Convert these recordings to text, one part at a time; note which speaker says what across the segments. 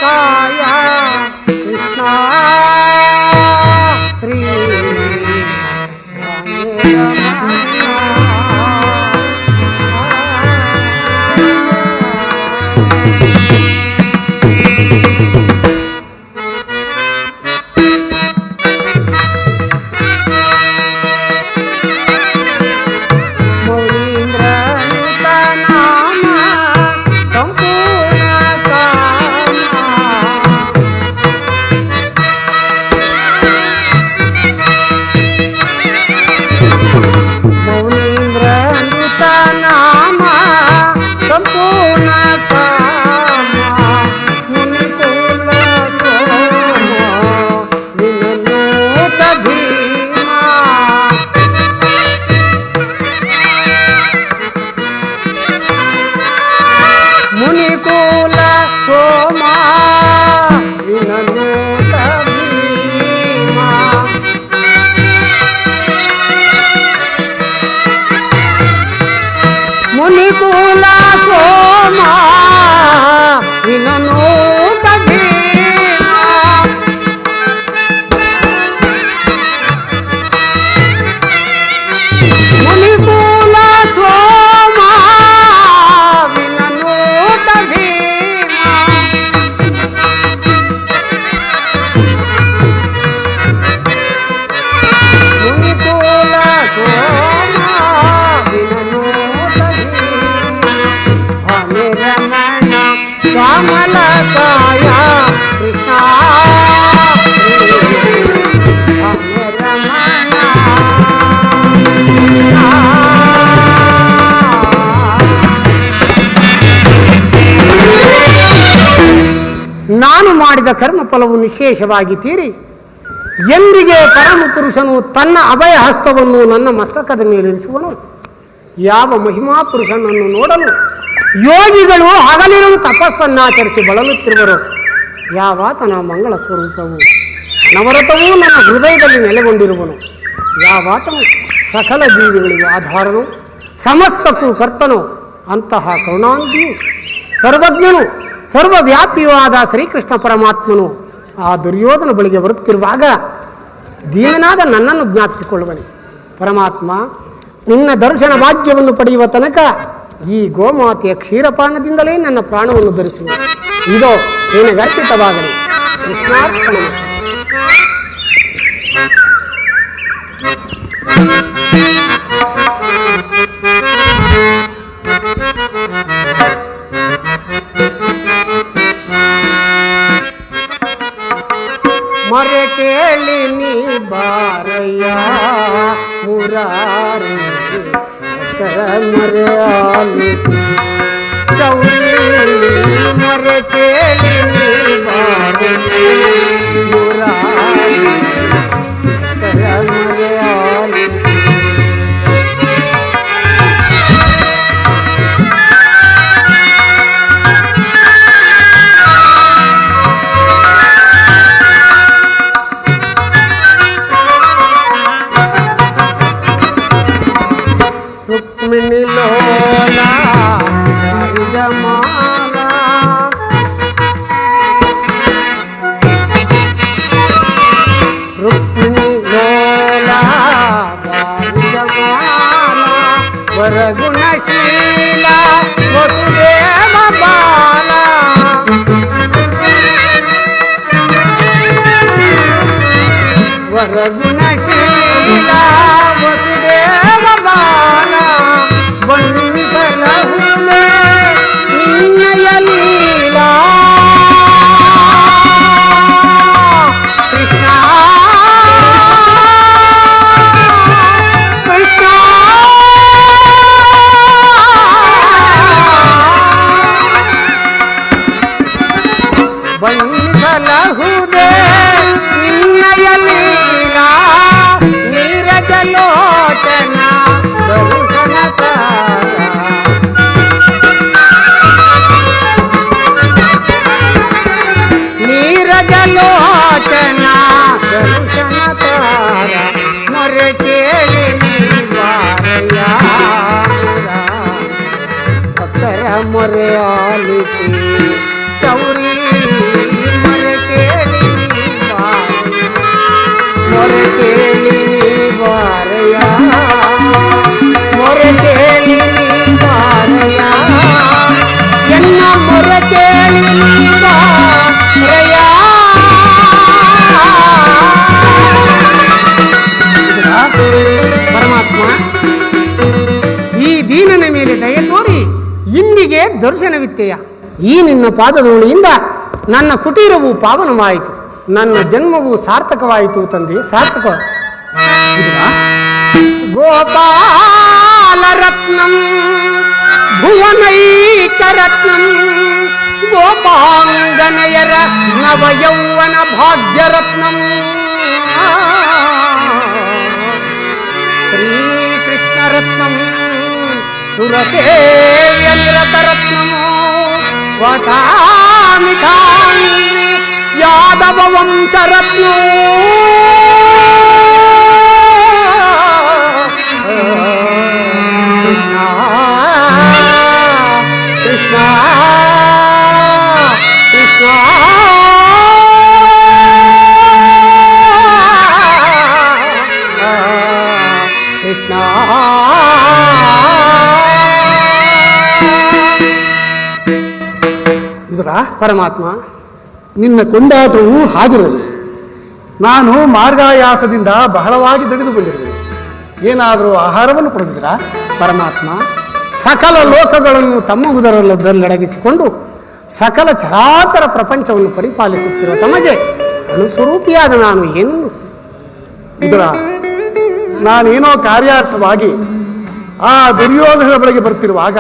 Speaker 1: ಕಾಯ ಕೃಷ್ಣ ಶ್ರೀ ಮುನಿಕುಲ ಸೋಮ ವಿನನೂತ ಭೀಮ ಮುನಿಕುಲ ಸೋಮ ವಿನನೂತ ಭೀಮ ಮುನಿಕುಲ ಸೋಮ ಶ್ಯಾಮಲ ಕಾಯ ಕೃಷ್ಣ ನಾನು ಮಾಡಿದ ಕರ್ಮ ಫಲವು ನಿಶೇಷವಾಗಿ ತೀರಿ ಎಂದಿಗೆ ಪರಮ ಪುರುಷನು ತನ್ನ ಅಭಯ ಹಸ್ತವನ್ನು ನನ್ನ ಮಸ್ತಕದ ಮೇಲಿರಿಸುವನು. ಯಾವ ಮಹಿಮಾ ಪುರುಷನನ್ನು ನೋಡಲು ಯೋಗಿಗಳು ಹಗಲಿರುವ ತಪಸ್ಸನ್ನಾಚರಿಸಿ ಬಳಲುತ್ತಿರುವರು. ಯಾವಾತನ ಮಂಗಳ ಸ್ವರೂಪವು ನವರತವೂ ನನ್ನ ಹೃದಯದಲ್ಲಿ ನೆಲೆಗೊಂಡಿರುವನು. ಯಾವಾತನು ಸಕಲ ಜೀವಿಗಳಿಗೂ ಆಧಾರನು ಸಮಸ್ತಕ್ಕೂ ಕರ್ತನು ಅಂತಹ ಕರುಣಾನಿಧಿಯು ಸರ್ವಜ್ಞನು ಸರ್ವವ್ಯಾಪಿಯೂ ಆದ ಶ್ರೀಕೃಷ್ಣ ಪರಮಾತ್ಮನು ಆ ದುರ್ಯೋಧನ ಬಳಿಗೆ ಬರುತ್ತಿರುವಾಗ ದೀನನಾದ ನನ್ನನ್ನು ಜ್ಞಾಪಿಸಿಕೊಳ್ಳುವನೆ. ಪರಮಾತ್ಮ, ನಿನ್ನ ದರ್ಶನ ಭಾಗ್ಯವನ್ನು ಪಡೆಯುವ ತನಕ ಈ ಗೋಮಾತೆಯ ಕ್ಷೀರಪಾನದಿಂದಲೇ ನನ್ನ ಪ್ರಾಣವನ್ನು ಧರಿಸುವ. ಇದೋ ನಿನಗರ್ಪಿತವಾಗಲಿ. ಕೃಷ್ಣಾರ್ಪಣ. ಮರೆ ಕೇಳಿ ನೀ ಬಾರಯ್ಯ ಮುರಾರಿ ಮರೆ ಆಲಿಸಿ ಗೌರಿ ಮರೆ ಕೇಳಿ ನೀ ಬಾರಯ್ಯ ಮುರಾರಿ ಮರೆ ಆಲಿಸಿ ರುಕ್ಮಿಣಿ ಲೋಲ ಹರಿಜಮಾಲ ರುಕ್ಮಿಣಿ ಲೋಲ ಹರಿಜಮಾಲ ವರಗುಣಶೀಲ ವಸುದೇವ ಬಾಲ ವರಗುಣಶೀಲ ವಸುದೇವ ಬಾಲ ಬಂಧನಹುಲೆ ನಿನ್ನಯ ಲೀಲಾ ಕೃಷ್ಣ ಕೃಷ್ಣ ಬಂಧನಹುಲೆ ನಿನ್ನಯ ಲೀಲಾ ನೀರಜಲೋಚನ ದರ್ಶನವಿತ್ತೆಯ. ಈ ನಿನ್ನ ಪಾದಧೂಳಿಯಿಂದ ನನ್ನ ಕುಟೀರವು ಪಾವನವಾಯಿತು, ನನ್ನ ಜನ್ಮವು ಸಾರ್ಥಕವಾಯಿತು ತಂದೆ, ಸಾರ್ಥಕ. ಗೋಪಾಲರತ್ನಂ ಭುವನೈಕರತ್ನಂ ಗೋಪಾಂಗನಯರ ನವಯೌವನ ಭಾಗ್ಯರತ್ನಂ ಶ್ರೀಕೃಷ್ಣರತ್ನಂ ಸುರಸೇವ್ಯ ನಿರತರತ್ನಮೋ ವಟಾಮಿಠಾಂಗಿ ಯಾದವ ವಂಶರತ್ನೋ ಕೃಷ್ಣ ಕೃಷ್ಣ ಕೃಷ್ಣ ಕೃಷ್ಣ.
Speaker 2: ಪರಮಾತ್ಮ, ನಿನ್ನ ಕೊಂಡಾಟವು ಹಾಗಿರಲಿ. ನಾನು ಮಾರ್ಗಾಯಾಸದಿಂದ ಬಹಳವಾಗಿ ತೆಗೆದು ಬಂದಿರುವೆ. ಏನಾದರೂ ಆಹಾರವನ್ನು ಕೊಡದಿರಾ?
Speaker 1: ಪರಮಾತ್ಮ, ಸಕಲ ಲೋಕಗಳನ್ನು ತಮ್ಮ ಉದರದಲ್ಲಡಗಿಸಿಕೊಂಡು ಸಕಲ ಚರಾಚರ ಪ್ರಪಂಚವನ್ನು ಪರಿಪಾಲಿಸುತ್ತಿರುವ ತಮಗೆ ಅನುಸ್ವರೂಪಿಯಾದ ನಾನು ಏನು?
Speaker 2: ಇದರ ನಾನೇನೋ ಕಾರ್ಯಾರ್ಥವಾಗಿ ಆ ದುರ್ಯೋಧನ ಬಳಿಗೆ ಬರ್ತಿರುವಾಗ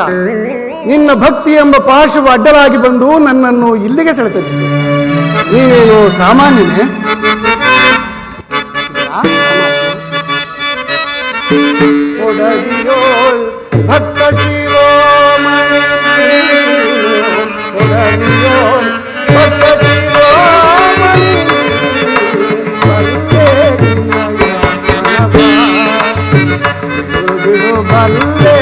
Speaker 2: ನಿನ್ನ ಭಕ್ತಿ ಎಂಬ ಪಾಶವು ಅಡ್ಡಲಾಗಿ ಬಂದು ನನ್ನನ್ನು ಇಲ್ಲಿಗೆ ಸೆಳೆತಂದಿತು. ನೀನೇನು ಸಾಮಾನ್ಯನೇ? ಭಕ್ತ ಶಿರೋಮಣಿ ಭಕ್ತ ಶಿರೋಮಣಿ ಬಲ್ಲೆ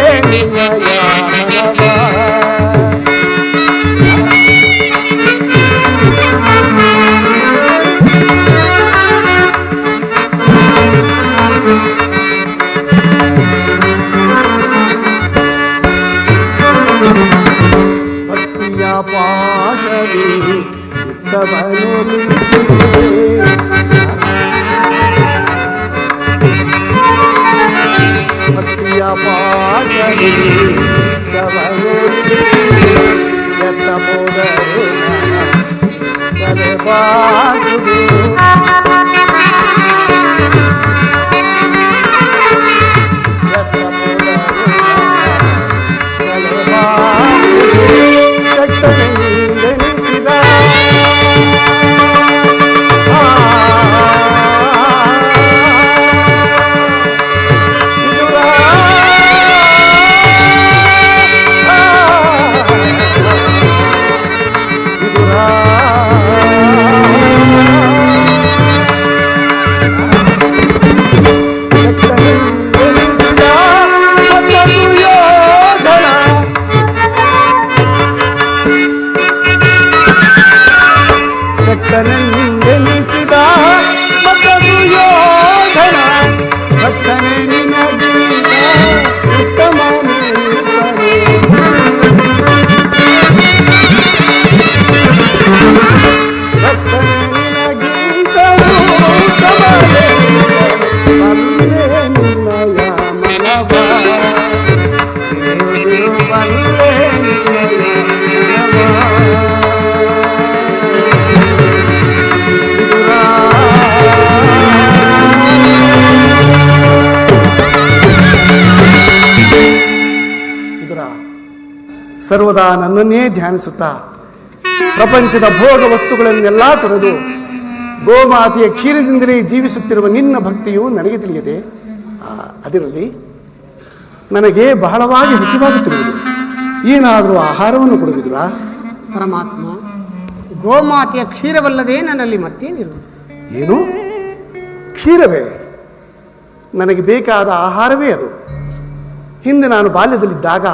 Speaker 2: ಭಕ್ತಿಯ ಪಾಶವಿ ಇದ್ದವನು ಭಕ್ತಿಯ ಪಾಶವಿ ಇದ್ದವನು ಎತ್ತ ಹೋದರು ಬಾಗುದು ಭಕ್ತನೆಂದೆನಿಸಿದ ಮಗದು ಯೋಧನ ಭಕ್ತನೇ ನಿನಗಿಂತ ಉತ್ತಮನೇ ಭಕ್ತನೇ ನಿನಗಿಂತ ಉತ್ತಮನೇ ಬಲ್ಲೆ ನಿನ್ನಯ ಮನವ ಬಲ್ಲೆ ನಿನ್ನಯ ಸರ್ವದಾ ನನ್ನನ್ನೇ ಧ್ಯಾನಿಸುತ್ತಾ ಪ್ರಪಂಚದ ಭೋಗ ವಸ್ತುಗಳನ್ನೆಲ್ಲ ತೊರೆದು ಗೋಮಾತೆಯ ಕ್ಷೀರದಿಂದಲೇ ಜೀವಿಸುತ್ತಿರುವ ನಿನ್ನ ಭಕ್ತಿಯು ನನಗೆ ತಿಳಿಯದೆ. ಅದರಲ್ಲಿ ನನಗೆ ಬಹಳವಾಗಿ ಹಸಿವಾಗುತ್ತಿರುವುದು. ಏನಾದರೂ ಆಹಾರವನ್ನು ಕೊಡುವುದಿರಾ?
Speaker 1: ಪರಮಾತ್ಮ, ಗೋಮಾತೆಯ ಕ್ಷೀರವಲ್ಲದೆ ನನ್ನಲ್ಲಿ ಮತ್ತೇನಿರುವುದು?
Speaker 2: ಏನು? ಕ್ಷೀರವೇ? ನನಗೆ ಬೇಕಾದ ಆಹಾರವೇ ಅದು. ಹಿಂದೆ ನಾನು ಬಾಲ್ಯದಲ್ಲಿದ್ದಾಗ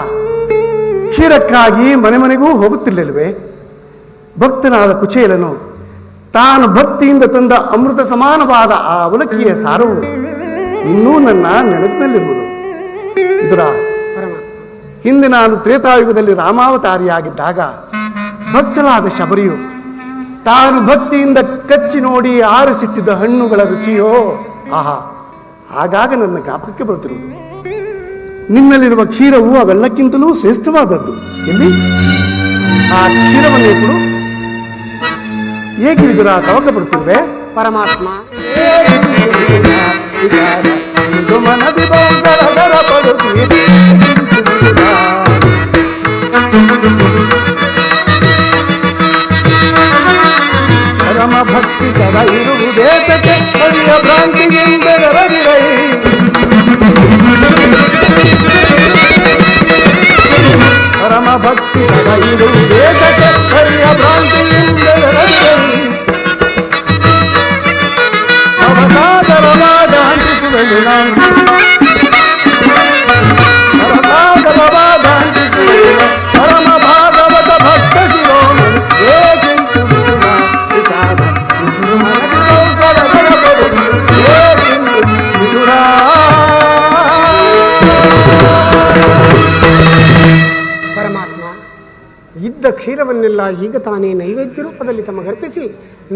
Speaker 2: ಕ್ಷೀರಕ್ಕಾಗಿ ಮನೆ ಮನೆಗೂ ಹೋಗುತ್ತಿರಲಿಲ್ಲವೇ? ಭಕ್ತನಾದ ಕುಚೇಲನು ತಾನು ಭಕ್ತಿಯಿಂದ ತಂದ ಅಮೃತ ಸಮಾನವಾದ ಆ ಅವಲಕ್ಕಿಯ ಸಾರವು ಇನ್ನೂ ನನ್ನ ನೆನಪಿನಲ್ಲಿರುವುದು. ಇದರ ಹಿಂದೆ ನಾನು ತ್ರೇತಾಯುಗದಲ್ಲಿ ರಾಮಾವತಾರಿಯಾಗಿದ್ದಾಗ ಭಕ್ತನಾದ ಶಬರಿಯು ತಾನು ಭಕ್ತಿಯಿಂದ ಕಚ್ಚಿ ನೋಡಿ ಆರಿಸಿಟ್ಟಿದ್ದ ಹಣ್ಣುಗಳ ರುಚಿಯೋ ಆಹಾ, ಆಗಾಗ ನನ್ನ ಜ್ಞಾಪಕಕ್ಕೆ ಬರುತ್ತಿರುವುದು. ನಿನ್ನಲ್ಲಿರುವ ಕ್ಷೀರವು ಅವೆಲ್ಲಕ್ಕಿಂತಲೂ ಶ್ರೇಷ್ಠವಾದದ್ದು. ಎಲ್ಲಿ ಆ ಕ್ಷೀರವನ್ನು ಕೊಡು. ಏಕೆ ವಿದುರ ತವಕ ಪಡ್ತಿರುವೆ?
Speaker 1: ಪರಮಾತ್ಮ,
Speaker 2: ಪರಮ ಭಕ್ತಿ ಸದಾ ಇರುವುದೇತಕ್ಕೆ ಹರಿಯ ಭ್ರಾಂತಿಗೆಂದೆರದಿರೈ. ಪರಮ ಭಕ್ತಿ ಸದಾ ಇರುವುದೇತಕ್ಕೆ ಹರಿಯ ಭ್ರಾಂತಿಗೆಂದೆರದಿರೈ. ಅವಸಾದರವಾದ ಅಂಟಿಸುವೆನು ನಾನು, ಅವಸಾದರವಾದ ಅಂಟಿಸುವೆನು ಪರಮ ಭಾಗವತ ಭಕ್ತ ಶಿರೋಮಣಿ ಏಕೆಂತು ವಿಚಾರ
Speaker 1: ಪರಮಾತ್ಮ, ಇದ್ದ ಕ್ಷೀರವನ್ನೆಲ್ಲ ಈಗ ತಾನೇ ನೈವೇದ್ಯ ರೂಪದಲ್ಲಿ ತಮಗರ್ಪಿಸಿ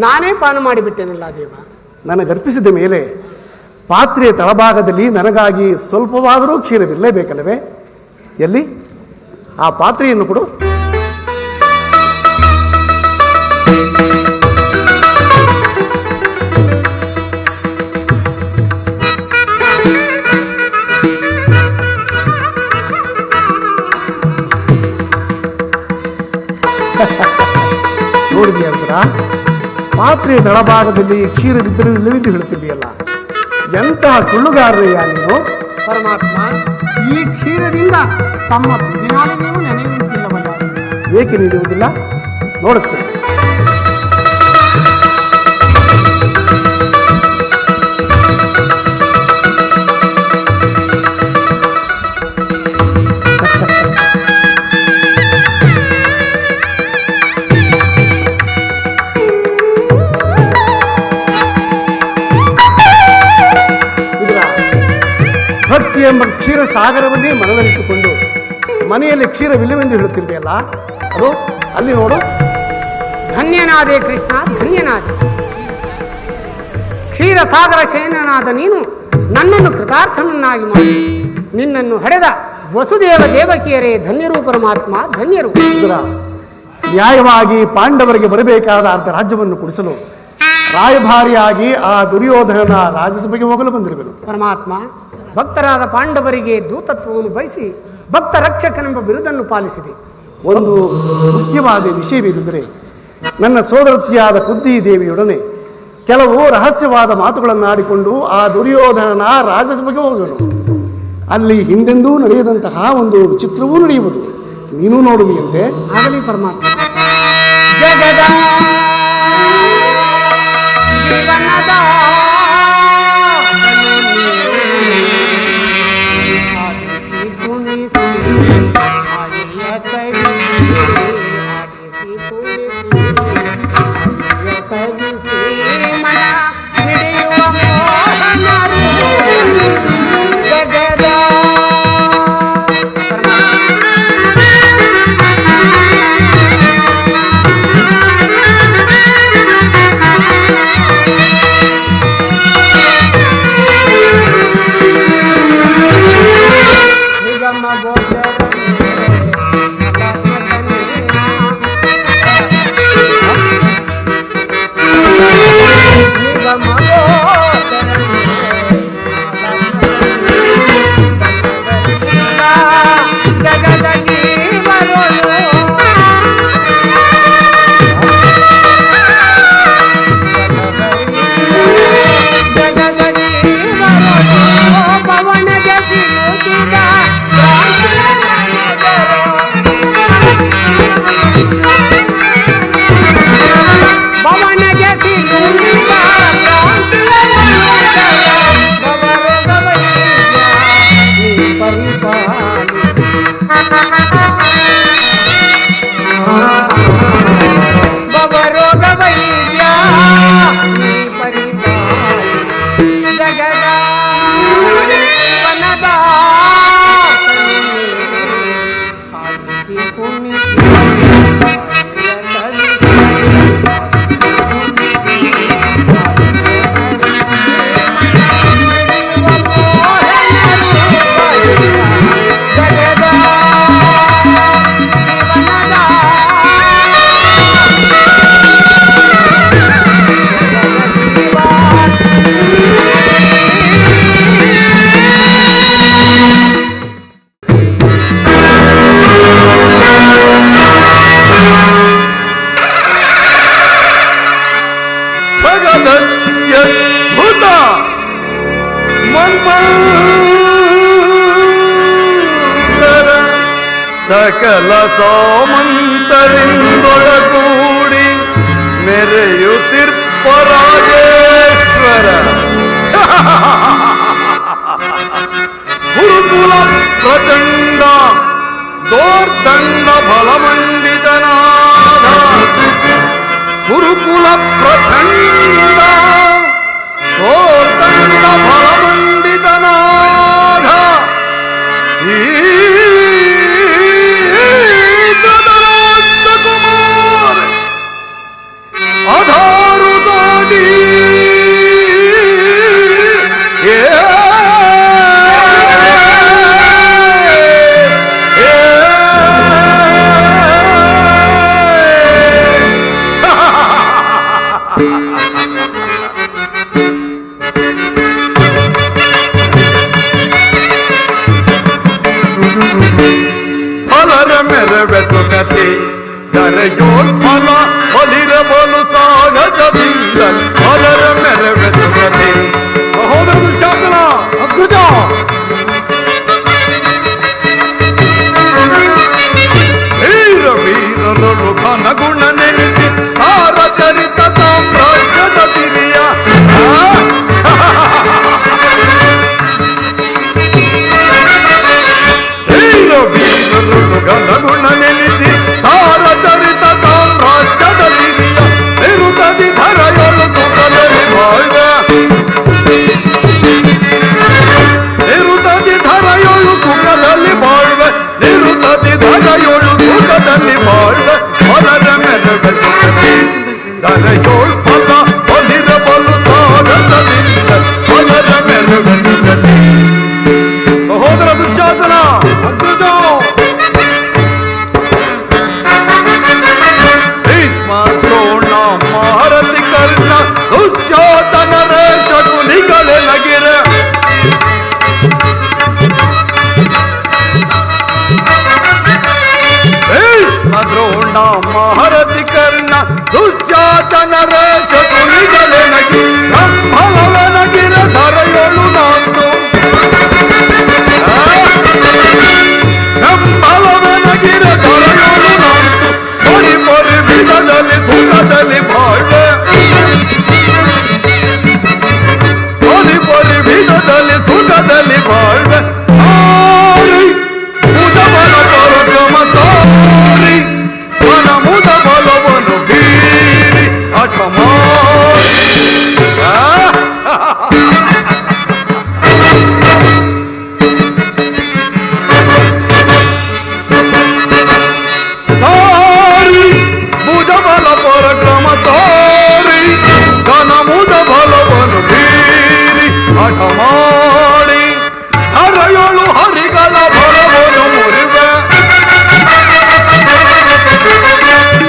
Speaker 1: ನಾನೇ ಪಾನ ಮಾಡಿಬಿಟ್ಟೆನಲ್ಲ ದೇವ.
Speaker 2: ನನಗರ್ಪಿಸಿದ ಮೇಲೆ ಪಾತ್ರೆಯ ತಳಭಾಗದಲ್ಲಿ ನನಗಾಗಿ ಸ್ವಲ್ಪವಾದರೂ ಕ್ಷೀರವಿರಲೇಬೇಕಲ್ಲವೇ? ಎಲ್ಲಿ ಆ ಪಾತ್ರೆಯನ್ನು ಕೊಡು. ನೋಡಿದೆಯಂದ್ರ, ಪಾತ್ರೆಯ ತಳಭಾಗದಲ್ಲಿ ಕ್ಷೀರವಿದ್ದರೂ ಇಲ್ಲವೆಂದು ಹೇಳುತ್ತಿದೆಯಲ್ಲ, ಎಂತಹ ಸುಳ್ಳುಗಾರಯ್ಯ ನೀನು.
Speaker 1: ಪರಮಾತ್ಮ, ಈ ಕ್ಷೀರದಿಂದ ತಮ್ಮ ದಿನಾಲಿಗೂ ನೆನೆಯುವುದಿಲ್ಲವಲ್ಲ.
Speaker 2: ಏಕೆ ನೀಡುವುದಿಲ್ಲ ನೋಡುತ್ತೇನೆ. ಭಕ್ತಿ ಎಂಬ ಕ್ಷೀರ ಸಾಗರವನ್ನೇ ಮನದಲ್ಲಿಟ್ಟುಕೊಂಡು ಮನೆಯಲ್ಲಿ ಕ್ಷೀರವಿಲ್ಲವೆಂದು ಹೇಳುತ್ತಿರ್ಬೇಯಲ್ಲ, ಅದು ಅಲ್ಲಿ ನೋಡು.
Speaker 1: ಧನ್ಯನಾದೆ ಕೃಷ್ಣ, ಧನ್ಯನಾದೆ. ಕ್ಷೀರ ಸಾಗರ ಶಯನನಾದ ನೀನು ನನ್ನನ್ನು ಕೃತಾರ್ಥನನ್ನಾಗಿ ಮಾಡಿ ನಿನ್ನನ್ನು ಹಡೆದ ವಸುದೇವ ದೇವಕಿಯರೇ ಧನ್ಯರು ಪರಮಾತ್ಮ, ಧನ್ಯರು.
Speaker 2: ನ್ಯಾಯವಾಗಿ ಪಾಂಡವರಿಗೆ ಬರಬೇಕಾದ ಅರ್ಧ ರಾಜ್ಯವನ್ನು ಕೊಡಿಸಲು ರಾಯಭಾರಿಯಾಗಿ ಆ ದುರ್ಯೋಧನನ ರಾಜಸಭೆಗೆ ಹೋಗಲು ಬಂದಿರುವೆನು.
Speaker 1: ಪರಮಾತ್ಮ, ಭಕ್ತರಾದ ಪಾಂಡವರಿಗೆ ದೂತತ್ವವನ್ನು ಬಯಸಿ ಭಕ್ತ ರಕ್ಷಕನೆಂಬ ಬಿರುದನ್ನು ಪಾಲಿಸಿದೆ.
Speaker 2: ಒಂದು ಮುಖ್ಯವಾದ ವಿಷಯವೇನೆಂದರೆ, ನನ್ನ ಸೋದರತಿಯಾದ ಕುಂತಿ ದೇವಿಯೊಡನೆ ಕೆಲವು ರಹಸ್ಯವಾದ ಮಾತುಗಳನ್ನಾಡಿಕೊಂಡು ಆ ದುರ್ಯೋಧನನ ರಾಜಸಭೆಗೆ ಹೋಗಲು. ಅಲ್ಲಿ ಹಿಂದೆಂದೂ ನಡೆಯದಂತಹ ಒಂದು ವಿಚಿತ್ರವೂ ನಡೆಯುವುದು. ನೀನು ನೋಡುವಿಯಂತೆ.
Speaker 1: ಆಗಲಿ ಪರಮಾತ್ಮ. ಜಗದ ಜೀವನದ
Speaker 3: ಸಕಲ ಸಾಮಂತರಿಂದೊಳಗೂಡಿ ಮೆರೆಯುತ್ತಿರ್ಪ ರಾಜೇಶ್ವರ ಗುರುಕುಲ ಪ್ರಚಂಡ ದೋರ್ದಂಡ ಬಲಮಂಡಿತನಾದ ಗುರುಕುಲ ಪ್ರಚಂಡ ದೋರ್ದಂಡ ಬಲಮಂಡಿತನಾದ ಈ ಕುಮಾರ ಆಧಾರು ದಾಡಿ ಫಲರ ಮೆರವೆಸುಗತಿ ದರೆಯೋತ್ಫಲ ಬಲಿರಬಲು ಸಾಗಜದಿಂದ ಫಲರ ಮೆರವೆಸುಗತಿ ಸಹೋದರ ಶಾಸನ
Speaker 2: ಅಗ್ರಜ
Speaker 3: ವೀರ ವೀರರು ಘನ ಗುಣ ನೆನೆಸಿ ತಾರ ಚರಿತ ಸಾಮ್ರಾಜ್ಯದ ತಿರಿಯ ವೀರ ವೀರರು ಘನ ಗುಣ ನೆನೆಸಿ ತಾರ ಚರಿತ ಸಾಮ್ರಾಜ್ಯದ ತಿರಿಯ ನಿರುತದಿ ಧರೆಯೊಳು ಸುಖದಲ್ಲಿ ಬಾಳ್ವ ನಿರುತದಿ ಧರೆಯೊಳು ಸುಖದಲ್ಲಿ ಬಾಳ್ವ ನಿರುತದಿ ಧರೆಯೊಳು ಸುಖದಲ್ಲಿ ಬಾಳ್ವ ಹೊಲದ ಮೆರವೆ ಸುಖದಿ ಧರೆಯೋಳ್ ಫಲ ಹೊಲಿರ ಬಲು ಸಾಗಸದಿಂದ ಹೊಲದ ಮೆರವೆ ಸುಖದಿ ಸಹೋದರ ದುಶ್ಯಾಸನ
Speaker 2: ಅಗ್ರಜ
Speaker 3: ಭೀಷ್ಮ ದ್ರೋಣ ಮಹಾರಥಿ ಕರ್ಣ ದುಶ್ಯಾಸನರ ಶಕುನಿಗಳೇ ನಗಿರ ಭೀಷ್ಮ ದ್ರೋಣ ಮಹಾರಥಿ ಕರ್ಣ ದುಶ್ಯಾಸನರ ಶಕುನಿಗಳೇ ನಗಿ ಬ್ರಹ್ಮವೇ ನಗಿರ ಧರೆಯೊಳು ನಾನು ಬ್ರಹ್ಮವೇ ನಗಿರ ಧರೆಯೊಳು ನಾನು ಪರಿ ಪರಿ ವಿಧದಲ್ಲಿ ಸುಖದಲ್ಲಿ ಬಾಳ್ವೆ ಪರಿ ಪರಿ ವಿಧದಲ್ಲಿ ಸುಖದಲ್ಲಿ ಬಾಳ್ವೆ ತಾರಿ ಮುದಬಲ ಪರಕ್ರಮ ತಾರಿ ಮನ ಮುದ ಬಲವನು ಬೀರಿ ಹಠ ಮಾಡಿ ಸಾರಿ ಭುಜಬಲ ಪರಕ್ರಮ ತಾರಿ ಘನ ಮುದ ಬಲವನು ಬೀರಿ ಹಠ ಮಾಡಿ ಹರೆಯೊಳು ಹರಿಗಳ ಬಲವನ್ನು ಮುರಿವೆ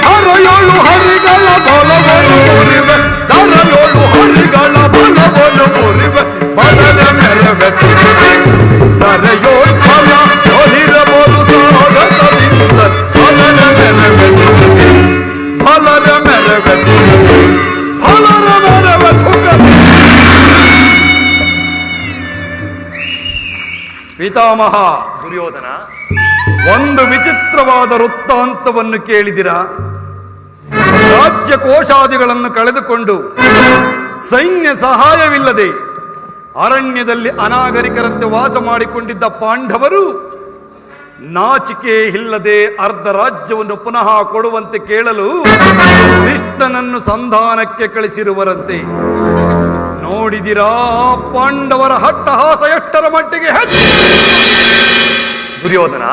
Speaker 3: ಹರೆಯೊಳು ಹರಿಗಳ ಬಲವನ್ನು ಮುರಿವೆ ದರೆಯೊಳು ಹರಿಗಳ ಬಲವನ್ನು ಮುರಿವೆ ಬಲದ ಮೆರವೆ ದರೆಯೋಳ್ ಫಲ ಹೊಲಿರಬಹುದು ಸಾಗಸದಿಂದ ಫಲದ ಮೆರವೆ ಫಲದ ಮೆರವೆ ಫಲದ ಮೆರವೆ ಸುಖದಿ ಪಿತಾಮಹ
Speaker 4: ದುರ್ಯೋಧನ,
Speaker 3: ಒಂದು ವಿಚಿತ್ರವಾದ ವೃತ್ತಾಂತವನ್ನು ಕೇಳಿದಿರಾ? ರಾಜ್ಯ ಕೋಶಾದಿಗಳನ್ನು ಕಳೆದುಕೊಂಡು ಸೈನ್ಯ ಸಹಾಯವಿಲ್ಲದೆ ಅರಣ್ಯದಲ್ಲಿ ಅನಾಗರಿಕರಂತೆ ವಾಸ ಮಾಡಿಕೊಂಡಿದ್ದ ಪಾಂಡವರು ನಾಚಿಕೆ ಇಲ್ಲದೆ ಅರ್ಧ ರಾಜ್ಯವನ್ನು ಪುನಃ ಕೊಡುವಂತೆ ಕೇಳಲು ಕೃಷ್ಣನನ್ನು ಸಂಧಾನಕ್ಕೆ ಕಳಿಸಿರುವರಂತೆ. ನೋಡಿದಿರಾ ಪಾಂಡವರ ಹಟ್ಟಹಾಸ ಎಷ್ಟರ ಮಟ್ಟಿಗೆ ಹೆಚ್ಚು?
Speaker 4: ದುರ್ಯೋಧನ,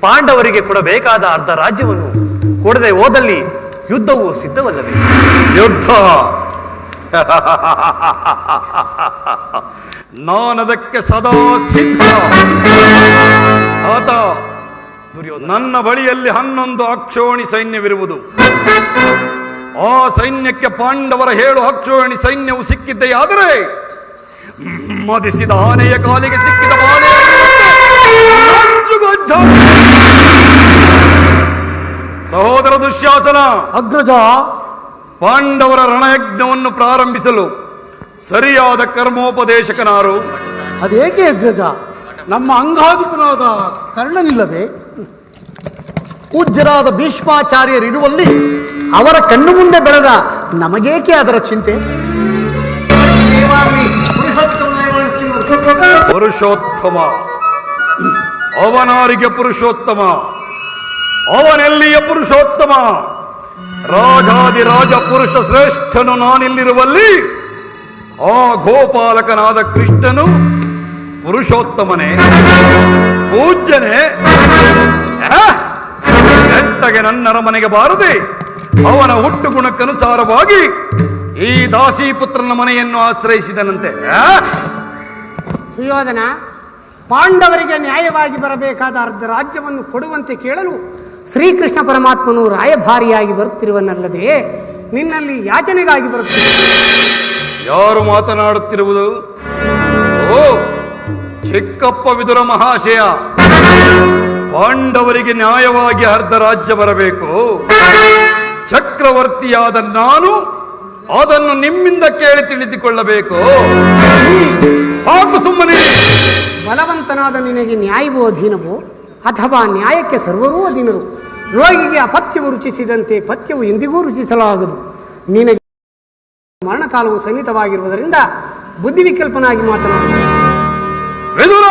Speaker 4: ಪಾಂಡವರಿಗೆ ಕೊಡಬೇಕಾದ ಅರ್ಧ ರಾಜ್ಯವನ್ನು ಕೊಡದೆ ಹೋದಲ್ಲಿ ಯುದ್ಧವು ಸಿದ್ಧವಲ್ಲವೇ?
Speaker 3: ಯುದ್ಧ ನಾನದಕ್ಕೆ ಸದಾ ಸಿದ್ಧ. ಆತ
Speaker 4: ದುರ್ಯೋಧನ,
Speaker 3: ನನ್ನ ಬಳಿಯಲ್ಲಿ 11 ಅಕ್ಷೋಣಿ ಸೈನ್ಯವಿರುವುದು. ಆ ಸೈನ್ಯಕ್ಕೆ ಪಾಂಡವರ 7 ಅಕ್ಷೋಣಿ ಸೈನ್ಯವು ಸಿಕ್ಕಿದ್ದೆಯಾದರೆ ಮದಿಸಿದ ಆನೆಯ ಕಾಲಿಗೆ ಸಿಕ್ಕಿದ ಬಾಣೆ ಸಹೋದರ ದುಶ್ಯಾಸನ,
Speaker 2: ಅಗ್ರಜ,
Speaker 3: ಪಾಂಡವರ ರಣಯಜ್ಞವನ್ನು ಪ್ರಾರಂಭಿಸಲು ಸರಿಯಾದ ಕರ್ಮೋಪದೇಶಕನಾರು?
Speaker 2: ಅದೇಕೆ ಅಗ್ರಜ? ನಮ್ಮ ಅಂಗಾಧಿಪನಾದ ಕರ್ಣನಿಲ್ಲದೆ? ಪೂಜ್ಯರಾದ ಭೀಷ್ಮಾಚಾರ್ಯರಿರುವಲ್ಲಿ ಅವರ ಕಣ್ಣು ಮುಂದೆ ಬೆಳೆದ ನಮಗೇಕೆ ಅದರ ಚಿಂತೆ?
Speaker 3: ಪುರುಷೋತ್ತಮ, ಅವನಾರಿಗೆ ಪುರುಷೋತ್ತಮ, ಅವನೆಲ್ಲಿಯ ಪುರುಷೋತ್ತಮ? ರಾಜಾದಿರಾಜ ಪುರುಷ ಶ್ರೇಷ್ಠನು ನಾನಿಲ್ಲಿರುವಲ್ಲಿ ಆ ಗೋಪಾಲಕನಾದ ಕೃಷ್ಣನು ಪುರುಷೋತ್ತಮನೇ, ಪೂಜ್ಯನೇ? ನೆಟ್ಟಗೆ ನನ್ನರ ಮನೆಗೆ ಬಾರದೆ ಅವನ ಹುಟ್ಟು ಗುಣಕ್ಕನುಸಾರವಾಗಿ ಈ ದಾಸೀಪುತ್ರನ ಮನೆಯನ್ನು ಆಶ್ರಯಿಸಿದನಂತೆ.
Speaker 1: ಸುಯೋಧನ, ಪಾಂಡವರಿಗೆ ನ್ಯಾಯವಾಗಿ ಬರಬೇಕಾದ ಅರ್ಧ ರಾಜ್ಯವನ್ನು ಕೊಡುವಂತೆ ಕೇಳಲು ಶ್ರೀಕೃಷ್ಣ ಪರಮಾತ್ಮನು ರಾಯಭಾರಿಯಾಗಿ ಬರುತ್ತಿರುವನಲ್ಲದೆ ನಿನ್ನಲ್ಲಿ ಯಾಚನೆಗಾಗಿ ಬರುತ್ತಿರುವ.
Speaker 3: ಯಾರು ಮಾತನಾಡುತ್ತಿರುವುದು? ಓ ಚಿಕ್ಕಪ್ಪ ವಿದುರ ಮಹಾಶಯ, ಪಾಂಡವರಿಗೆ ನ್ಯಾಯವಾಗಿ ಅರ್ಧ ರಾಜ್ಯ ಬರಬೇಕು. ಚಕ್ರವರ್ತಿಯಾದ ನಾನು ಅದನ್ನು ನಿಮ್ಮಿಂದ ಕೇಳಿ ತಿಳಿದುಕೊಳ್ಳಬೇಕು. ಸಾಕು ಸುಮ್ಮನೆ.
Speaker 1: ಬಲವಂತನಾದ ನಿನಗೆ ನ್ಯಾಯವೂ ಅಧೀನವೋ ಅಥವಾ ನ್ಯಾಯಕ್ಕೆ ಸರ್ವರೂ ಅಧೀನರು? ರೋಗಿಗೆ ಅಪಥ್ಯವು ರುಚಿಸಿದಂತೆ ಪಥ್ಯವು ಎಂದಿಗೂ ರುಚಿಸಲಾಗದು. ನಿನಗೆ ಮರಣಕಾಲವು ಸನ್ನಿಹಿತವಾಗಿರುವುದರಿಂದ ಬುದ್ಧಿವಿಕಲ್ಪನಾಗಿ ಮಾತನಾಡು.
Speaker 3: ವಿದುರ,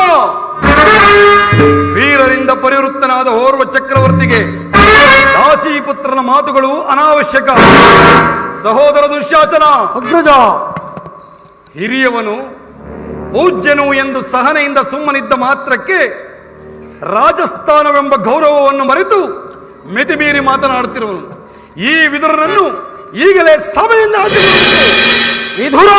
Speaker 3: ವೀರರಿಂದ ಪರಿವೃತ್ತನಾದ ಓರ್ವ ಚಕ್ರವರ್ತಿಗೆ ದಾಸೀಪುತ್ರನ ಮಾತುಗಳು ಅನಾವಶ್ಯಕ. ಸಹೋದರ ದುಶ್ಯಾಸನ,
Speaker 2: ಅಗ್ರಜ,
Speaker 3: ಹಿರಿಯವನು ಪೂಜ್ಯನು ಎಂದು ಸಹನೆಯಿಂದ ಸುಮ್ಮನಿದ್ದ ಮಾತ್ರಕ್ಕೆ ರಾಜಸ್ಥಾನವೆಂಬ ಗೌರವವನ್ನು ಮರೆತು ಮಿತಿಮೀರಿ ಮಾತನಾಡುತ್ತಿರುವನು ಈ ವಿದುರನನ್ನು ಈಗಲೇ ಸಭೆಯಿಂದ
Speaker 2: ವಿದುರ,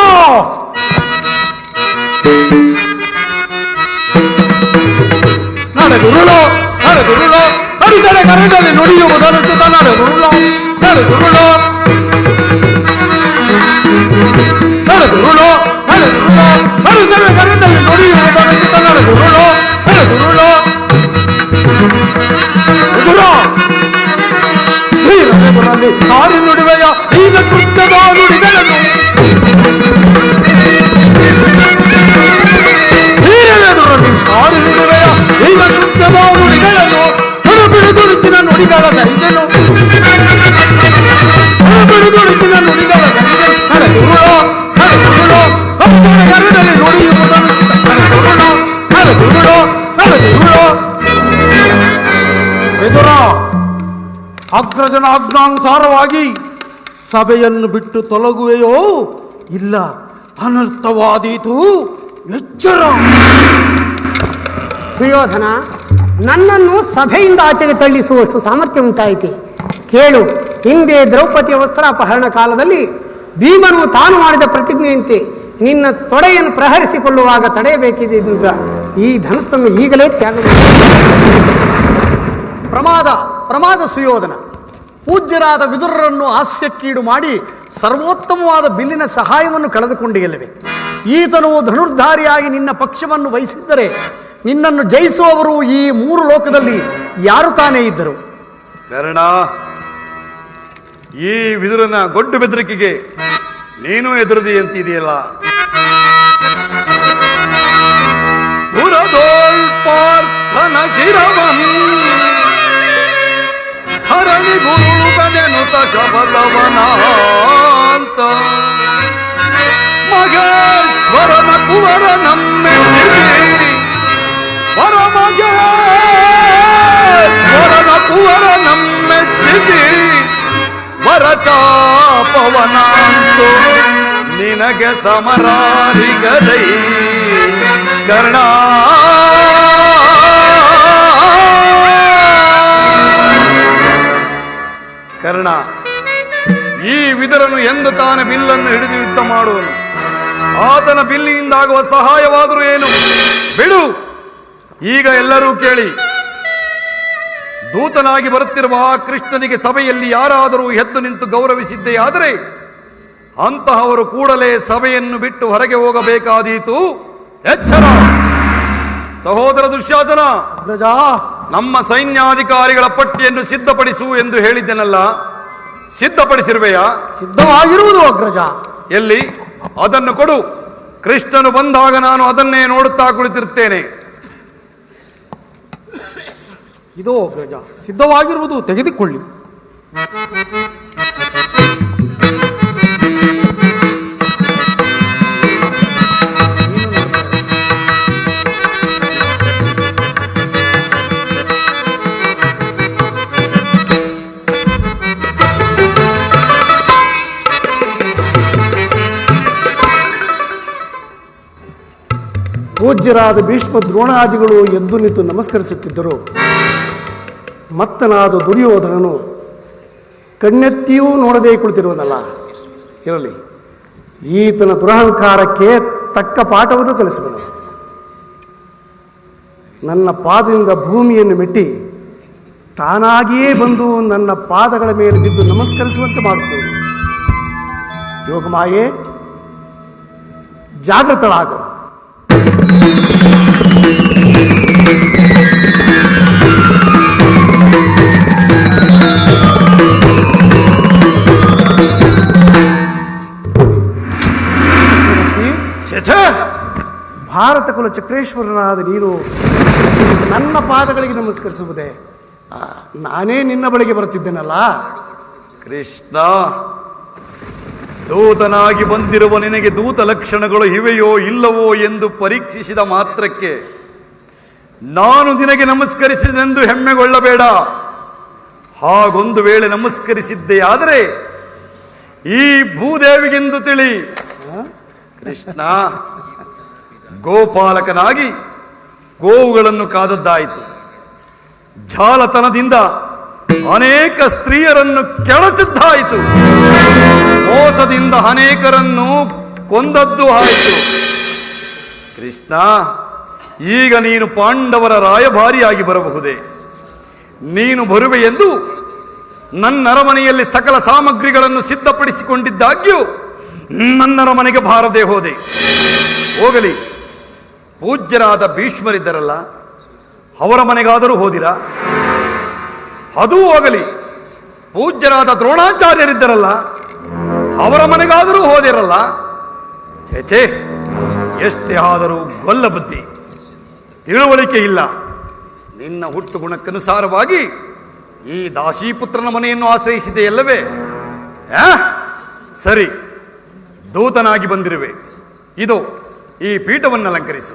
Speaker 2: ನಡೆದುರುಳು ನಡೆದುರುಳು ಅಡಿದರೆ ಕರೆದಲ್ಲಿ ನುಡಿಯುವುದನ್ನು ನಡೆದುರುಳು ನಡೆದುರುಳು ನಡೆದುರುಳು ನಡೆದುರುಳು ಅಡಿದರೆ ಕರೆದಲ್ಲಿ ನುಡಿಯುವುದನ್ನು ನಡೆದುರುಳು ನಡೆದುರುಳು ವಿದುರ, ಧೀರನೆ ಬರಲಿ ಸಾರಿ ನುಡಿವೆಯ ಈಗ ಕೃತ್ಯದ ನುಡಿಗಳನ್ನು ಸಾರಿ ನುಡಿವೆಯ ಈಗ ಕೃತ್ಯದ ನುಡಿಗಳನ್ನು ಹೊರಬಿಡುದುಡುತ್ತಿನ ನುಡಿಗಳ ಗರಿದೆನು ಹೊರಬಿಡುದುಡುತ್ತಿನ ನುಡಿಗಳ ಗರಿದೆನು ನಡೆದುರುಳು ನಡೆದುರುಳು ಕರೆದಲ್ಲಿ ನುಡಿಯುವುದನ್ನು ನಡೆದುರುಳು ನಡೆದುರುಳು ನಡೆದುರುಳು. ವಿದುರ, ಅಗ್ರಜನ ಆಜ್ಞಾನುಸಾರವಾಗಿ ಸಭೆಯನ್ನು ಬಿಟ್ಟು ತೊಲಗುವೆಯೋ ಇಲ್ಲ ಅನರ್ಥವಾದೀತು, ಎಚ್ಚರ.
Speaker 1: ಸುಯೋಧನ, ನನ್ನನ್ನು ಸಭೆಯಿಂದ ಆಚೆಗೆ ತಳ್ಳಿಸುವಷ್ಟು ಸಾಮರ್ಥ್ಯ ಉಂಟಾಯಿತೆ. ಕೇಳು, ಹಿಂದೆ ದ್ರೌಪದಿಯ ವಸ್ತ್ರಾಪಹರಣ ಕಾಲದಲ್ಲಿ ಭೀಮನು ತಾನು ಮಾಡಿದ ಪ್ರತಿಜ್ಞೆಯಂತೆ ನಿನ್ನ ತೊಡೆಯನ್ನು ಪ್ರಹರಿಸಿಕೊಳ್ಳುವಾಗ ತಡೆಯಬೇಕಿದ್ದ ಈ ಧನಸ್ಸನ್ನು ಈಗಲೇ ತ್ಯಾಗ
Speaker 2: ಪ್ರಮಾದ ಸುಯೋಧನ. ಪೂಜ್ಯರಾದ ವಿದುರರನ್ನು ಹಾಸ್ಯಕ್ಕೀಡು ಮಾಡಿ ಸರ್ವೋತ್ತಮವಾದ ಬಿಲ್ಲಿನ ಸಹಾಯವನ್ನು ಕಳೆದುಕೊಂಡಿಲ್ಲವೆ. ಈತನು ಧನುರ್ಧಾರಿಯಾಗಿ ನಿನ್ನ ಪಕ್ಷವನ್ನು ವಹಿಸಿದ್ದರೆ ನಿನ್ನನ್ನು ಜಯಿಸುವವರು ಈ ಮೂರು ಲೋಕದಲ್ಲಿ ಯಾರು ತಾನೇ ಇದ್ದರು?
Speaker 3: ಕರ್ಣ, ಈ ವಿದುರನ ಗೊಡ್ಡು ಬೆದರಿಕೆಗೆ ನೀನು ಎದುರದಿ ಅಂತಿದೆಯಲ್ಲ. ಪಾರ್ಥನ ಶಿರವಂ ಹರಣಿ ಗುರುಗನೆನುತ ಶಬದವನಾಂತ ಮಗೇಶ್ವರನ ಕುವರ ನಮ್ಮೆಟ್ಟಿರಿ ಪರಮಗೇಶ್ವರನ ಕುವರ ನಮ್ಮೆಟ್ಟಿರಿ ವರಚಾಪವನಾಂತು ನಿನಗೆ ಸಮರಾರಿಗದೈ ಕರ್ಣ. ಕರ್ಣ, ಈ ವಿದುರನು ಎಂದು ತಾನ ಬಿಲ್ಲನ್ನು ಹಿಡಿದು ಯುದ್ಧ ಮಾಡುವನು. ಆತನ ಬಿಲ್ಲಿನಿಂದಾಗುವ ಸಹಾಯವಾದರೂ ಏನು? ಬಿಡು. ಈಗ ಎಲ್ಲರೂ ಕೇಳಿ, ದೂತನಾಗಿ ಬರುತ್ತಿರುವ ಆ ಕೃಷ್ಣನಿಗೆ ಸಭೆಯಲ್ಲಿ ಯಾರಾದರೂ ಎದ್ದು ನಿಂತು ಗೌರವಿಸಿದ್ದೇ ಆದರೆ ಅಂತಹವರು ಕೂಡಲೇ ಸಭೆಯನ್ನು ಬಿಟ್ಟು ಹೊರಗೆ ಹೋಗಬೇಕಾದೀತು. ಎಚ್ಚರ. ಸಹೋದರ ದುಶ್ಯಾಸನ, ನಮ್ಮ ಸೈನ್ಯಾಧಿಕಾರಿಗಳ ಪಟ್ಟಿಯನ್ನು ಸಿದ್ಧಪಡಿಸು ಎಂದು ಹೇಳಿದ್ದೆನಲ್ಲ, ಸಿದ್ಧಪಡಿಸಿರುವೆಯಾ?
Speaker 2: ಸಿದ್ಧವಾಗಿರುವುದು ಅಗ್ರಜ.
Speaker 3: ಎಲ್ಲಿ? ಅದನ್ನು ಕೊಡು. ಕೃಷ್ಣನು ಬಂದಾಗ ನಾನು ಅದನ್ನೇ ನೋಡುತ್ತಾ ಕುಳಿತಿರುತ್ತೇನೆ.
Speaker 2: ಇದೋ ಅಗ್ರಜ, ಸಿದ್ಧವಾಗಿರುವುದು, ತೆಗೆದುಕೊಳ್ಳಿ. ಪೂಜ್ಯರಾದ ಭೀಷ್ಮ ದ್ರೋಣಾದಿಗಳು ಎದ್ದು ನಿಂತು ನಮಸ್ಕರಿಸುತ್ತಿದ್ದರು. ಮತ್ತನಾದ ದುರ್ಯೋಧನನು ಕಣ್ಣೆತ್ತಿಯೂ ನೋಡದೇ ಕುಳಿತಿರುವನಲ್ಲ. ಇರಲಿ, ಈತನ ದುರಹಂಕಾರಕ್ಕೆ ತಕ್ಕ ಪಾಠವನ್ನು ಕಲಿಸುವನು. ನನ್ನ ಪಾದದಿಂದ ಭೂಮಿಯನ್ನು ಮೆಟ್ಟಿ ತಾನಾಗಿಯೇ ಬಂದು ನನ್ನ ಪಾದಗಳ ಮೇಲೆ ಬಿದ್ದು ನಮಸ್ಕರಿಸುವಂತೆ ಮಾಡುತ್ತೇನೆ. ಯೋಗಮಾಯೆ, ಜಾಗೃತಳಾಗು. ಭಾರತ ಕುಲ ಚಕ್ರೇಶ್ವರನಾದ ನೀನು ನನ್ನ ಪಾದಗಳಿಗೆ ನಮಸ್ಕರಿಸುವುದೇ? ನಾನೇ ನಿನ್ನ ಬಳಿಗೆ ಬರುತ್ತಿದ್ದೇನಲ್ಲ.
Speaker 3: ಕೃಷ್ಣ, ದೂತನಾಗಿ ಬಂದಿರುವ ನಿನಗೆ ದೂತ ಲಕ್ಷಣಗಳು ಇವೆಯೋ ಇಲ್ಲವೋ ಎಂದು ಪರೀಕ್ಷಿಸಿದ ಮಾತ್ರಕ್ಕೆ ನಾನು ನಿನಗೆ ನಮಸ್ಕರಿಸಿದೆಂದು ಹೆಮ್ಮೆಗೊಳ್ಳಬೇಡ. ಹಾಗೊಂದು ವೇಳೆ ನಮಸ್ಕರಿಸಿದ್ದೆ ಆದರೆ ಈ ಭೂದೇವಿಗೆಂದು ತಿಳಿ. ಕೃಷ್ಣ, ಗೋಪಾಲಕನಾಗಿ ಗೋವುಗಳನ್ನು ಕಾದದ್ದಾಯಿತು. ಜಾಲತನದಿಂದ ಅನೇಕ ಸ್ತ್ರೀಯರನ್ನು ಕೆಳಸಿದ್ದಾಯಿತು. ಮೋಸದಿಂದ ಅನೇಕರನ್ನು ಕೊಂದದ್ದು ಆಯಿತು. ಕೃಷ್ಣ, ಈಗ ನೀನು ಪಾಂಡವರ ರಾಯಭಾರಿಯಾಗಿ ಬರಬಹುದೇ? ನೀನು ಬರುವೆ ಎಂದು ನನ್ನ ಅರಮನೆಯಲ್ಲಿ ಸಕಲ ಸಾಮಗ್ರಿಗಳನ್ನು ಸಿದ್ಧಪಡಿಸಿಕೊಂಡಿದ್ದಾಗ್ಯೂ ನನ್ನರ ಮನೆಗೆ ಬಾರದೆ ಹೋದೆ. ಹೋಗಲಿ, ಪೂಜ್ಯರಾದ ಭೀಷ್ಮರಿದ್ದರಲ್ಲ, ಅವರ ಮನೆಗಾದರೂ ಹೋದಿರಾ? ಅದೂ ಹೋಗಲಿ, ಪೂಜ್ಯರಾದ ದ್ರೋಣಾಚಾರ್ಯರಿದ್ದರಲ್ಲ, ಅವರ ಮನೆಗಾದರೂ ಹೋದಿರಲ್ಲ. ಛೇ, ಎಷ್ಟೇ ಆದರೂ ಗೊಲ್ಲ ಬುದ್ಧಿ, ತಿಳುವಳಿಕೆ ಇಲ್ಲ. ನಿನ್ನ ಹುಟ್ಟು ಗುಣಕ್ಕನುಸಾರವಾಗಿ ಈ ದಾಸೀಪುತ್ರನ ಮನೆಯನ್ನು ಆಶ್ರಯಿಸಿದೆಯಲ್ಲವೇ? ಸರಿ, ದೂತನಾಗಿ ಬಂದಿರುವೆ. ಇದು ಈ ಪೀಠವನ್ನು ಅಲಂಕರಿಸು.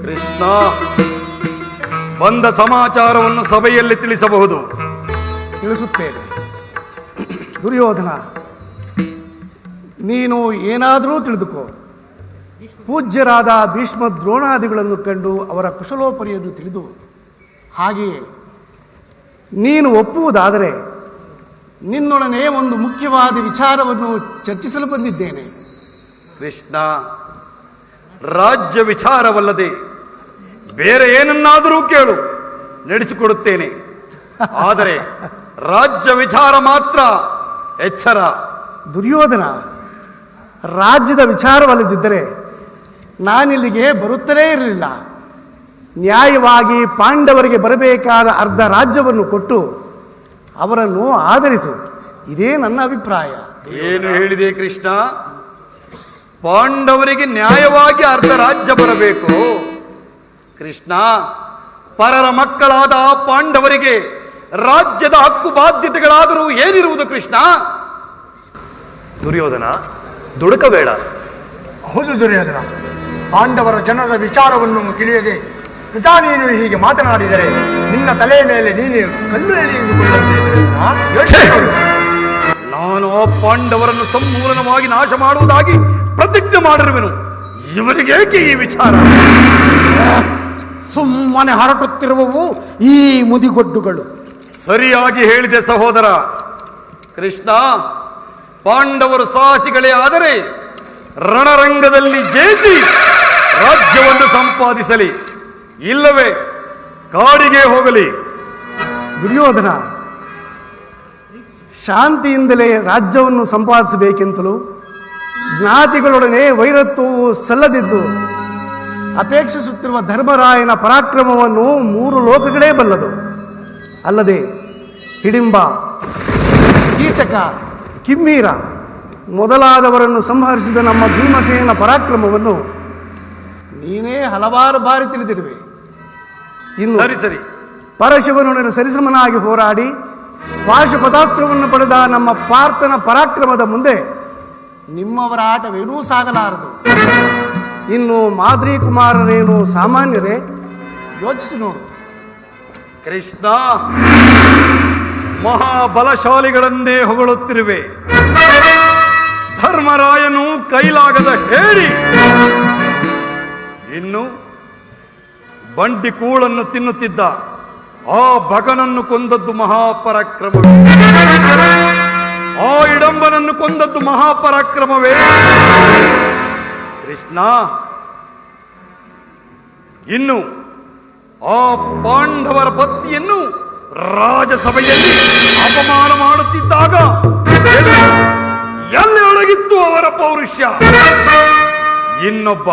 Speaker 3: ಕೃಷ್ಣ, ಬಂದ ಸಮಾಚಾರವನ್ನು ಸಭೆಯಲ್ಲಿ ತಿಳಿಸಬಹುದು.
Speaker 2: ತಿಳಿಸುತ್ತೇನೆ. ದುರ್ಯೋಧನ, ನೀನು ಏನಾದರೂ ತಿಳಿದುಕೋ. ಪೂಜ್ಯರಾದ ಭೀಷ್ಮ ದ್ರೋಣಾದಿಗಳನ್ನು ಕಂಡು ಅವರ ಕುಶಲೋಪರಿಯನ್ನು ತಿಳಿದು ಹಾಗೆಯೇ ನೀನು ಒಪ್ಪುವುದಾದರೆ ನಿನ್ನೊಡನೆ ಒಂದು ಮುಖ್ಯವಾದ ವಿಚಾರವನ್ನು ಚರ್ಚಿಸಲು ಬಂದಿದ್ದೇನೆ.
Speaker 3: ಕೃಷ್ಣ, ರಾಜ್ಯ ವಿಚಾರವಲ್ಲದೆ ಬೇರೆ ಏನನ್ನಾದರೂ ಕೇಳು, ನಡೆಸಿಕೊಡುತ್ತೇನೆ. ಆದರೆ ರಾಜ್ಯ ವಿಚಾರ ಮಾತ್ರ ಎಚ್ಚರ.
Speaker 2: ದುರ್ಯೋಧನ, ರಾಜ್ಯದ ವಿಚಾರವಲ್ಲದಿದ್ದರೆ ನಾನಿಲ್ಲಿಗೆ ಬರುತ್ತಲೇ ಇರಲಿಲ್ಲ. ನ್ಯಾಯವಾಗಿ ಪಾಂಡವರಿಗೆ ಬರಬೇಕಾದ ಅರ್ಧ ರಾಜ್ಯವನ್ನು ಕೊಟ್ಟು ಅವರನ್ನು ಆಧರಿಸು. ಇದೇ ನನ್ನ ಅಭಿಪ್ರಾಯ.
Speaker 3: ಏನು ಹೇಳಿದೆ ಕೃಷ್ಣ? ಪಾಂಡವರಿಗೆ ನ್ಯಾಯವಾಗಿ ಅರ್ಧ ರಾಜ್ಯ ಬರಬೇಕು. ಕೃಷ್ಣ, ಪರರ ಮಕ್ಕಳಾದ ಪಾಂಡವರಿಗೆ ರಾಜ್ಯದ ಹಕ್ಕು ಬಾಧ್ಯತೆಗಳಾದರೂ ಏನಿರುವುದು ಕೃಷ್ಣ?
Speaker 4: ದುರ್ಯೋಧನ, ದುಡುಕಬೇಡ.
Speaker 5: ಹೌದು ದುರ್ಯೋಧನ, ಪಾಂಡವರ ಜನರ ವಿಚಾರವನ್ನು ತಿಳಿಯದೆ ಪಿತಾ ನೀನು ಹೀಗೆ ಮಾತನಾಡಿದರೆ ನಿನ್ನ ತಲೆಯ ಮೇಲೆ ನೀನು ಕಲ್ಲು ಎಳೆಯುವುದಂತೆ.
Speaker 3: ನಾನು ಆ ಪಾಂಡವರನ್ನು ಸಂಪೂರ್ಣವಾಗಿ ನಾಶ ಮಾಡುವುದಾಗಿ ಪ್ರತಿಜ್ಞೆ ಮಾಡಿರುವೆನು. ಇವರಿಗೇಕೆ ಈ ವಿಚಾರ?
Speaker 2: ಸುಮ್ಮನೆ ಹರಟುತ್ತಿರುವವು ಈ ಮುದಿಗೊಡ್ಡುಗಳು.
Speaker 3: ಸರಿಯಾಗಿ ಹೇಳಿದೆ ಸಹೋದರ. ಕೃಷ್ಣ, ಪಾಂಡವರು ಸಾಹಸಿಗಳೇ ಆದರೆ ರಣರಂಗದಲ್ಲಿ ಜಯಿಸಿ ರಾಜ್ಯವನ್ನು ಸಂಪಾದಿಸಲಿ, ಇಲ್ಲವೇ ಕಾಡಿಗೆ ಹೋಗಲಿ.
Speaker 2: ದುರ್ಯೋಧನ, ಶಾಂತಿಯಿಂದಲೇ ರಾಜ್ಯವನ್ನು ಸಂಪಾದಿಸಬೇಕೆಂತಲೂ ಜ್ಞಾತಿಗಳೊಡನೆ ವೈರತ್ವವು ಸಲ್ಲದಿದ್ದು ಅಪೇಕ್ಷಿಸುತ್ತಿರುವ ಧರ್ಮರಾಯನ ಪರಾಕ್ರಮವನ್ನು 3 ಲೋಕಗಳೇ ಬಲ್ಲದು. ಅಲ್ಲದೆ ಹಿಡಿಂಬ, ಕೀಚಕ, ಕಿಮ್ಮೀರ ಮೊದಲಾದವರನ್ನು ಸಂಹರಿಸಿದ ನಮ್ಮ ಭೀಮಸೇನ ಪರಾಕ್ರಮವನ್ನು ನೀನೇ ಹಲವಾರು ಬಾರಿ ತಿಳಿದಿರುವೆ. ಇನ್ನು
Speaker 3: ಸರಿ
Speaker 2: ಪರಶಿವನೊಡನೆ ಸರಿಸಮನಾಗಿ ಹೋರಾಡಿ ಪಾಶುಪತಾಸ್ತ್ರವನ್ನು ಪಡೆದ ನಮ್ಮ ಪಾರ್ಥನ ಪರಾಕ್ರಮದ ಮುಂದೆ ನಿಮ್ಮವರ ಆಟವೇನೂ ಸಾಗಲಾರದು. ಇನ್ನು ಮಾದ್ರಿ ಕುಮಾರರೇನು ಸಾಮಾನ್ಯರೇ? ಯೋಚಿಸಿ ನೋಡು.
Speaker 3: ಕೃಷ್ಣ, ಮಹಾಬಲಶಾಲಿಗಳನ್ನೇ ಹೊಗಳುತ್ತಿರುವೆ. ಧರ್ಮರಾಯನು ಕೈಲಾಗದ ಹೇಳಿ ಇನ್ನು ಬಂಡಿ ಕೂಳನ್ನು ತಿನ್ನುತ್ತಿದ್ದ ಆ ಭಗನನ್ನು ಕೊಂದದ್ದು ಮಹಾಪರಾಕ್ರಮವೇ? ಆ ಇಡಂಬನನ್ನು ಕೊಂದದ್ದು ಮಹಾಪರಾಕ್ರಮವೇ? ಕೃಷ್ಣ, ಇನ್ನು ಆ ಪಾಂಡವರ ಪತ್ನಿಯನ್ನು ರಾಜಸಭೆಯಲ್ಲಿ ಅಪಮಾನ ಮಾಡುತ್ತಿದ್ದಾಗ ಎಲ್ಲಿ ಒಳಗಿತ್ತು ಅವರ ಪೌರುಷ? ಇನ್ನೊಬ್ಬ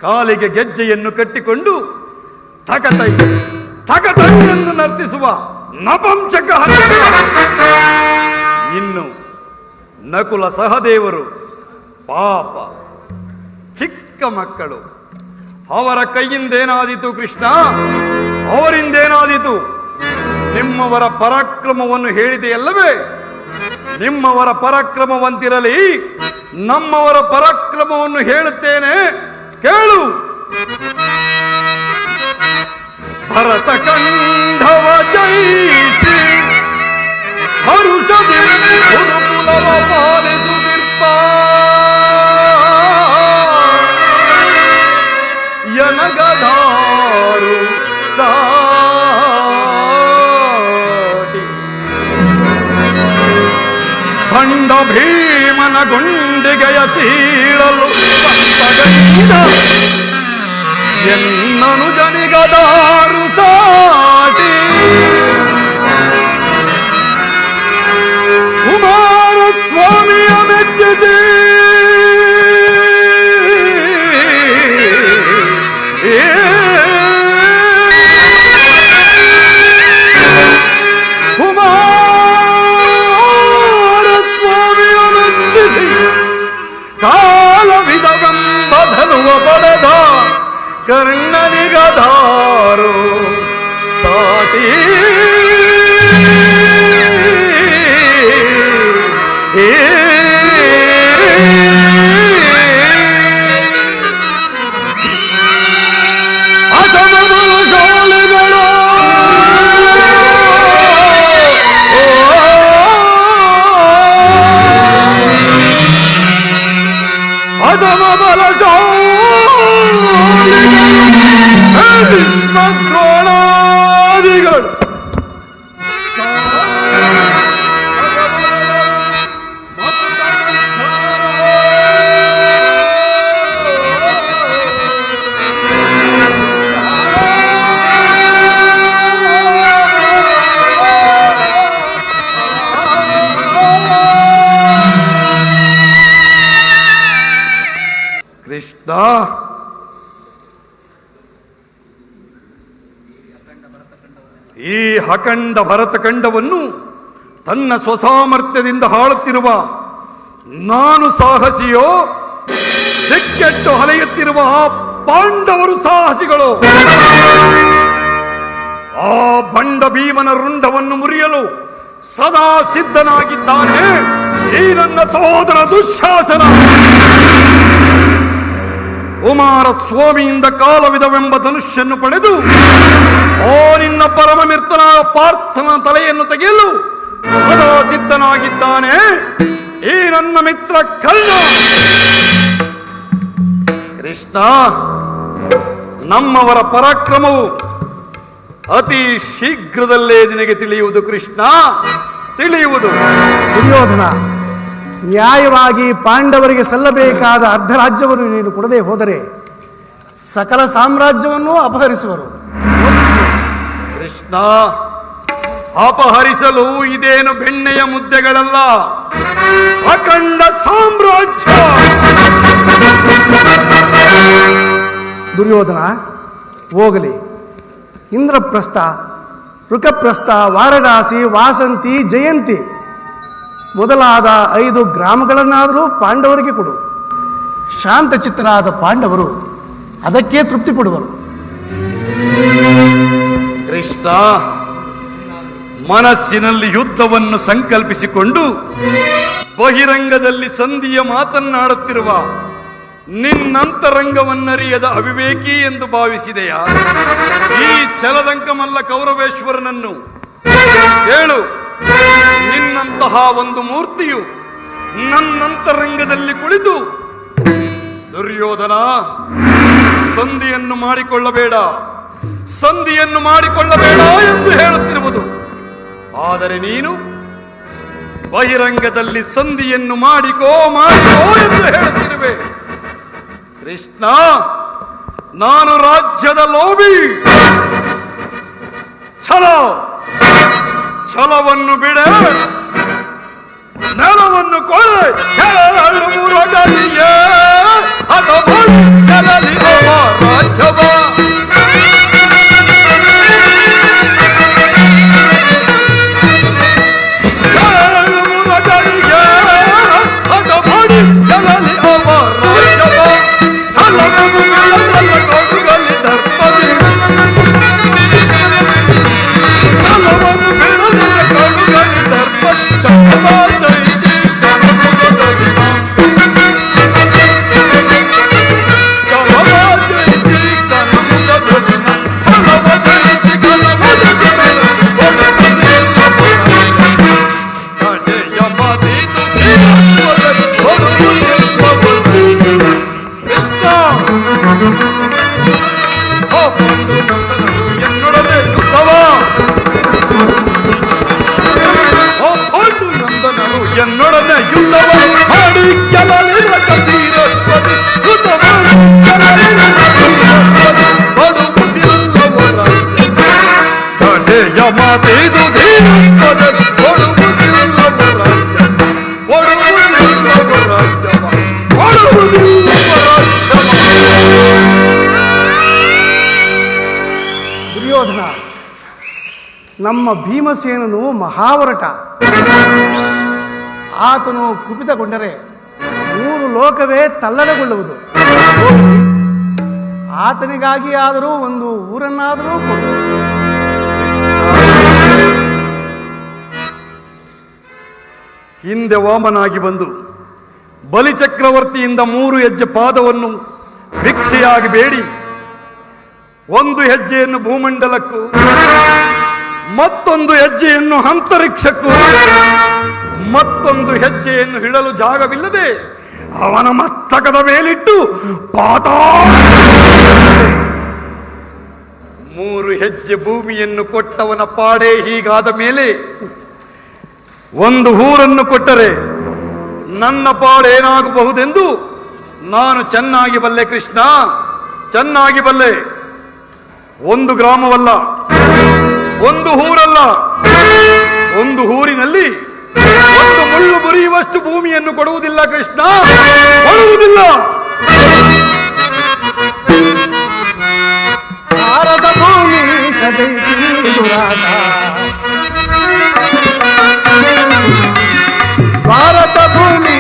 Speaker 3: ಕಾಲಿಗೆ ಗೆಜ್ಜೆಯನ್ನು ಕಟ್ಟಿಕೊಂಡು ತಕತೈ ತಕತೈಯನ್ನು ನರ್ತಿಸುವ ನಪಂಚಕ. ಇನ್ನು ನಕುಲ ಸಹದೇವರು ಪಾಪ ಚಿಕ್ಕ ಮಕ್ಕಳು. ಅವರ ಕೈಯಿಂದೇನಾದೀತು ಕೃಷ್ಣ? ಅವರಿಂದೇನಾದೀತು? ನಿಮ್ಮವರ ಪರಾಕ್ರಮವನ್ನು ಹೇಳಿದೆಯಲ್ಲವೇ? ನಿಮ್ಮವರ ಪರಾಕ್ರಮವಂತಿರಲಿ, ನಮ್ಮವರ ಪರಾಕ್ರಮವನ್ನು ಹೇಳುತ್ತೇನೆ ಕೇಳು. ಭರತ ಕಂಠವ ಜಯಿಸಿ ಹರುಷದಿ ಗುರುಕುಲವ ಪಾಲಿಸುತ್ತಿರ್ಪ ಯನಗದಾರು ಸಾಟಿ ಖಂಡ ಭೀಮನ ಗುಂಡಿಗೆಯ ಚೀಳಲು ಎನ್ನನು ಜನಿಗದಾರು ಸಾಟಿ ಕುಮಾರಸ್ವಾಮಿಯ ಮೆಚ್ಚಿಸಿ ಕುಮಾರಸ್ವಾಮಿಯ ಮೆಚ್ಚಿಸಿ ಕಾಲವಿದವೆಂಬ ಧನುವ ಪಡೆದ ಕರ್ಣನಿಗದಾರು ಸಾಟಿ ದ್ರೋಣಾದಿಗಳು ಕೃಷ್ಣ, ಈ ಅಖಂಡ ಭರತಖಂಡವನ್ನು ತನ್ನ ಸ್ವಸಾಮರ್ಥ್ಯದಿಂದ ಹಾಳುತ್ತಿರುವ ನಾನು ಸಾಹಸಿಯೋ? ದಿಕ್ಕೆಟ್ಟು ಅಲೆಯುತ್ತಿರುವ ಆ ಪಾಂಡವರು ಸಾಹಸಿಗಳು? ಆ ಬಂಡ ಭೀಮನ ರುಂಡವನ್ನು ಮುರಿಯಲು ಸದಾ ಸಿದ್ಧನಾಗಿದ್ದಾನೆ ಈ ನನ್ನ ಸಹೋದರ ದುಶ್ಯಾಸನ. ಕುಮಾರಸ್ವಾಮಿಯಿಂದ ಕಾಲವಿದವೆಂಬ ಧನುಷ್ಯನ್ನು ಪಡೆದು ಓ ನಿನ್ನ ಪರಮಮಿರ್ತನ ಪಾರ್ಥನ ತಲೆಯನ್ನು ತೆಗೆಯಲು ಸದಾ ಸಿದ್ಧನಾಗಿದ್ದಾನೆ ಈ ನನ್ನ ಮಿತ್ರ ಕರ್ಣ. ಕೃಷ್ಣ, ನಮ್ಮವರ ಪರಾಕ್ರಮವು ಅತಿ ಶೀಘ್ರದಲ್ಲೇ ನಿನಗೆ ತಿಳಿಯುವುದು ಕೃಷ್ಣ, ತಿಳಿಯುವುದು.
Speaker 2: ದುರ್ಯೋಧನ, ನ್ಯಾಯವಾಗಿ ಪಾಂಡವರಿಗೆ ಸಲ್ಲಬೇಕಾದ ಅರ್ಧ ರಾಜ್ಯವನ್ನು ನೀನು ಕೊಡದೆ ಹೋದರೆ ಸಕಲ ಸಾಮ್ರಾಜ್ಯವನ್ನು ಅಪಹರಿಸುವರು.
Speaker 3: ಕೃಷ್ಣ, ಅಪಹರಿಸಲು ಇದೇನು ಬೆಣ್ಣೆಯ ಮುದ್ದೆಗಳಲ್ಲ, ಅಖಂಡ ಸಾಮ್ರಾಜ್ಯ.
Speaker 2: ದುರ್ಯೋಧನ, ಹೋಗಲಿ. ಇಂದ್ರಪ್ರಸ್ಥ, ಋಕಪ್ರಸ್ಥ, ವಾರಣಾಸಿ, ವಾಸಂತಿ, ಜಯಂತಿ ಮೊದಲಾದ 5 ಗ್ರಾಮಗಳನ್ನಾದರೂ ಪಾಂಡವರಿಗೆ ಕೊಡು. ಶಾಂತಚಿತ್ತರಾದ ಪಾಂಡವರು ಅದಕ್ಕೆ ತೃಪ್ತಿ ಪಡುವರು.
Speaker 3: ಕೃಷ್ಣ, ಮನಸ್ಸಿನಲ್ಲಿ ಯುದ್ಧವನ್ನು ಸಂಕಲ್ಪಿಸಿಕೊಂಡು ಬಹಿರಂಗದಲ್ಲಿ ಸಂಧಿಯ ಮಾತನ್ನಾಡುತ್ತಿರುವ ನಿನ್ನಂತರಂಗವನ್ನರಿಯದ ಅವಿವೇಕಿ ಎಂದು ಭಾವಿಸಿದೆಯಾ? ಈ ಛಲದಂಕಮಲ್ಲ ಕೌರವೇಶ್ವರನನ್ನು ಕೇಳು. ನಿನ್ನಂತಹ ಒಂದು ಮೂರ್ತಿಯು ನನ್ನಂತರಂಗದಲ್ಲಿ ಕುಳಿತು ದುರ್ಯೋಧನ, ಸಂಧಿಯನ್ನು ಮಾಡಿಕೊಳ್ಳಬೇಡ ಎಂದು ಹೇಳುತ್ತಿರುವುದು. ಆದರೆ ನೀನು ಬಹಿರಂಗದಲ್ಲಿ ಸಂಧಿಯನ್ನು ಮಾಡಿಕೋ ಎಂದು ಹೇಳುತ್ತಿರುವೆ. ಕೃಷ್ಣ, ನಾನು ರಾಜ್ಯದ ಲೋಭಿ. ಛಲವನ್ನು ಬಿಡ, ನೆಲವನ್ನು ಕೊಳೆ, ರಾಜ್ಯವ ಎನ್ನೊಡನೆ ಯುದ್ಧವ ಮಾಡಿ ಗೆಲ್ಲಲಿರುವ ಕಬೀರಸ್ಪತಿ ಕಡೆಯ ಮಾತಿದು ಧೀರಸ್ಪದ
Speaker 2: ದುರ್ಯೋಧನ, ನಮ್ಮ ಭೀಮಸೇನನು ಮಹಾವರಟ. ಆತನು ಕುಪಿತಗೊಂಡರೆ 3 ಲೋಕವೇ ತಲ್ಲಣಗೊಳ್ಳುವುದು. ಆತನಿಗಾಗಿ ಆದರೂ ಒಂದು ಊರನ್ನಾದರೂ ಕೊಡು.
Speaker 3: ಹಿಂದೆ ವಾಮನಾಗಿ ಬಂದು ಬಲಿಚಕ್ರವರ್ತಿಯಿಂದ 3 ಹೆಜ್ಜೆ ಪಾದವನ್ನು ಭಿಕ್ಷೆಯಾಗಿ ಬೇಡಿ 1 ಹೆಜ್ಜೆಯನ್ನು ಭೂಮಂಡಲಕ್ಕೂ ಮತ್ತೊಂದು ಹೆಜ್ಜೆಯನ್ನು ಅಂತರಿಕ್ಷಕ್ಕೂ ಮತ್ತೊಂದು ಹೆಜ್ಜೆಯನ್ನು ಇಡಲು ಜಾಗವಿಲ್ಲದೆ ಅವನ ಮಸ್ತಕದ ಮೇಲಿಟ್ಟು ಪಾತಾಳ 3 ಹೆಜ್ಜೆ ಭೂಮಿಯನ್ನು ಕೊಟ್ಟವನ ಪಾಡೇ ಹೀಗಾದ ಮೇಲೆ 1 ಊರನ್ನು ಕೊಟ್ಟರೆ ನನ್ನ ಪಾಡೇನಾಗಬಹುದೆಂದು ನಾನು ಚೆನ್ನಾಗಿ ಬಲ್ಲೆ ಕೃಷ್ಣ, ಚೆನ್ನಾಗಿ ಬಲ್ಲೆ. 1 ಗ್ರಾಮವಲ್ಲ, 1 ಊರಲ್ಲ, 1 ಊರಿನಲ್ಲಿ 1 ಮುಳ್ಳು ಮುರಿಯುವಷ್ಟು ಭೂಮಿಯನ್ನು ಕೊಡುವುದಿಲ್ಲ ಕೃಷ್ಣ, ಕೊಡುವುದಿಲ್ಲ.
Speaker 2: ಭಾರತ ಭೂಮಿ ಭಾರತ ಭೂಮಿ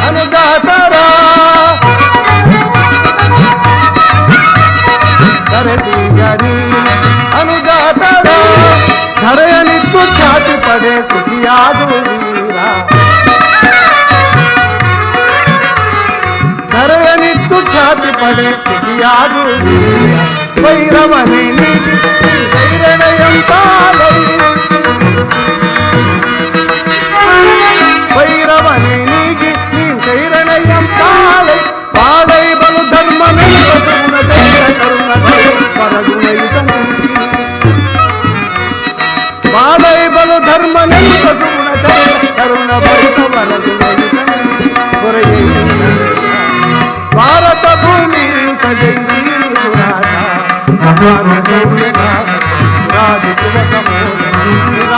Speaker 2: ಅನುಜಾತರ ಅನುಜಾತರ ಧರೆಯನಿದ್ದು ಖ್ಯಾತಿ ಪಡೆ ಸುಖಿಯಾದು ವೀರ. ಧರೆಯನಿದ್ದು ಖ್ಯಾತಿ ಪಡೆ ಸುಖಿಯಾದು ವೀರ. ಭೈರವನೇ ನೀಗಿ ಭೈರಣೆಯಂತಾಲೈ, ಭೈರವನೇ ನೀಗಿ ನೀ ಭೈರಣೆಯಂತಾಲೈ. ಪಾಳೈ ಬಲು ಧರ್ಮನೆಲ್ಲ ಸುಗುಣ ಜೈನ ಕರುಣ ಪರಗುಣಯುತ ನೆನೆಸಿ. ಪಾಳೈ ಬಲು ಧರ್ಮನೆಲ್ಲ ಸುಗುಣ ಜೈನ ಕರುಣ ಭರಿತ ಪರಗುಣಯುತ ನೆನೆಸಿ. ಭಾರತ ಭೂಮಿ ಸಜೈಸಿ ರಾಜ ರಾಜ ಸಮೋದ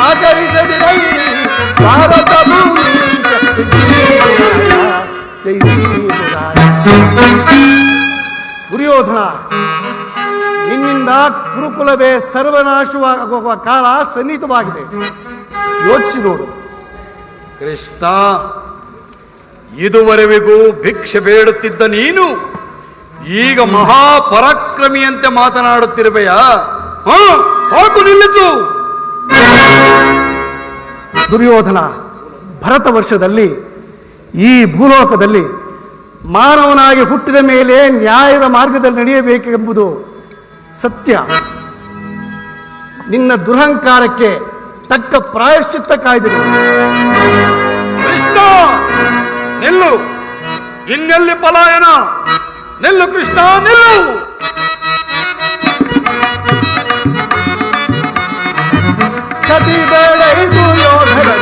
Speaker 2: ಮನುಕುಲವೇ ಸರ್ವನಾಶವಾಗುವ ಕಾಲ ಸನ್ನಿಹಿತವಾಗಿದೆ. ಯೋಚಿಸಿ ನೋಡು.
Speaker 3: ಕೃಷ್ಣ, ಇದುವರೆವಿಗೂ ಭಿಕ್ಷೆ ಬೇಡುತ್ತಿದ್ದ ನೀನು ಈಗ ಮಹಾಪರಾಕ್ರಮಿಯಂತೆ ಮಾತನಾಡುತ್ತಿರುವೆಯಾ? ಸಾಕು, ನಿಲ್ಲಿಸು.
Speaker 2: ದುರ್ಯೋಧನ, ಭರತ ವರ್ಷದಲ್ಲಿ ಈ ಭೂಲೋಕದಲ್ಲಿ ಮಾನವನಾಗಿ ಹುಟ್ಟಿದ ಮೇಲೆ ನ್ಯಾಯದ ಮಾರ್ಗದಲ್ಲಿ ನಡೆಯಬೇಕೆಂಬುದು ಸತ್ಯ. ನಿನ್ನ ದುರಹಂಕಾರಕ್ಕೆ ತಕ್ಕ ಪ್ರಾಯಶ್ಚಿತ್ತ ಕಾಯ್ದಿರು.
Speaker 3: ಕೃಷ್ಣ, ನಿಲ್ಲು. ಇನ್ನೆಲ್ಲಿ ಪಲಾಯನ? ನಿಲ್ಲು ಕೃಷ್ಣ, ನಿಲ್ಲು.
Speaker 2: ಕದಿ ಬೆಳೆಸು ಯೋಧರೇ,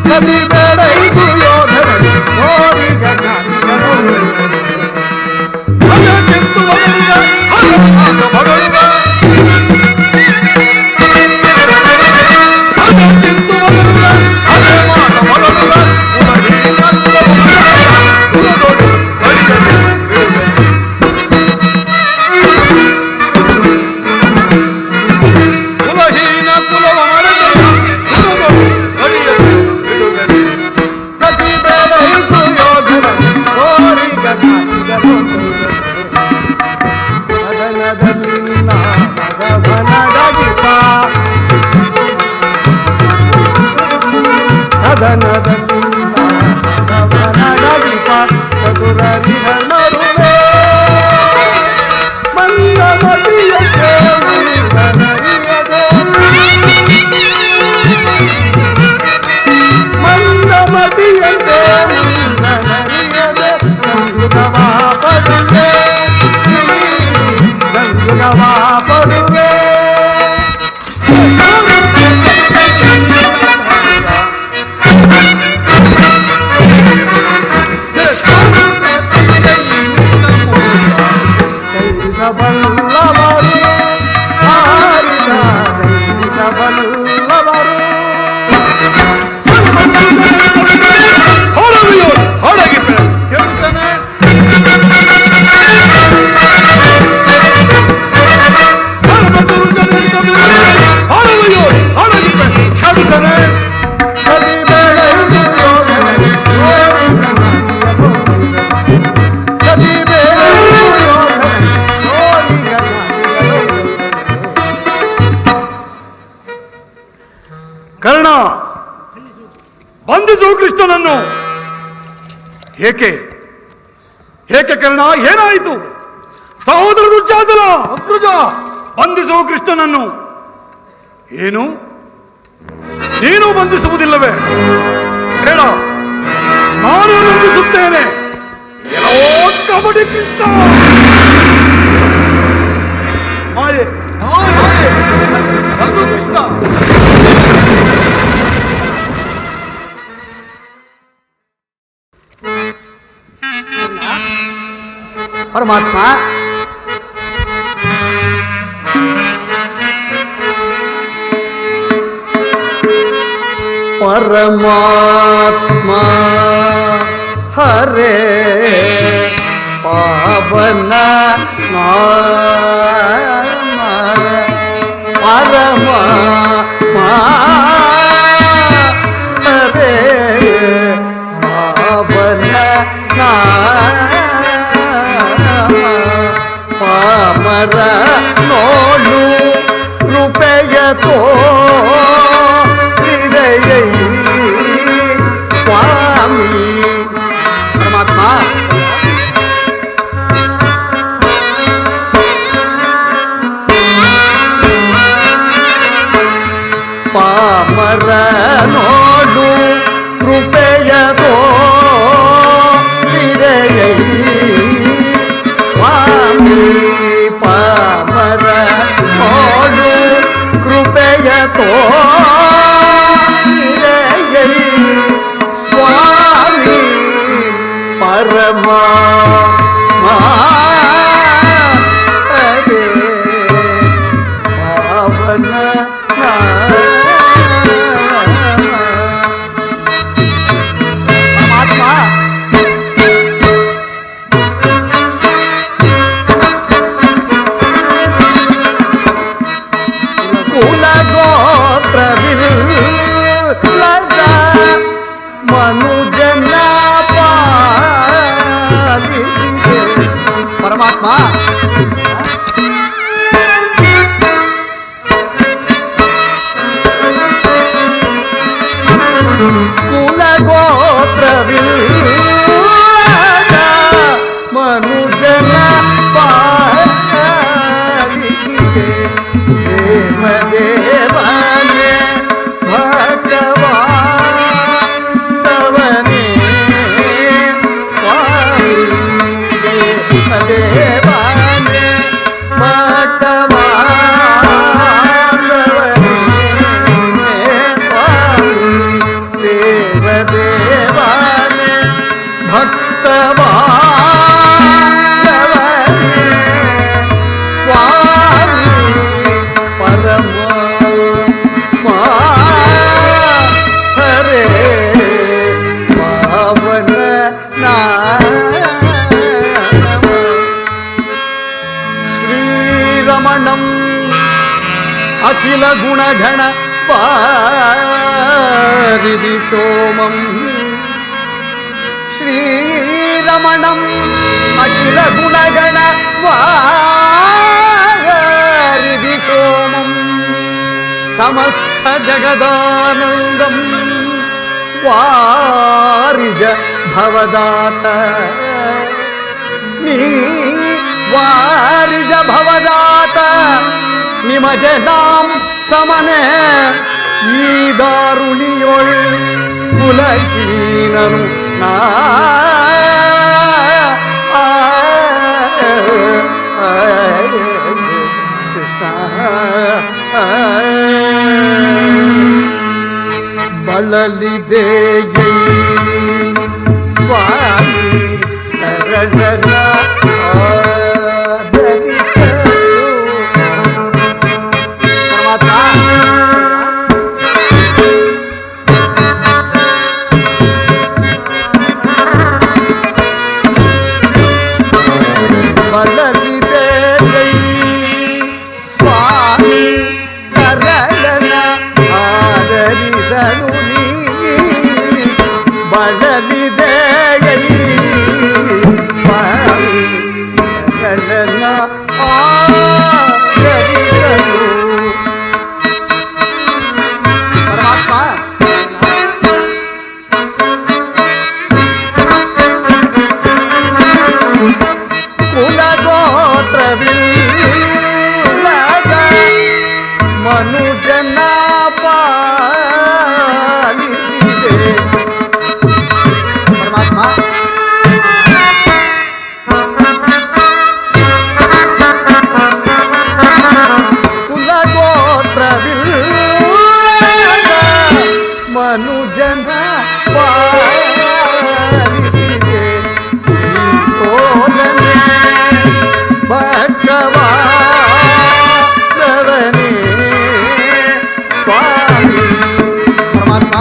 Speaker 2: ಕದಿ ಬೆಳೆಸು ಯೋಧರೇ,
Speaker 3: ಕರ್ಣ, ಬಂಧಿಸು ಕೃಷ್ಣನನ್ನು. ಏಕೆ ಏಕೆ ಕರ್ಣ, ಏನಾಯಿತು? ಸಹೋದರ ದುಶ್ಯಾಸನ, ಅಗ್ರಜ, ಬಂಧಿಸು ಕೃಷ್ಣನನ್ನು. ಏನು, ನೀನು ಬಂಧಿಸುವುದಿಲ್ಲವೇ? ಬೇಡ, ನಾನು ಬಂಧಿಸುತ್ತೇನೆ. ಎಲ್ಲೋ ಕಬಡ್ಡಿ ಕೃಷ್ಣ. ಮಾಯೆ ಕೃಷ್ಣ.
Speaker 1: ಪರಮಾತ್ಮ,
Speaker 2: ಪರಮಾತ್ಮ ಹರೇ ಪಾವನ ನಾಮ ಪರಮಾತ್ಮ ಹರೇ ಪಾವನ ನಾಮ ಪಾಮರ ನೋಡು ರೂಪೆಯತೋ ಹೃದಯ ಸ್ವಾಮಿ. ಪರಮಾತ್ಮ, ಪಾಮರ ನೋಡು ಕೃಪೆಯದೋ ಹೃದಯ ಸ್ವಾಮಿ. ಪಾಮರ ನೋಡು ಕೃಪೆಯದೋ ಹೃದಯ ಸ್ವಾಮಿ. ಪರಮಾ ಹರೇ ಪಾವನ ಪರಮಾತ್ಮ, ಪರಮಾತ್ಮ. ಕುಲಗೋತ್ರವಿಲ್ಲ ಮನುಜನ ಪಾಲಿಸಿದೆ ದೇವದೇವನೇ ಭಗವಾನವನೇ ಸ್ವಾಮಿ ದೇವದೇವನೇ ಭಗವಾನವನೇ ಸ್ವಾಮಿ ದೇವದೇವನೇ ಭಕ್ತವಾನವನೇ ಸ್ವಾಮಿ ಪರಮ ಹರೇ ಪಾವನ ನಾಮ ಶ್ರೀರಮಣಂ ಅಖಿಲ ಗುಣಗಣ ಪಾರಿದಿ ಸೋಮಂ ಶ್ರೀರಮಣಂ ಅಖಿಲ ಗುಣಗಣ ಪಾರಿದಿ ಸೋಮಂ ಸಮಸ್ತ ಜಗದಾನಂದಂ ವಾರಿಜ ಭವದಾತ ನೀ ವಾರಿಜ ಭವದಾತ ನಿಮಗೆ ನಾಂ ಸಮನೆ ಈ ದಾರುಣಿಯೊಳ್ ಕುಲಹೀನನು ನಾ ಕೃಷ್ಣ ಬಳಲಿದೆಯೈ ಸ್ವಾಮಿ ಶರಣನ ಆದರಿಸಲು. ಬಳಲಿದೆಯೈ ಸ್ವಾಮಿ ಶರಣನ ಆದರಿಸಲು ನೀ ಬಳಲಿದೆಯೈ ಸ್ವಾಮಿ ಶರಣನ ಆದರಿಸಲು. ಪರಮಾತ್ಮ ಕುಲಗೋತ್ರವಿಲ್ಲದ ಮನುಜನ ಪಾಲಿಸಿದೆ. ಪರಮಾತ್ಮ ಕುಲಗೋತ್ರವಿಲ್ಲದ ಮನುಜನ ಪಾಲಿಸಿದೆ. ತೋಲನೆ ಭಗವಾನವನೇ ಸ್ವಾಮಿ. ಪರಮಾತ್ಮ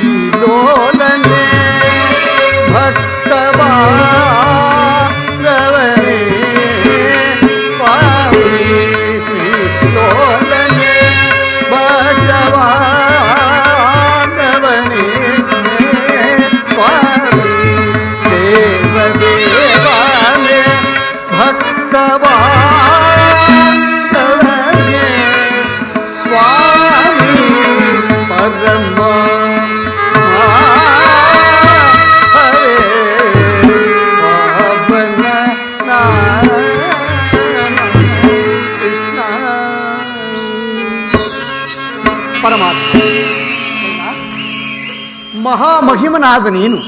Speaker 2: ಶ್ರೀಲೋಲನೆ ಭಕ್ತವಾನವನೇ ಸ್ವಾಮಿ. ಶ್ರೀಲೋಲನೆ ಭಗವಾನವನೇ ಸ್ವಾಮಿ ದೇವದೇವನೇ ಭಕ್ತವಾನವನೇ ಸ್ವಾಮಿ ಪರಮ ಹರೇ ಪಾವನ ನಾಮ ಕೃಷ್ಣ. ಪರಮಾತ್ಮ ಮಹಾಮಹಿಮನಾದ ನೀನು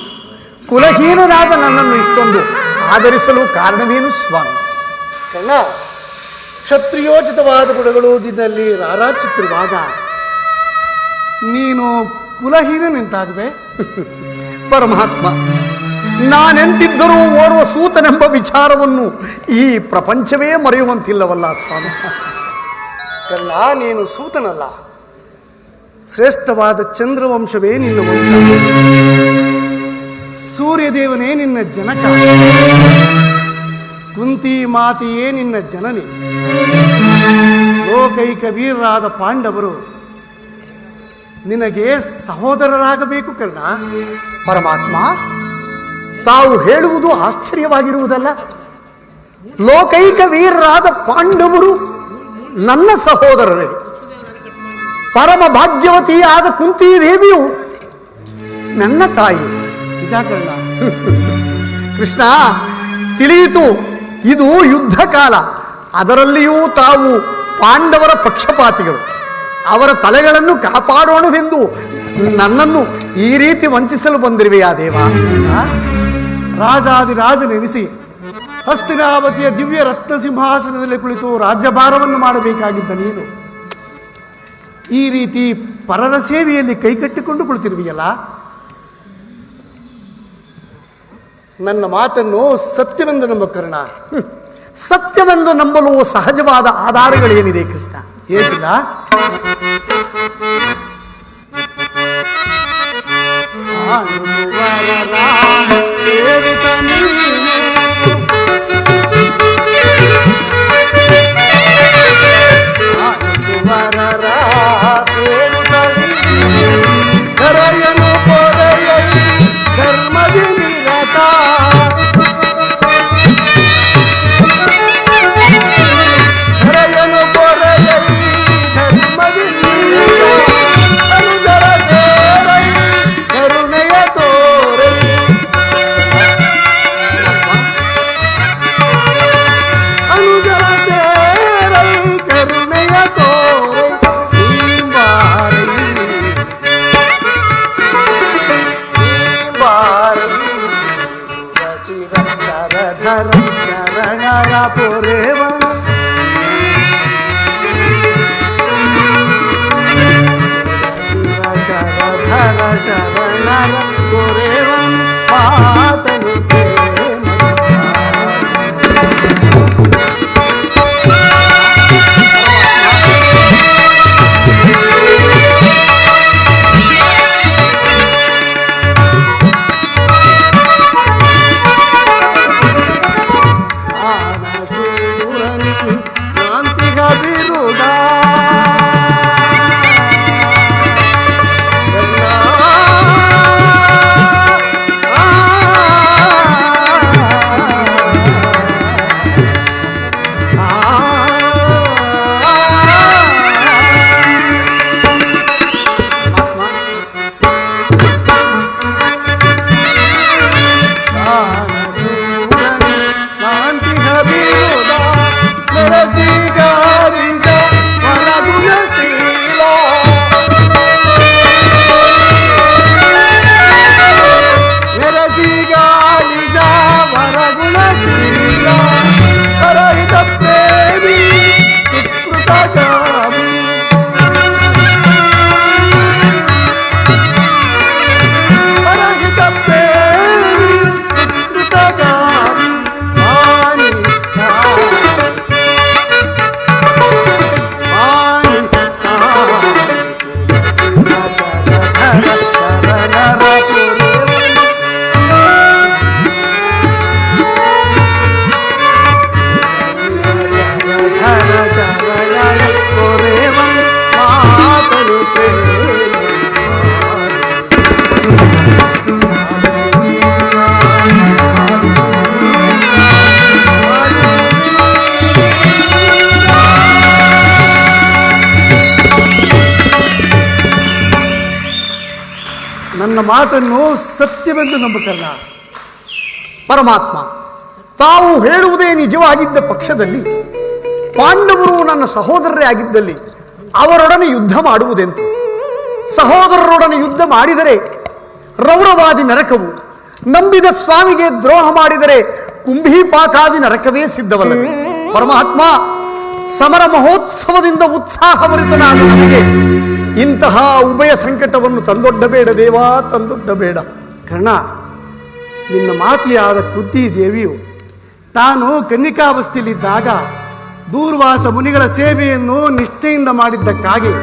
Speaker 2: ಕುಲಹೀನನಾದ ನನ್ನನ್ನು ಇಷ್ಟೊಂದು ಆದರಿಸಲು ಕಾರಣವೇನು ಸ್ವಾಮಿ?
Speaker 6: ಕಣ್ಣ, ಕ್ಷತ್ರಿಯೋಚಿತವಾದ ಗುಣಗಳು ನಿನ್ನಲ್ಲಿ ರಾರಾಜಿಸುತ್ತಿರುವಾಗ ನೀನು ಕುಲಹೀನನೆಂತಾಗುವೆ?
Speaker 2: ಪರಮಾತ್ಮ, ನಾನೆಂತಿದ್ದರೂ ಓರ್ವ ಸೂತನೆಂಬ ವಿಚಾರವನ್ನು ಈ ಪ್ರಪಂಚವೇ ಮರೆಯುವಂತಿಲ್ಲವಲ್ಲ ಸ್ವಾಮಿ.
Speaker 6: ಕರ್ಣ, ನೀನು ಸೂತನಲ್ಲ, ಶ್ರೇಷ್ಠವಾದ ಚಂದ್ರವಂಶವೇ ನಿನ್ನ ವಂಶ. ಸೂರ್ಯದೇವನೇ ನಿನ್ನ ಜನಕ, ಕುಂತಿ ಮಾತೆಯೇ ನಿನ್ನ ಜನನಿ. ಲೋಕೈಕ ವೀರರಾದ ಪಾಂಡವರು ನಿನಗೆ ಸಹೋದರರಾಗಬೇಕು ಕರ್ಣ.
Speaker 2: ಪರಮಾತ್ಮ, ತಾವು ಹೇಳುವುದು ಆಶ್ಚರ್ಯವಾಗಿರುವುದಲ್ಲ. ಲೋಕೈಕ ವೀರರಾದ ಪಾಂಡವರು ನನ್ನ ಸಹೋದರರೇ. ಪರಮ ಭಾಗ್ಯವತಿಯಾದ ಕುಂತಿದೇವಿಯು ನನ್ನ ತಾಯಿ.
Speaker 6: ನಿಜ ಕರ್ಣ.
Speaker 2: ಕೃಷ್ಣ, ತಿಳಿಯಿತು, ಇದು ಯುದ್ಧ ಕಾಲ. ಅದರಲ್ಲಿಯೂ ತಾವು ಪಾಂಡವರ ಪಕ್ಷಪಾತಿಗಳು. ಅವರ ತಲೆಗಳನ್ನು ಕಾಪಾಡೋಣವೆಂದು ನನ್ನನ್ನು ಈ ರೀತಿ ವಂಚಿಸಲು ಬಂದಿರುವೆಯಾ ದೇವ?
Speaker 6: ರಾಜಾದಿರಾಜನೆನಿಸಿ ಹಸ್ತಿನಾವತಿಯ ದಿವ್ಯ ರತ್ನ ಸಿಂಹಾಸನದಲ್ಲಿ ಕುಳಿತು ರಾಜ್ಯಭಾರವನ್ನು ಮಾಡಬೇಕಾಗಿದ್ದ ನೀನು ಈ ರೀತಿ ಪರರ ಸೇವೆಯಲ್ಲಿ ಕೈಕಟ್ಟಿಕೊಂಡು ಕುಳಿತಿರುವೆಯಲ್ಲ. ನನ್ನ ಮಾತನ್ನು ಸತ್ಯವೆಂದು ನಂಬ ಕರ್ಣ.
Speaker 2: ಸತ್ಯವೆಂದು ನಂಬಲು ಸಹಜವಾದ ಆಧಾರಗಳೇನಿದೆ ಕೃಷ್ಣ?
Speaker 6: ಏಕಿಲ್ಲ. ನನ್ನ ಮಾತನ್ನು ಸತ್ಯವೆಂದು ನಂಬ ಕರ್ಣ.
Speaker 2: ಪರಮಾತ್ಮ, ತಾವು ಹೇಳುವುದೇ ನಿಜವಾಗಿದ್ದ ಪಕ್ಷದಲ್ಲಿ, ಪಾಂಡವರು ನನ್ನ ಸಹೋದರರೇ ಆಗಿದ್ದಲ್ಲಿ ಅವರೊಡನೆ ಯುದ್ಧ ಮಾಡುವುದೆಂತು? ಸಹೋದರರೊಡನೆ ಯುದ್ಧ ಮಾಡಿದರೆ ರೌರವಾದಿ ನರಕವು, ನಂಬಿದ ಸ್ವಾಮಿಗೆ ದ್ರೋಹ ಮಾಡಿದರೆ ಕುಂಭೀಪಾಕಾದಿ ನರಕವೇ ಸಿದ್ಧವಲ್ಲವೇ? ಪರಮಾತ್ಮ, ಸಮರ ಮಹೋತ್ಸವದಿಂದ ಉತ್ಸಾಹಭರಿತನಾದ ನಮಗೆ ಇಂತಹ ಉಭಯ ಸಂಕಟವನ್ನು ತಂದೊಡ್ಡಬೇಡ ದೇವಾ, ತಂದೊಡ್ಡಬೇಡ.
Speaker 6: ಕರ್ಣ, ನಿನ್ನ ಮಾತಿಯಾದ ಕುಂತಿ ದೇವಿಯು ತಾನು ಕನ್ನಿಕಾವಸ್ಥೆಯಲ್ಲಿದ್ದಾಗ ದೂರ್ವಾಸ ಮುನಿಗಳ ಸೇವೆಯನ್ನು ನಿಷ್ಠೆಯಿಂದ ಮಾಡಿದ್ದಕ್ಕಾಗಿ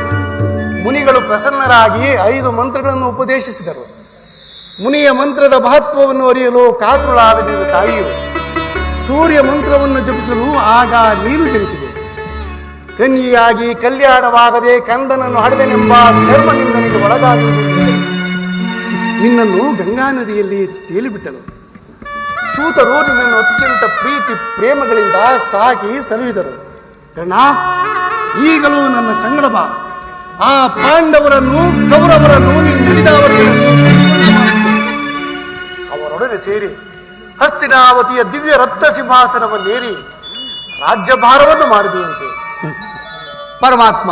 Speaker 6: ಮುನಿಗಳು ಪ್ರಸನ್ನರಾಗಿ 5 ಮಂತ್ರಗಳನ್ನು ಉಪದೇಶಿಸಿದರು. ಮುನಿಯ ಮಂತ್ರದ ಮಹತ್ವವನ್ನು ಅರಿಯಲು ಕಾತುರಾದ ನಿನ್ನ ತಾಯಿಯು ಸೂರ್ಯ ಮಂತ್ರವನ್ನು ಜಪಿಸಲು ಆಗ ನೀರು ಜನಿಸಿದೆ. ಕನ್ಯೆಯಾಗಿ ಕಲ್ಯಾಣವಾಗದೆ ಕಂದನನ್ನು ಹಡೆದನೆಂಬ ಧರ್ಮ ನಿಂದನೆಗೆ ಒಳಗಾಗುವುದೆಂದರೆ ನಿನ್ನನ್ನು ಗಂಗಾ ನದಿಯಲ್ಲಿ ತೇಲಿಬಿಟ್ಟಳು. ಸೂತರು ನಿನ್ನನ್ನು ಅತ್ಯಂತ ಪ್ರೀತಿ ಪ್ರೇಮಗಳಿಂದ ಸಾಕಿ ಸಲುಹಿದರು. ಕರ್ಣ, ಈಗಲೂ ನನ್ನ ಸಂಗಡ ಬಾ. ಆ ಪಾಂಡವರನ್ನು ಕೌರವರನ್ನು ಅವರೊಡನೆ ಸೇರಿ ಹಸ್ತಿನಾವತಿಯ ದಿವ್ಯ ರತ್ನ ಸಿಂಹಾಸನವನ್ನೇರಿ ರಾಜ್ಯಭಾರವನ್ನು ಮಾಡಿದೆಯಂತೆ.
Speaker 5: ಪರಮಾತ್ಮ,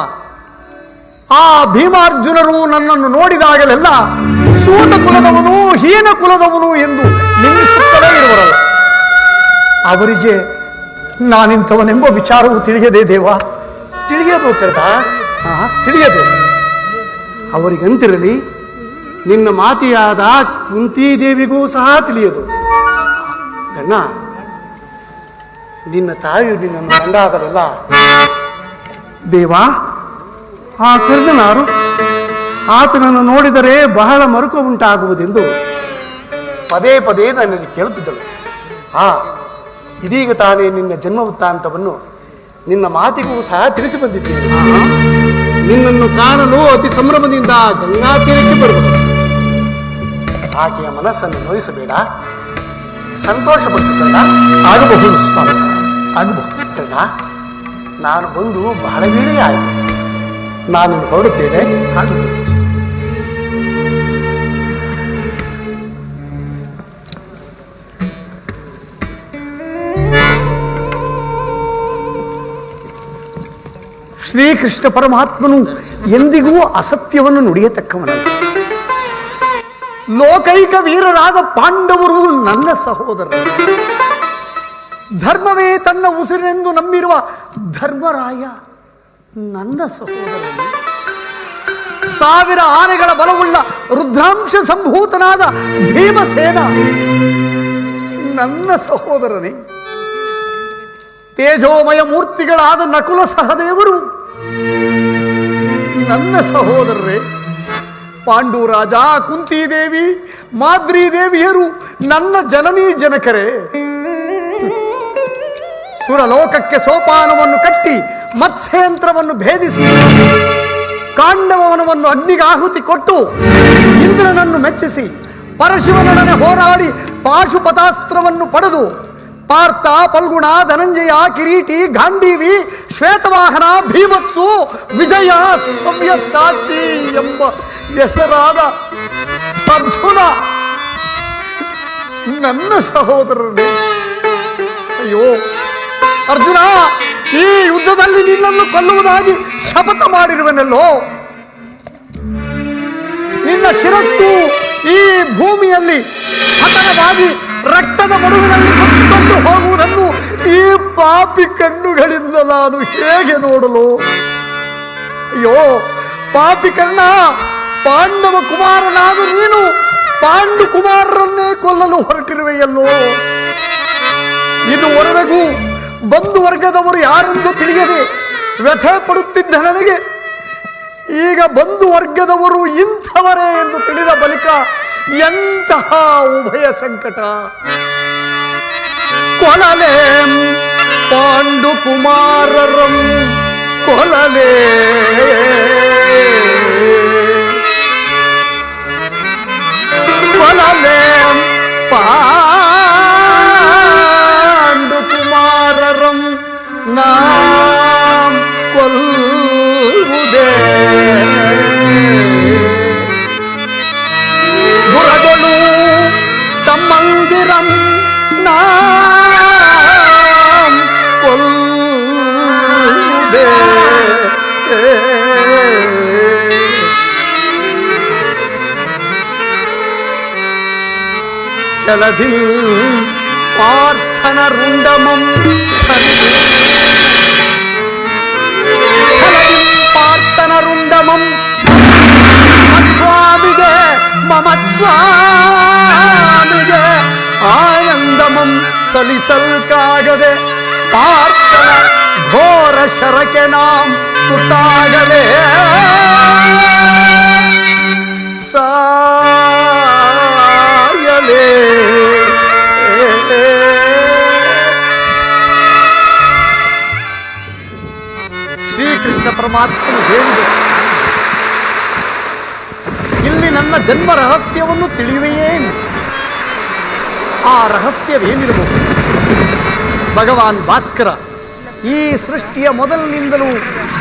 Speaker 5: ಆ ಭೀಮಾರ್ಜುನರು ನನ್ನನ್ನು ನೋಡಿದಾಗಲೆಲ್ಲ ಸೂತ ಕುಲದವನು, ಹೀನ ಕುಲದವನು ಎಂದು ನಿಂದಿಸುತ್ತಲೇ ಇರುವರಲ್ಲ, ಅವರಿಗೆ ನಾನಿಂಥವನೆಂಬ ವಿಚಾರವು ತಿಳಿಯದೆ ದೇವ.
Speaker 6: ತಿಳಿಯದು ಕರ್ಣ, ತಿಳಿಯದು. ಅವರಿಗಂತಿರಲಿ, ನಿನ್ನ ಮಾತೆಯಾದ ಕುಂತಿದೇವಿಗೂ ಸಹ ತಿಳಿಯದು. ಕರ್ಣ, ನಿನ್ನ ತಾಯಿಯು ನಿನ್ನನ್ನು ಕಂಡಾಗಲೆಲ್ಲ, ದೇವ ಆ ಕರ್ಣನಾರು, ಆತನನ್ನು ನೋಡಿದರೆ ಬಹಳ ಮರುಕ ಉಂಟಾಗುವುದೆಂದು ಪದೇ ಪದೇ ನನ್ನಲ್ಲಿ ಕೇಳುತ್ತಿದ್ದಳು. ಇದೀಗ ತಾನೇ ನಿನ್ನ ಜನ್ಮ ವೃತ್ತಾಂತವನ್ನು ನಿನ್ನ ಮಾತಿಗೂ ಸಹ ತಿಳಿಸಿ ಬಂದಿದ್ದೇನೆ. ನಿನ್ನನ್ನು ಕಾಣಲು ಅತಿ ಸಂಭ್ರಮದಿಂದ ಗಂಗಾ ತೀರಕ್ಕೆ ಬರುವುದು. ಆಕೆಯ ಮನಸ್ಸನ್ನು ನೋಯಿಸಬೇಡ, ಸಂತೋಷಪಡಿಸಬೇಡ.
Speaker 5: ಆಗಬಹುದು ಸ್ವಾಮಿ, ಆಗಬಹುದು.
Speaker 6: ನಾನು ಬಂದು ಬಹಳ ವೇಳೆ ಆಯಿತು. ನಾನು ಹೊರಡುತ್ತೇನೆ.
Speaker 5: ಶ್ರೀಕೃಷ್ಣ ಪರಮಾತ್ಮನು ಎಂದಿಗೂ ಅಸತ್ಯವನ್ನು ನುಡಿಯತಕ್ಕವನಲ್ಲ. ಲೋಕೈಕ ವೀರರಾದ ಪಾಂಡವರು ನನ್ನ ಸಹೋದರರು. ಧರ್ಮವೇ ತನ್ನ ಉಸಿರೆಂದು ನಂಬಿರುವ ಧರ್ಮರಾಯ ನನ್ನ ಸಹೋದರನು. 1000 ಆನೆಗಳ ಬಲವುಳ್ಳ ರುದ್ರಾಂಶ ಸಂಭೂತನಾದ ಭೀಮಸೇನ ನನ್ನ ಸಹೋದರನೇ. ತೇಜೋಮಯ ಮೂರ್ತಿಗಳಾದ ನಕುಲ ಸಹದೇವರು ನನ್ನ ಸಹೋದರರೇ. ಪಾಂಡುರಾಜ, ಕುಂತಿದೇವಿ, ಮಾದ್ರಿ ದೇವಿಯರು ನನ್ನ ಜನನೀ ಜನಕರೇ. ಸುರಲೋಕಕ್ಕೆ ಸೋಪಾನವನ್ನು ಕಟ್ಟಿ ಮತ್ಸ್ಯಂತ್ರವನ್ನು ಭೇದಿಸಿ ಕಾಂಡವನವನ್ನು ಅಗ್ನಿಗಾಹುತಿ ಕೊಟ್ಟು ಇಂದ್ರನನ್ನು ಮೆಚ್ಚಿಸಿ ಪರಶಿವನೊಡನೆ ಹೋರಾಡಿ ಪಾಶುಪತಾಸ್ತ್ರವನ್ನು ಪಡೆದು ಪಾರ್ಥ, ಫಲ್ಗುಣ, ಧನಂಜಯ, ಕಿರೀಟಿ, ಗಾಂಡೀವಿ, ಶ್ವೇತವಾಹನ, ಭೀಮತ್ಸು, ವಿಜಯ, ಸವ್ಯಸಾಚಿ ಎಂಬ ಹೆಸರಾದ ಅರ್ಜುನ ನನ್ನ ಸಹೋದರರೇ. ಅಯ್ಯೋ ಅರ್ಜುನ, ಈ ಯುದ್ಧದಲ್ಲಿ ನಿನ್ನನ್ನು ಕೊಲ್ಲುವುದಾಗಿ ಶಪಥ ಮಾಡಿರುವನಲ್ಲೋ. ನಿನ್ನ ಶಿರಸ್ಸು ಈ ಭೂಮಿಯಲ್ಲಿ ಹತನವಾಗಿ ರಕ್ತದ ಮಡುವಿನಲ್ಲಿ ಕೊಚ್ಚಿಕೊಂಡು ಹೋಗುವುದನ್ನು ಈ ಪಾಪಿ ಕಣ್ಣುಗಳಿಂದ ನಾನು ಹೇಗೆ ನೋಡಲು? ಅಯ್ಯೋ ಪಾಪಿ ಕಣ್ಣ, ಪಾಂಡವ ಕುಮಾರನಾದ ನೀನು ಪಾಂಡು ಕುಮಾರರನ್ನೇ ಕೊಲ್ಲಲು ಹೊರಟಿರುವೆಯಲ್ಲೋ. ಇದುವರೆಗೂ ಬಂಧು ವರ್ಗದವರು ಯಾರೆಂದು ತಿಳಿಯದೆ ವ್ಯಥೆ ಪಡುತ್ತಿದ್ದ ನನಗೆ ಈಗ ಬಂಧು ವರ್ಗದವರು ಇಂಥವರೇ ಎಂದು ತಿಳಿದ ಬಳಿಕ ಎಂತಹ ಉಭಯ ಸಂಕಟ. ಕೊಲಲೆ ಪಾಂಡು ಕುಮಾರರಂ ಕೊಲಲೆ, ಕೊಲಲೆ ಪಾಂಡು ಕುಮಾರರಂ ನಾಂ ಕೊಲ್ಲುವುದೇ. ಗುರಗಳು ತಮ್ಮಂದಿರಂ ನಾಂ ಕೊಲ್ಲುವುದೇ. ಚಲದಿ ಪಾರ್ಥನ ರುಂಡಮಂ ಪಾರ್ಥನ ರುಂಡಮಂ ಸ್ವಾಮಿಗೆ ಮಮ ಸ್ವಾಮಿಗೆ ಆನಂದಮಂ ಸಲಿಸಲ್ಕಾಗದೆ ಪಾರ್ಥನ ಘೋರ ಶರಕೆ ನಾಂ ತುತ್ತಾಗದೆ ಸಾಯಲೇ.
Speaker 6: ಪರಮಾತ್ಮನು ಹೇಳಿದೆ, ಇಲ್ಲಿ ನನ್ನ ಜನ್ಮ ರಹಸ್ಯವನ್ನು ತಿಳಿಯುವೆಯೇನು? ಆ ರಹಸ್ಯವೇನಿರಬಹುದು? ಭಗವಾನ್ ಭಾಸ್ಕರ, ಈ ಸೃಷ್ಟಿಯ ಮೊದಲಿನಿಂದಲೂ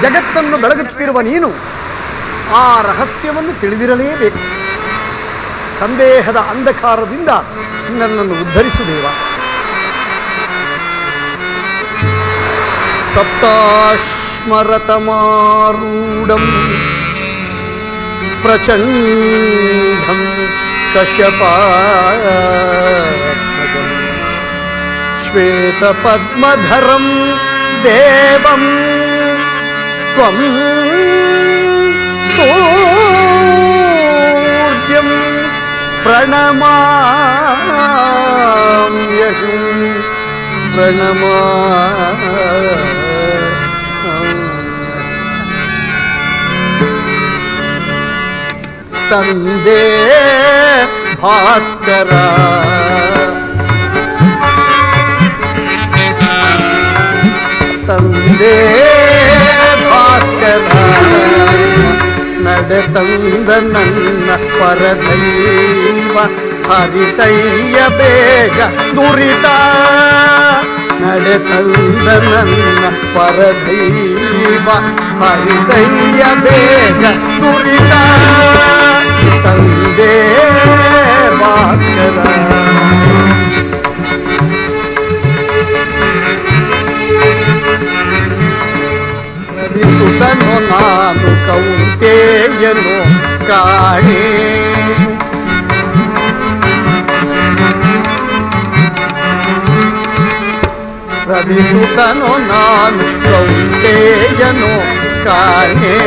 Speaker 6: ಜಗತ್ತನ್ನು ಬೆಳಗುತ್ತಿರುವ ನೀನು ಆ ರಹಸ್ಯವನ್ನು ತಿಳಿದಿರಲೇಬೇಕು. ಸಂದೇಹದ ಅಂಧಕಾರದಿಂದ ನನ್ನನ್ನು ಉದ್ಧರಿಸುದೇವ. ಸಪ್ತಾಶ್ಮರತಮಾರೂಢಂ ಪ್ರಚಂಡಂ ಕಶ್ಯಪಾತ್ಮಜಂ ಶ್ವೇತಪದ್ಮಧರಂ ದೇವಂ ತ್ವಂ ಸೂರ್ಯಂ ಪ್ರಣಮಾಮ್ಯಹಂ ತಂದೆ ಭಾಸ್ಕರ ತಂದೆ ಭಾಸ್ಕರ ನಡೆತಂದ ನನ್ನ ಪರದೈವ ಹರಿಸಯ್ಯ ಬೇಗ ದುರಿತ ನಡೆತಂದ ನನ್ನ ಪರದೈವ ಹರಿಸಯ್ಯ ಬೇಗ ದುರಿತ ತಂದೆ ಭಾಸ್ಕರ ಸುತನು ನಾನು ಕೌಂತೆಯನು ಕಾಣೆ ರವಿಸುತನು ನಾನು ಕೌಂತೆಯನು ಕಾಣೆ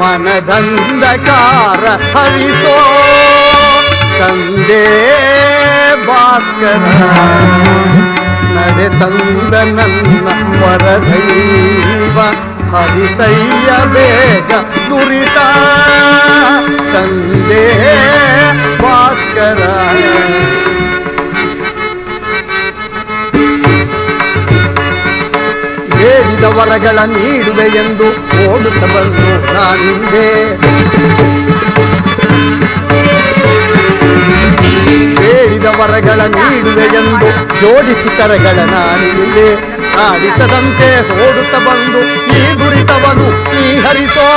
Speaker 6: ಮನದಂಧಕಾರ ಹರಿಸೋ ತಂದೆ ಭಾಸ್ಕರ ನಡೆತಂದ ನನ್ನ ವರದೈವ ಹರಿಸಯ್ಯ ಬೇಗ ದುರಿತ ತಂದೆ ಭಾಸ್ಕರ ಹೇಳಿದ ವರಗಳ ನೀಡುವೆ ಎಂದು ಓಡುತ್ತ ಬಂದು ನಾನಿಂದೆ ಹೇಳಿದ ವರಗಳ ನೀಡುವೆ ಎಂದು ಜೋಡಿಸಿ ಕರಗಳ ನಾನಿಂದೆ ಆಡಿಸದಂತೆ ಓಡುತ್ತ ಬಂದು ಈ ದುರಿತವನು ಈ ಹರಿಸೋ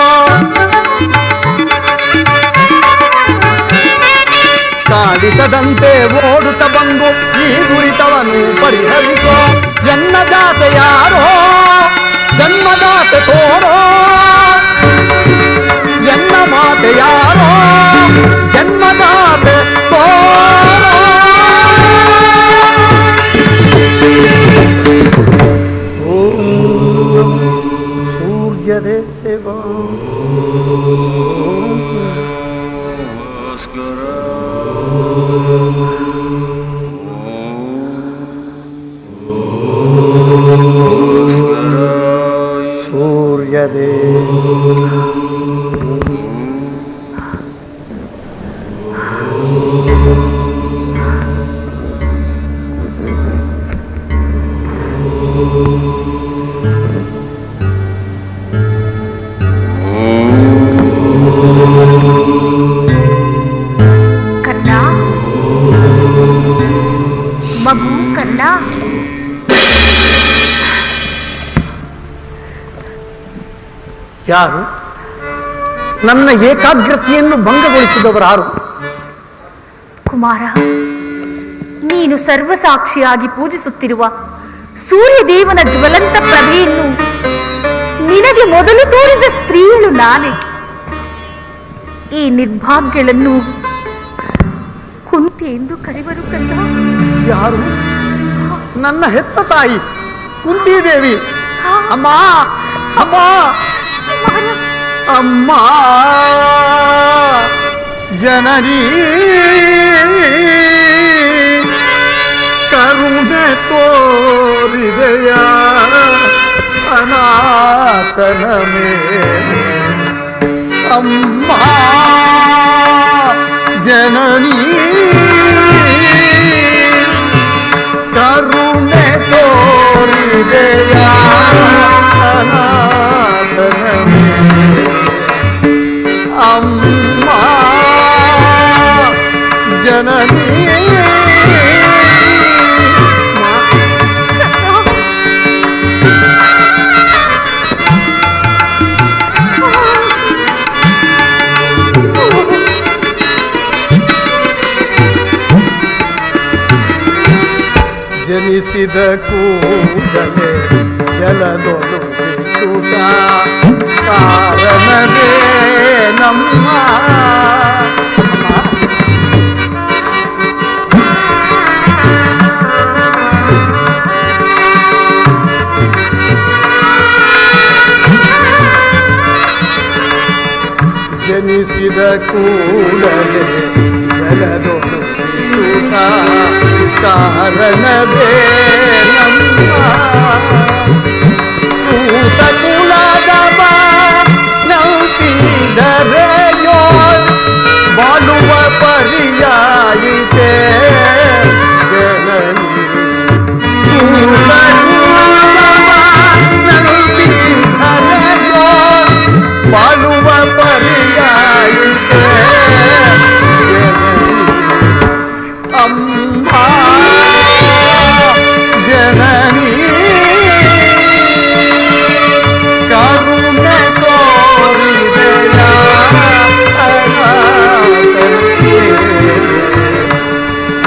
Speaker 6: ಕಾಡಿಸದಂತೆ ಓಡುತ್ತ ಬಂದು ಈ ದುರಿತವನು ಪರಿಹರಿಸೋ ಜನ್ಮದಾತೆ ಯಾರೋ ಜನ್ಮದಾತೆ ತೋರೋ ಜನ್ಮ ಮಾತೆ ಯಾರೋ ಜನ್ಮದಾತೆ ತೋರೋ ಓಂ ಸೂರ್ಯದೇವ ಯಾರು ನನ್ನ ಏಕಾಗ್ರತೆಯನ್ನು ಭಂಗಗೊಳಿಸಿದವರಾರು?
Speaker 7: ಕುಮಾರ, ನೀನು ಸರ್ವಸಾಕ್ಷಿಯಾಗಿ ಪೂಜಿಸುತ್ತಿರುವ ಸೂರ್ಯದೇವನ ಜ್ವಲಂತ ಪ್ರಭೆಯನ್ನು ನಿನಗೆ ಮೊದಲು ತೋರಿದ ಸ್ತ್ರೀಯಳು ನಾನೇ. ಈ ನಿರ್ಭಾಗ್ಯಳನ್ನು ಕುಂತಿ ಎಂದು ಕರೆವರು ಕಂಡ.
Speaker 6: ಯಾರು? ನನ್ನ ಹೆತ್ತ ತಾಯಿ ಕುಂತಿದೇವಿ. ಅಮ್ಮ ಅಮ್ಮ ಅಮ್ಮ ಜನನಿ ಕರುಣೆ ತೋರಿದೆಯ ಅನಾಥನ ಮೇಲೆ. ಅಮ್ಮ ಜನನಿ ಕರುಣೆ ತೋರಿದೆಯ ಅನಾಥ
Speaker 3: ಅಮ್ಮ ಜನನೀ ಜನಿಸಿದ ಕೂಡಲೇ ಜಲದೊಳು ಸುತ ಕಾರಣವೇ ನಮ್ಮ ಜನಿಸಿದ ಕೂಡಲೇ ಜಲದೊಳು ಸುತ ಕಾರಣವೇ ನಮ್ಮ ಸೂತ ಕುಲದ ನಂಬಿದರೆಯೋ ಬಾಳುವ ಪರ್ಯಾಯಿತೆ ಜನನಿ ಸೂತ ಕುಲದ ನಂಬಿದರೆಯೋ ಬಾಳುವ ಪರ್ಯಾಯಿತೆ ಅಮ್ಮ ಜನನಿ ಕರುಣೆ ತೋರಿದೆಯ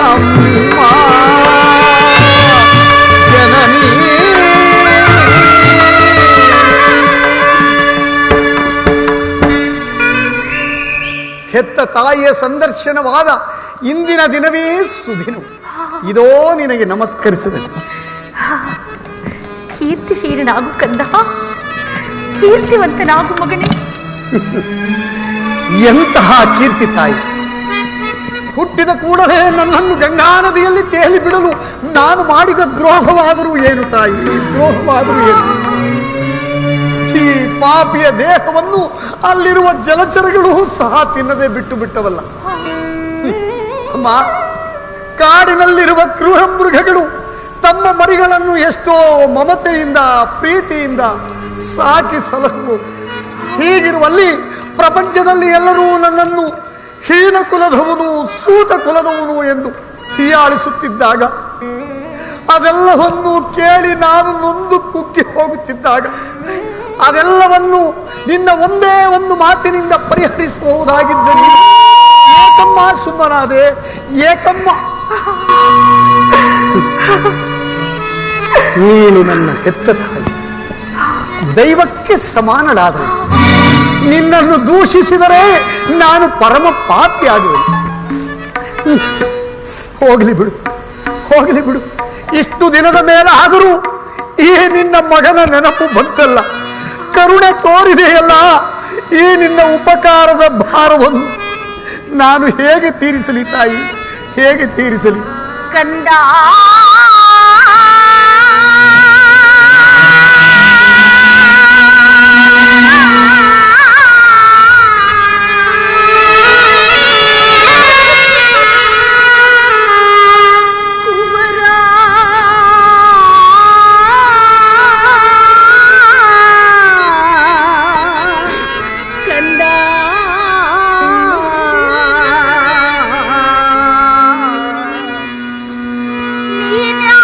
Speaker 3: ಅಮ್ಮ ಜನನಿ ಹೆತ್ತ ತಾಯಿಯ ಸಂದರ್ಶನವಾದ ಇಂದಿನ ದಿನವೇ ಸುದಿನು. ಇದೋ ನಿನಗೆ ನಮಸ್ಕರಿಸಿದೆ.
Speaker 7: ಕೀರ್ತಿಶೀಲನಾಗು ಕಂದ, ಕೀರ್ತಿವಂತನಾಗು ಮಗನೇ.
Speaker 3: ಎಂತಹ ಕೀರ್ತಿ ತಾಯಿ! ಹುಟ್ಟಿದ ಕೂಡಲೇ ನನ್ನನ್ನು ಗಂಗಾ ನದಿಯಲ್ಲಿ ತೇಲಿ ಬಿಡಲು ನಾನು ಮಾಡಿದ ದ್ರೋಹವಾದರೂ ಏನು ತಾಯಿ, ದ್ರೋಹವಾದರೂ ಏನು? ಈ ಪಾಪಿಯ ದೇಹವನ್ನು ಅಲ್ಲಿರುವ ಜಲಚರಗಳು ಸಹ ತಿನ್ನದೆ ಬಿಟ್ಟು ಬಿಟ್ಟವಲ್ಲ. ಅಮ್ಮ, ಕಾಡಿನಲ್ಲಿರುವ ಕ್ರೂರ ಮೃಗಗಳು ತಮ್ಮ ಮರಿಗಳನ್ನು ಎಷ್ಟೋ ಮಮತೆಯಿಂದ ಪ್ರೀತಿಯಿಂದ ಸಾಕಿ ಸಲಹುವು. ಹೀಗಿರುವಲ್ಲಿ ಪ್ರಪಂಚದಲ್ಲಿ ಎಲ್ಲರೂ ನನ್ನನ್ನು ಹೀನ ಕುಲದವನು, ಸೂತ ಕುಲದವನು ಎಂದು ಹೀಯಾಳಿಸುತ್ತಿದ್ದಾಗ, ಅದೆಲ್ಲವನ್ನು ಕೇಳಿ ನಾನು ನೊಂದು ಕುಗ್ಗಿ ಹೋಗುತ್ತಿದ್ದಾಗ, ಅದೆಲ್ಲವನ್ನು ನಿನ್ನ ಒಂದೇ ಒಂದು ಮಾತಿನಿಂದ ಪರಿಹರಿಸಬಹುದಾಗಿದ್ದ ಏಕಮ್ಮ ಸುಮ್ಮನಾದೆ, ಏಕಮ್ಮ. ನೀನು ನನ್ನ ಹೆತ್ತ ತಾಯಿ, ದೈವಕ್ಕೆ ಸಮಾನಳಾದಳು. ನಿನ್ನನ್ನು ದೂಷಿಸಿದರೆ ನಾನು ಪರಮ ಪಾಪಿಯಾಗುವೆ. ಹೋಗಲಿ ಬಿಡು, ಹೋಗಲಿ ಬಿಡು. ಇಷ್ಟು ದಿನದ ಮೇಲೆ ಆದರೂ ಈ ನಿನ್ನ ಮಗನ ನೆನಪು ಬಂತಲ್ಲ, ಕರುಣೆ ತೋರಿದೆಯಲ್ಲ, ಈ ನಿನ್ನ ಉಪಕಾರದ ಭಾರವನ್ನು ನಾನು ಹೇಗೆ ತೀರಿಸಲಿ ತಾಯಿ, ಹೇಗೆ ತೀರಿಸಲಿ?
Speaker 7: ಕಂದ ನೀನ್ಯಾ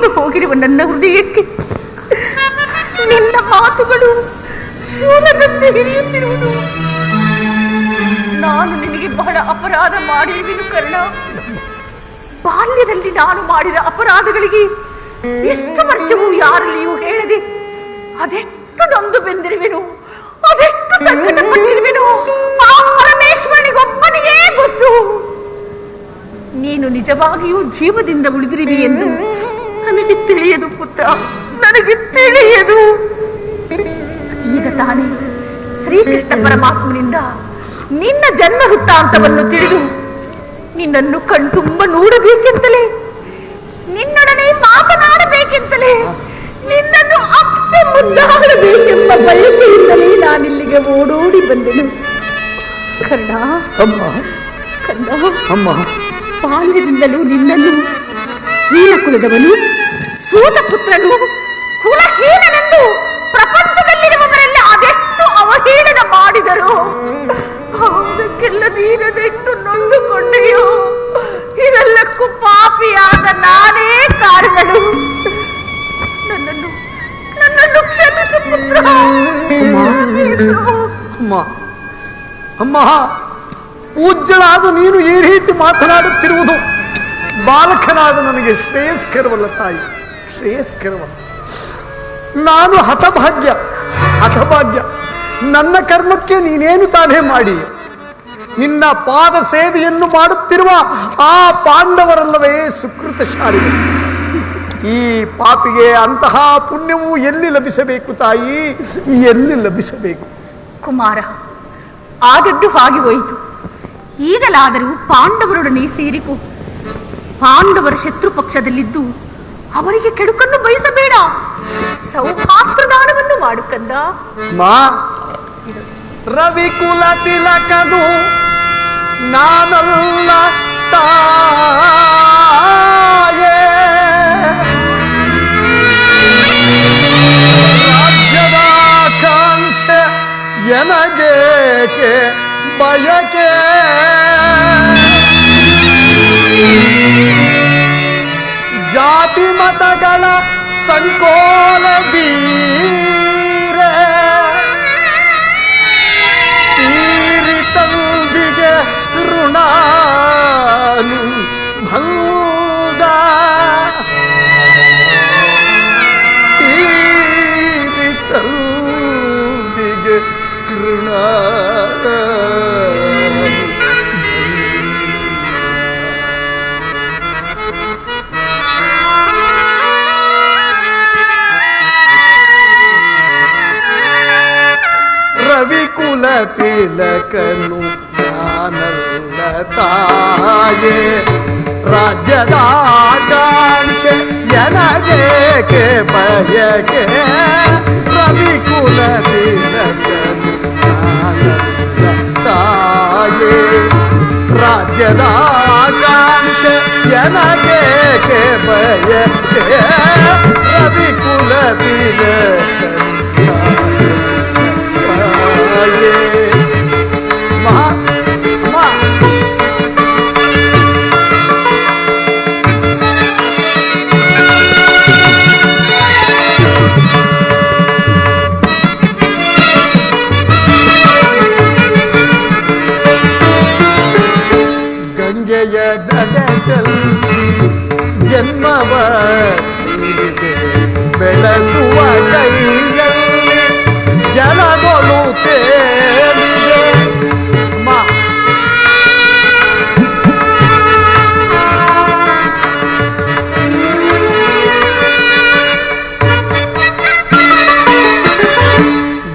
Speaker 7: ಮುರಿದು ಹೋಗಿರುವ ನನ್ನ ಹೃದಯಕ್ಕೆ ನಿನ್ನ ಮಾತುಗಳು ಶೂಲದಂತೆ ಹಿರಿಯುತ್ತಿರುವುದು. ನಾನು ನಿನಗೆ ಬಹಳ ಅಪರಾಧ ಮಾಡಿರುವೆನು ಕರ್ಣ. ಬಾಲ್ಯದಲ್ಲಿ ನಾನು ಮಾಡಿದ ಅಪರಾಧಗಳಿಗೆ ಎಷ್ಟು ವರ್ಷವೂ ಯಾರಲ್ಲಿಯೂ ಹೇಳದೆ ಅದೆಷ್ಟು ನೊಂದು ಬೆಂದಿರುವೆನು, ಅದೆಷ್ಟು ಸಂಕಟ ಪಟ್ಟಿರುವೆನು ಆ ಪರಮೇಶ್ವರನಿಗೊಬ್ಬನಿಗೇ ಗೊತ್ತು. ನೀನು ನಿಜವಾಗಿಯೂ ಜೀವದಿಂದ ಉಳಿದಿರುವಿ ಎಂದು ನನಗೆ ತಿಳಿಯದು ಪುತ್ರ, ನನಗೆ ತಿಳಿಯದು. ಈಗ ತಾನೇ ಶ್ರೀಕೃಷ್ಣ ಪರಮಾತ್ಮನಿಂದ ನಿನ್ನ ಜನ್ಮ ವೃತ್ತಾಂತವನ್ನು ತಿಳಿದು ನಿನ್ನನ್ನು ಕಣ್ತುಂಬ ನೋಡಬೇಕೆಂತಲೇ, ನಿನ್ನೊಡನೆ ಮಾತನಾಡಬೇಕೆಂತಲೇ, ನಿನ್ನನ್ನು ಅಪ್ಪೆ ಮುದ್ದಾಡಬೇಕೆಂಬ ಬಯಕೆಯಿಂದಲೇ ನಾನಿಲ್ಲಿಗೆ ಓಡೋಡಿ ಬಂದೆನು. ಕರ್ಣ
Speaker 3: ಅಮ್ಮ,
Speaker 7: ಕರ್ಣ,
Speaker 3: ಅಮ್ಮ,
Speaker 7: ಬಾಲ್ಯದಿಂದಲೂ ನಿನ್ನನ್ನು ಹೀನಕುಲದವನು, ಸೂತ ಪುತ್ರನು, ಕುಲಹೀನನೆಂದು ಪ್ರಪಂಚದಲ್ಲಿರುವವರೆಲ್ಲ ಅದೆಷ್ಟು ಅವಹೇಳನ ಮಾಡಿದರು. ಅದಕ್ಕೆಲ್ಲ ನೀನದೆಷ್ಟು ನೊಂದುಕೊಂಡೆಯೋ. ಇದೆಲ್ಲಕ್ಕೂ ಪಾಪಿಯಾದ ನಾನೇ ಕಾರಣನು. ನನ್ನನ್ನು ನನ್ನನ್ನು ಕ್ಷಮಿಸು ಪುತ್ರ, ಕ್ಷಮಿಸು.
Speaker 3: ಅಮ್ಮ, ಅಮ್ಮ, ಪೂಜ್ಯಳಾದ ನೀನು ಈ ರೀತಿ ಮಾತನಾಡುತ್ತಿರುವುದು ಬಾಲಕನಾದ ನನಗೆ ಶ್ರೇಯಸ್ಕರವಲ್ಲ ತಾಯಿ, ಶ್ರೇಯಸ್ಕರವಲ್ಲ. ನಾನು ಹತಭಾಗ್ಯ, ಹತಭಾಗ್ಯ. ನನ್ನ ಕರ್ಮಕ್ಕೆ ನೀನೇನು ತಾನೇ ಮಾಡಿ ನಿನ್ನ ಪಾದ ಸೇವೆಯನ್ನು ಮಾಡುತ್ತಿರುವ ಆ ಪಾಂಡವರಲ್ಲವೇ ಸುಕೃತಶಾಲಿಗಳು. ಈ ಪಾಪಿಗೆ ಅಂತಹ ಪುಣ್ಯವು ಎಲ್ಲಿ ಲಭಿಸಬೇಕು ತಾಯಿ, ಎಲ್ಲಿ ಲಭಿಸಬೇಕು?
Speaker 7: ಕುಮಾರ, ಆದದ್ದು ಹಾಗೆ ಹೋಯಿತು. ಈಗಲಾದರೂ ಪಾಂಡವರೊಡನೆ ಸೇರಿಕೊ. ಪಾಂಡವರ ಶತ್ರು ಪಕ್ಷದಲ್ಲಿದ್ದು ಅವರಿಗೆ ಕೆಡುಕನ್ನು ಬಯಸಬೇಡ. ಸೌಹಾರ್ದದಾನವನ್ನು ಮಾಡು ಕಂದ.
Speaker 3: ಮಾ, ರವಿಕುಲ ತಿಲಕನು ನಾನಲ್ಲ ತಾಯೇ, ರಾಜ್ಯದ ಆಕಾಂಕ್ಷೆ ಎನಗೇಕೆ ಬಯಕೆ, ಜಾತಿ ಮತಗಳ ಸಂಕೋಲ ಬೀರೆ, ತೀರಿತಂದಿಗೆ ಋಣಾನು ಭಂಗ, ತೀರಿತಂದಿಗೆ ಋಣ ರವಿಕುಲ ತಿಲಕನು ನಾನಲ್ಲ ತಾಯೇ, ರಾಜ್ಯದ ಆಕಾಂಕ್ಷೆ ಎನಗೇಕೆ ಬಯಕೆ, ರವಿಕುಲ ತಿಲಕನು ನಾನಲ್ಲ ತಾಯೇ, ರಾಜ್ಯದ ಆಕಾಂಕ್ಷೆ ಎನಗೇಕೆ ಬಯಕೆ, ರವಿಕುಲ ತಿಲಕನು ಗಂಗೆಯ ದಡದಲ್ಲಿ ಜನ್ಮವ ಬೆಳೆಸುವ ಕೈಯಲ್ಲಿ ಜಲಗಳು ತೇಲಿದೆ.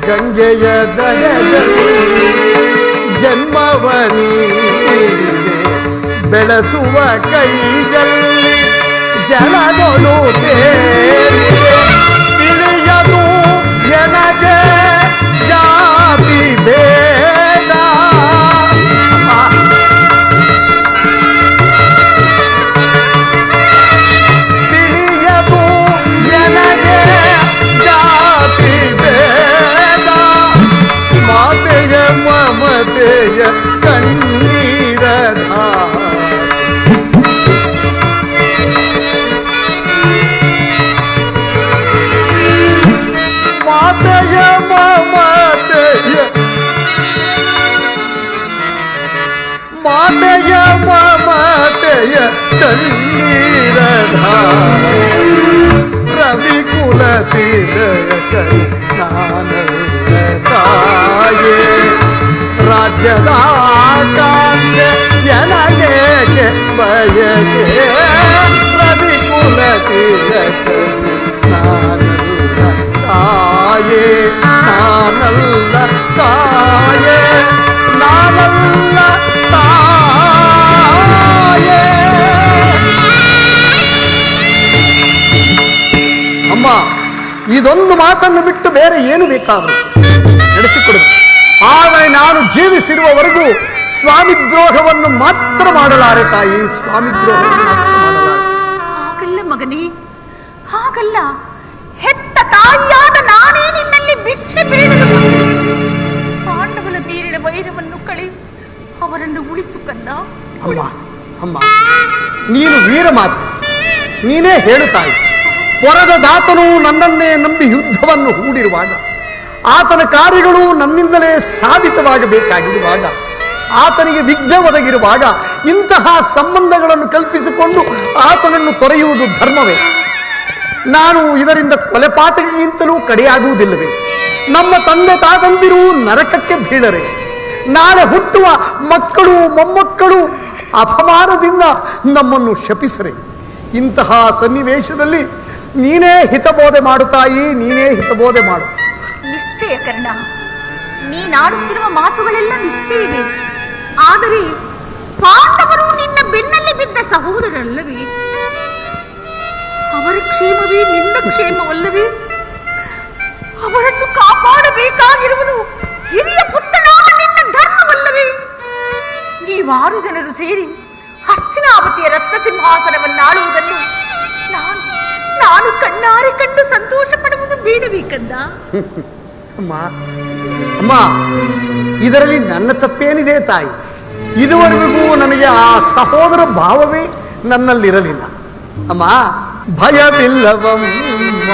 Speaker 3: ಗಂಗೆಯ ದಡದಲ್ಲಿ ಜನ್ಮವ ನೀಡಿದೆ, ಬೆಳೆಸುವ ಕೈಯಲ್ಲಿ ಜಲಗಳು ತೇಲಿದೆ. ತಿಳಿಯದು ಎನಗೆ ಜಾತಿ ಭೇದ, ತಿಳಿಯದು ಎನಗೆ ಜಾತಿ ಭೇದ, ಮಾತೆಯ ಮಮತೆಯ ಕಣ್ಣೀರ ಧಾರೆ. ಮಾತೆಯ ಮಮತೆಯ ಮಾತೆಯ ಮಮತೆಯ ಕಣ್ಣೀರದ ರವಿಕುಲ ತೀರಯ ಕೈ ನಾನಲ್ಲ ತಾಯೇ ರಾಜ್ಯದ ಆಕಾಂಕ್ಷೆ ಎನಗೇಕೆ ಬಯಕೆ ರವಿಕುಲ ತೀರಕ ನಾನಲ್ಲ ತಾಯೇ ನಾನಲ್ಲ ತಾಯೇ ನಾನಲ್ಲ ತಾಯೇ. ಅಮ್ಮ, ಇದೊಂದು ಮಾತನ್ನು ಬಿಟ್ಟು ಬೇರೆ ಏನು ಬೇಕಾದರೂ ನಡೆಸಿಕೊಡುದು. ಆದರೆ ನಾನು ಜೀವಿಸಿರುವವರೆಗೂ ಸ್ವಾಮಿದ್ರೋಹವನ್ನು ಮಾತ್ರ ಮಾಡಲಾರೆ ತಾಯಿ, ಸ್ವಾಮಿದ್ರೋಹವನ್ನು ಮಾತ್ರ ಮಾಡಲಾರೆ.
Speaker 7: ಹಾಗಲ್ಲ ಮಗನೇ, ಹಾಗಲ್ಲ. ಹೆತ್ತ ತಾಯಿಯಾದ ನಾನೇ ನಿನ್ನಲ್ಲಿ ಭಿಕ್ಷೆ ಬೇಡಲು ಪಾಂಡವನ ನೀರಿನ ವೈರವನ್ನು ಕಳೆ ಅವರನ್ನು ಉಳಿಸು ಕಂದ.
Speaker 3: ಅಮ್ಮ ಅಮ್ಮ, ನೀನು ವೀರ ಮಾತು, ನೀನೇ ಹೇಳು ತಾಯಿ. ಪೊರದ ದಾತನು ನನ್ನನ್ನೇ ನಂಬಿ ಯುದ್ಧವನ್ನು ಹೂಡಿರುವಾಗ, ಆತನ ಕಾರ್ಯಗಳು ನನ್ನಿಂದಲೇ ಸಾಧಿತವಾಗಬೇಕಾಗಿರುವಾಗ, ಆತನಿಗೆ ವಿಘ್ನ ಒದಗಿರುವಾಗ ಇಂತಹ ಸಂಬಂಧಗಳನ್ನು ಕಲ್ಪಿಸಿಕೊಂಡು ಆತನನ್ನು ತೊರೆಯುವುದು ಧರ್ಮವೇ? ನಾನು ಇದರಿಂದ ಕೊಲೆಪಾತಕಿಗಿಂತಲೂ ಕಡೆಯಾಗುವುದಿಲ್ಲವೇ? ನಮ್ಮ ತಂದೆ ತಾತಂದಿರು ನರಕಕ್ಕೆ ಬೀಳರೆ, ನಾಳೆ ಹುಟ್ಟುವ ಮಕ್ಕಳು ಮೊಮ್ಮಕ್ಕಳು ಅಪಮಾನದಿಂದ ನಮ್ಮನ್ನು ಶಪಿಸರೆ. ಇಂತಹ ಸನ್ನಿವೇಶದಲ್ಲಿ ನೀನೇ ಹಿತಬೋಧೆ ಮಾಡು ತಾಯಿ, ನೀನೇ ಹಿತಬೋಧೆ ಮಾಡು.
Speaker 7: ನಿಶ್ಚಯ ಕರ್ಣ, ನೀನಾಡುತ್ತಿರುವ ಮಾತುಗಳೆಲ್ಲ ನಿಶ್ಚಯವೇ. ಆದರೆ ಪಾಂಡವರು ನಿನ್ನ ಬೆನ್ನಲ್ಲಿ ಬಿದ್ದ ಸಹೋದರಲ್ಲವೇ? ಅವರ ಕ್ಷೇಮವೇ ನಿನ್ನ ಕ್ಷೇಮವಲ್ಲವೇ? ಅವರನ್ನು ಕಾಪಾಡಬೇಕಾಗಿರುವುದು ಹಿರಿಯ ಪುತ್ರನಾದ ನಿನ್ನ ಧರ್ಮವಲ್ಲವೇ? ನೀವಾರು ಜನರು ಸೇರಿ ಹಸ್ತಿನಾವತಿಯ ರತ್ನ ಸಿಂಹಾಸನವನ್ನಾಳುವುದನ್ನು ನಾನು ಕಣ್ಣಾರೆ ಕಂಡು ಸಂತೋಷ ಪಡುವುದು ಬೇಡಬೇಕಂದ.
Speaker 3: ಅಮ್ಮ ಅಮ್ಮ, ಇದರಲ್ಲಿ ನನ್ನ ತಪ್ಪೇನಿದೆ ತಾಯಿ? ಇದುವರೆಗೂ ನನಗೆ ಆ ಸಹೋದರ ಭಾವವೇ ನನ್ನಲ್ಲಿರಲಿಲ್ಲ. ಅಮ್ಮ, ಭಯವಿಲ್ಲವಮ್ಮ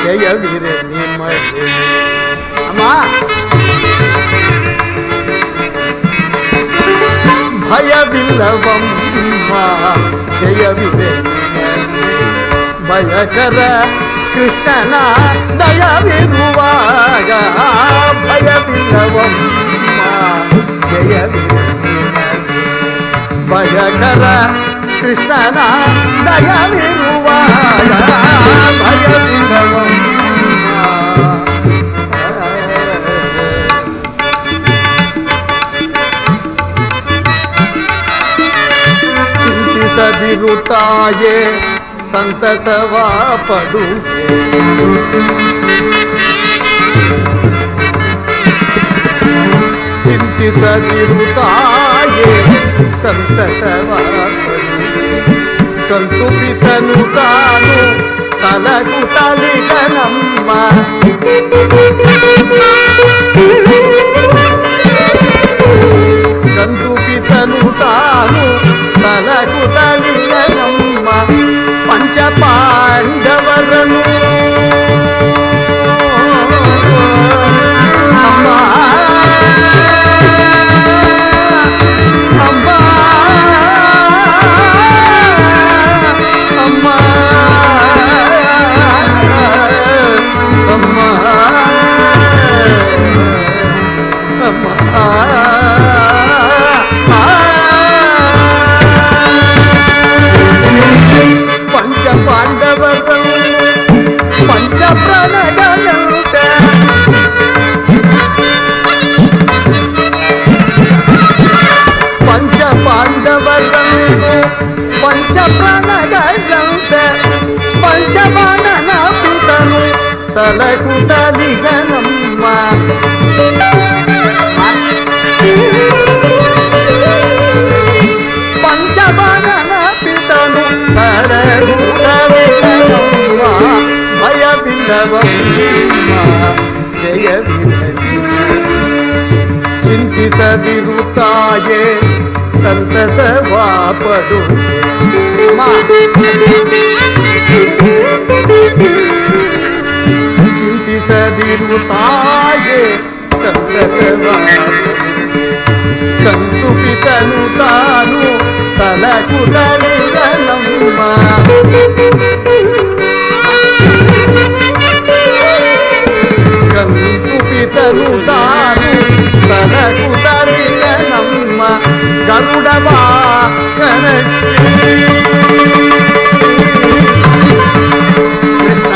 Speaker 3: ಜಯವಿರೆ ನಿಮಗೆ. ಅಮ್ಮ, ಭಯವಿಲ್ಲವಮ್ಮ ಜಯವಿರೆ ನಿಮಗೆ. ಭಯಕರ ಕೃಷ್ಣನ ದಯವಿರುವಾಗ ಭಯವಿಲ್ಲವಮ್ಮ ಜಯವಿರೆ ನಿಮಗೆ. ಭಯಕರ ಕೃಷ್ಣನ ದಯವಿರುವಾಗ ಭಯವಿಲ್ಲವಮ್ಮ. ಚಿಂತಿಸದಿರು ತಾಯೇ, ಸಂತಸವ ಪಡು. ಚಿಂತಿಸದಿರು ತಾಯೇ, ಸಂತಸವ ಪಡು. ಕಲ್ತುಪಿತನು ತಾನು ಸಲಗುತ್ತಲಿಗನಮ್ಮ. ಕಂತುಪಿತನು ತಾನು ಸಲಗುತ್ತಲಿಗನಮ್ಮ. ಪಂಚ ಪಾಂಡವರನು ಅಮ್ಮ ಅಮ್ಮ ಅಮ್ಮ ಅಮ್ಮ ಪಂಚ ಪಾಂಡವರು ಪಂಚ ಪ್ರಾಣಗಳಂತೆ. ಪಂಚ ಪಾಂಡವರನ್ನು ಪಂಚ ಪ್ರಾಣಗಳಂತೆ. ಪಂಚಬಾಣನ ಪಿತನು ಸಲಗುತ್ತಲಿಗನಮ್ಮ. ಪಂಚಬಾಣನ ಪಿತನು ಸಲಗುತ್ತಲಿಗನಮ್ಮ. ಭಯವಿಲ್ಲವಮ್ಮ ಜಯವಿರಲಿ. ಚಿಂತಿಸದಿರು ತಾಯೇ, ಸಂತಸವ ಪಡು. ಚಿಂತಿಸದಿರು ಜಯವಿರು ತಾಯೇ ಕಂತು ಪಿತನು ತಾನು ಸಲಕುತಲಿಗನಮ್ಮ ಕಂತು ಪಿತನು ತಾನು ಸಲಕುತಲಿಗನಮ್ಮ ಗರುಡವಾ ಕೃಷ್ಣ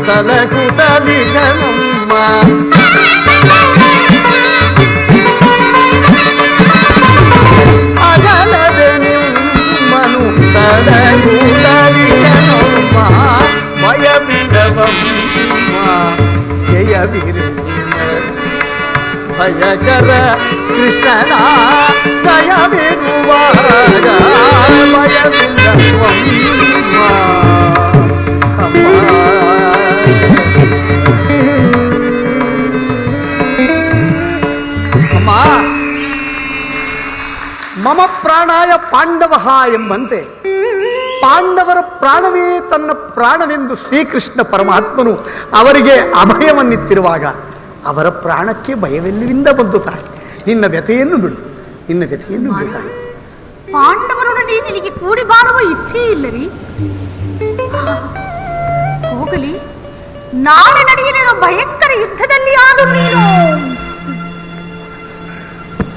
Speaker 3: ಸಲಕುತಲಿಗನಮ್ಮ ಅಗಲದೆ ನಿಮ್ಮನು ಸಲಕುತಲಿಗನಮ್ಮ ಭಯವಿಲ್ಲವಮ್ಮ ಜಯವಿರು ಭಯಕರ ಕೃಷ್ಣನ ದಯವಿರುವಾಗ ಭಯವಿಲ್ಲವಮ್ಮ ಮಮ ಪ್ರಾಣಾಯ ಪಾಂಡವ ಎಂಬಂತೆ ಪಾಂಡವರ ಪ್ರಾಣವೇ ತನ್ನ ಪ್ರಾಣವೆಂದು ಶ್ರೀಕೃಷ್ಣ ಪರಮಾತ್ಮನು ಅವರಿಗೆ ಅಭಯವನ್ನಿತ್ತಿರುವಾಗ ಅವರ ಪ್ರಾಣಕ್ಕೆ ಭಯವೆಲ್ಲಿಂದ ಬಂತು ತಾಯಿ. ನಿನ್ನ ವ್ಯಥೆಯನ್ನು ಬಿಡು, ನಿನ್ನ ವ್ಯಥೆಯನ್ನು ಬಿಡು ತಾಯಿ.
Speaker 7: ಪಾಂಡವರೊಡನೆ ನಿನಗೆ ಕೂಡಿ ಬಾಳುವ ಇಚ್ಛೆ ಇಲ್ಲರಿ? ಹೋಗಲಿ, ನಾಳೆ ನಡೆಯಲಿರುವ ಭಯಂಕರ ಯುದ್ಧದಲ್ಲಿ ಆದರೂ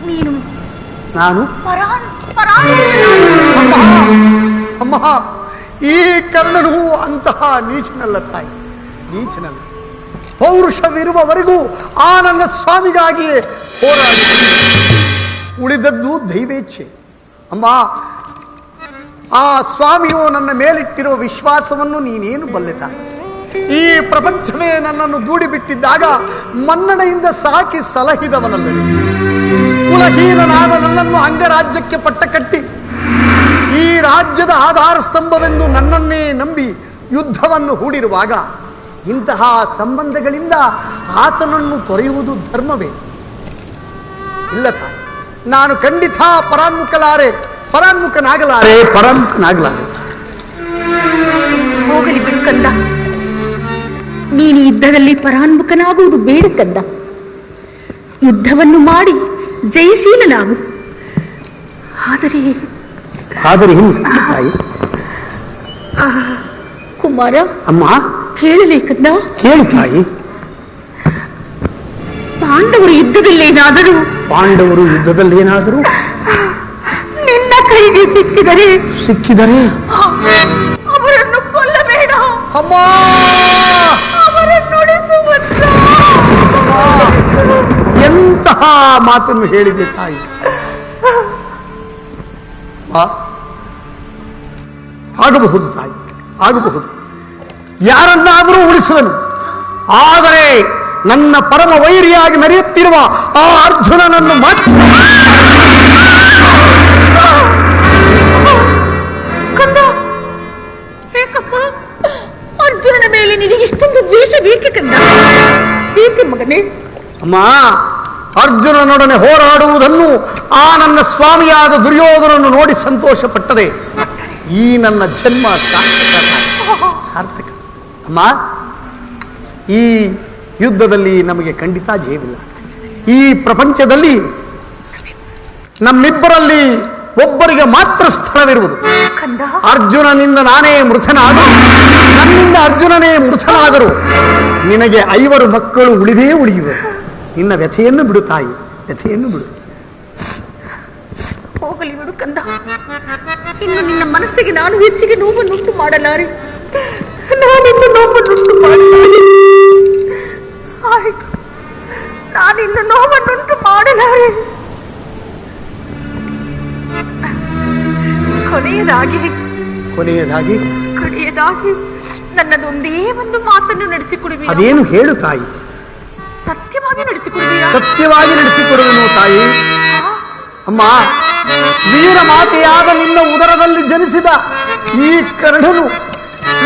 Speaker 7: ನೀನು
Speaker 3: ನಾನು ಅಮ್ಮ, ಈ ಕರ್ಣನು ಅಂತಹ ನೀಚನಲ್ಲ ತಾಯಿ, ನೀಚನಲ್ಲ. ಪೌರುಷವಿರುವವರೆಗೂ ಆ ನನ್ನ ಸ್ವಾಮಿಗಾಗಿಯೇ ಹೋರಾಡಿ ಉಳಿದದ್ದು ದೈವೇಚ್ಛೆ. ಅಮ್ಮ, ಆ ಸ್ವಾಮಿಯು ನನ್ನ ಮೇಲಿಟ್ಟಿರುವ ವಿಶ್ವಾಸವನ್ನು ನೀನೇನು ಬಲ್ಲೆ ತಾಯಿ. ಈ ಪ್ರಪಂಚವೇ ನನ್ನನ್ನು ದೂಡಿ ಬಿಟ್ಟಿದ್ದಾಗ ಮನ್ನಣೆಯಿಂದ ಸಾಕಿ ಸಲಹಿದವನಲ್ಲ. ಕುಲಹೀನನಾದ ನನ್ನನ್ನು ಅಂಗರಾಜ್ಯಕ್ಕೆ ಪಟ್ಟ ಕಟ್ಟಿ ಈ ರಾಜ್ಯದ ಆಧಾರ ಸ್ತಂಭವೆಂದು ನನ್ನನ್ನೇ ನಂಬಿ ಯುದ್ಧವನ್ನು ಹೂಡಿರುವಾಗ ಇಂತಹ ಸಂಬಂಧಗಳಿಂದ ಆತನನ್ನು ತೊರೆಯುವುದು ಧರ್ಮವೇ? ಇಲ್ಲ ತಾಯಿ, ನಾನು ಖಂಡಿತ ಪರಾನ್ಮುಖನಾಗಲಾರೆ.
Speaker 7: ಹೋಗಲಿ ಬಿಡು ಕಂದ, ನೀನು ಯುದ್ಧದಲ್ಲಿ ಪರಾನ್ಮುಖನಾಗುವುದು ಬೇಡ ಕಂದ. ಯುದ್ಧವನ್ನು ಮಾಡಿ ಜಯಶೀಲನಾಗು. ಆದರೆ
Speaker 3: ತಾಯಿ
Speaker 7: ಕುಮಾರ,
Speaker 3: ಅಮ್ಮ
Speaker 7: ಕೇಳಲೇ ಕಂದ?
Speaker 3: ಕೇಳು ತಾಯಿ.
Speaker 7: ಪಾಂಡವರು ಯುದ್ಧದಲ್ಲೇನಾದರೂ ನಿನ್ನ ಕೈಗೆ ಸಿಕ್ಕಿದರೆ ಅವರನ್ನು ಕೊಲ್ಲಬೇಡ.
Speaker 3: ಅಮ್ಮ,
Speaker 7: ಅವರನ್ನು ಉಳಿಸುವಂತ
Speaker 3: ಎಂತಹ ಮಾತನ್ನು ಹೇಳಿದೆ ತಾಯಿ. ಆಗಬಹುದು ತಾಯಿ, ಆಗಬಹುದು. ಯಾರನ್ನಾದರೂ ಉಳಿಸುವನು. ಆದರೆ ನನ್ನ ಪರಮ ವೈರಿಯಾಗಿ ಮೆರೆಯುತ್ತಿರುವ ಆ ಅರ್ಜುನನನ್ನು ಮಾತ್ರ
Speaker 7: ಕಂದ. ಏಕಪ್ಪ, ಅರ್ಜುನನ ಮೇಲೆ ನಿನಗೆ ಇಷ್ಟೊಂದು ದ್ವೇಷ ಬೇಕೆ ಕಂದ? ಏಕೆ ಮಗನೇ?
Speaker 3: ಅಮ್ಮ, ಅರ್ಜುನನೊಡನೆ ಹೋರಾಡುವುದನ್ನು ಆ ನನ್ನ ಸ್ವಾಮಿಯಾದ ದುರ್ಯೋಧನನ್ನು ನೋಡಿ ಸಂತೋಷ ಪಟ್ಟರೆ ಈ ನನ್ನ ಜನ್ಮ ಸಾರ್ಥಕ. ಅಮ್ಮ, ಈ ಯುದ್ಧದಲ್ಲಿ ನಮಗೆ ಖಂಡಿತ ಜಯವಿಲ್ಲ. ಈ ಪ್ರಪಂಚದಲ್ಲಿ ನಮ್ಮಿಬ್ಬರಲ್ಲಿ ಒಬ್ಬರಿಗೆ ಮಾತ್ರ ಸ್ಥಳವಿರುವುದು. ಅರ್ಜುನನಿಂದ ನಾನೇ ಮೃತನಾದರೂ, ನನ್ನಿಂದ ಅರ್ಜುನನೇ ಮೃತನಾದರೂ ನಿನಗೆ 5 ಮಕ್ಕಳು ಉಳಿದೇ ಉಳಿಯುವರು. ನಿನ್ನ ವ್ಯಥೆಯನ್ನು ಬಿಡು ತಾಯಿ, ವ್ಯಥೆಯನ್ನು ಬಿಡು.
Speaker 7: ಹೋಗಲಿ ಬಿಡು ಕಂದ. ಇನ್ನು ನಿನ್ನ ಮನಸ್ಸಿಗೆ ನಾನು ಹೆಚ್ಚಿಗೆ ನೋವನ್ನುಂಟು ಮಾಡಲಾರೆ. ನಾನಿನ್ನು ನೋವನ್ನುಂಟು ಮಾಡಲಾರೆ. ಆಯ್ತು, ನಾನಿನ್ನು ನೋವನ್ನುಂಟು ಮಾಡಲಾರೆ.
Speaker 3: ಕೊನೆಯದಾಗಿ
Speaker 7: ನನ್ನದೊಂದೇ ಒಂದು ಮಾತನ್ನು ನಡೆಸಿಕೊಡುವಿ.
Speaker 3: ಅದೇನು ಹೇಳು ತಾಯಿ.
Speaker 7: ಸತ್ಯವಾಗಿ ನಡೆಸಿಕೊಡುವಿಯಾ?
Speaker 3: ಸತ್ಯವಾಗಿ ನಡೆಸಿಕೊಡುವನು ತಾಯಿ. ಅಮ್ಮ, ವೀರ ಮಾತೆಯಾದ ನಿನ್ನ ಉದರದಲ್ಲಿ ಜನಿಸಿದ ಈ ಕರ್ಣನು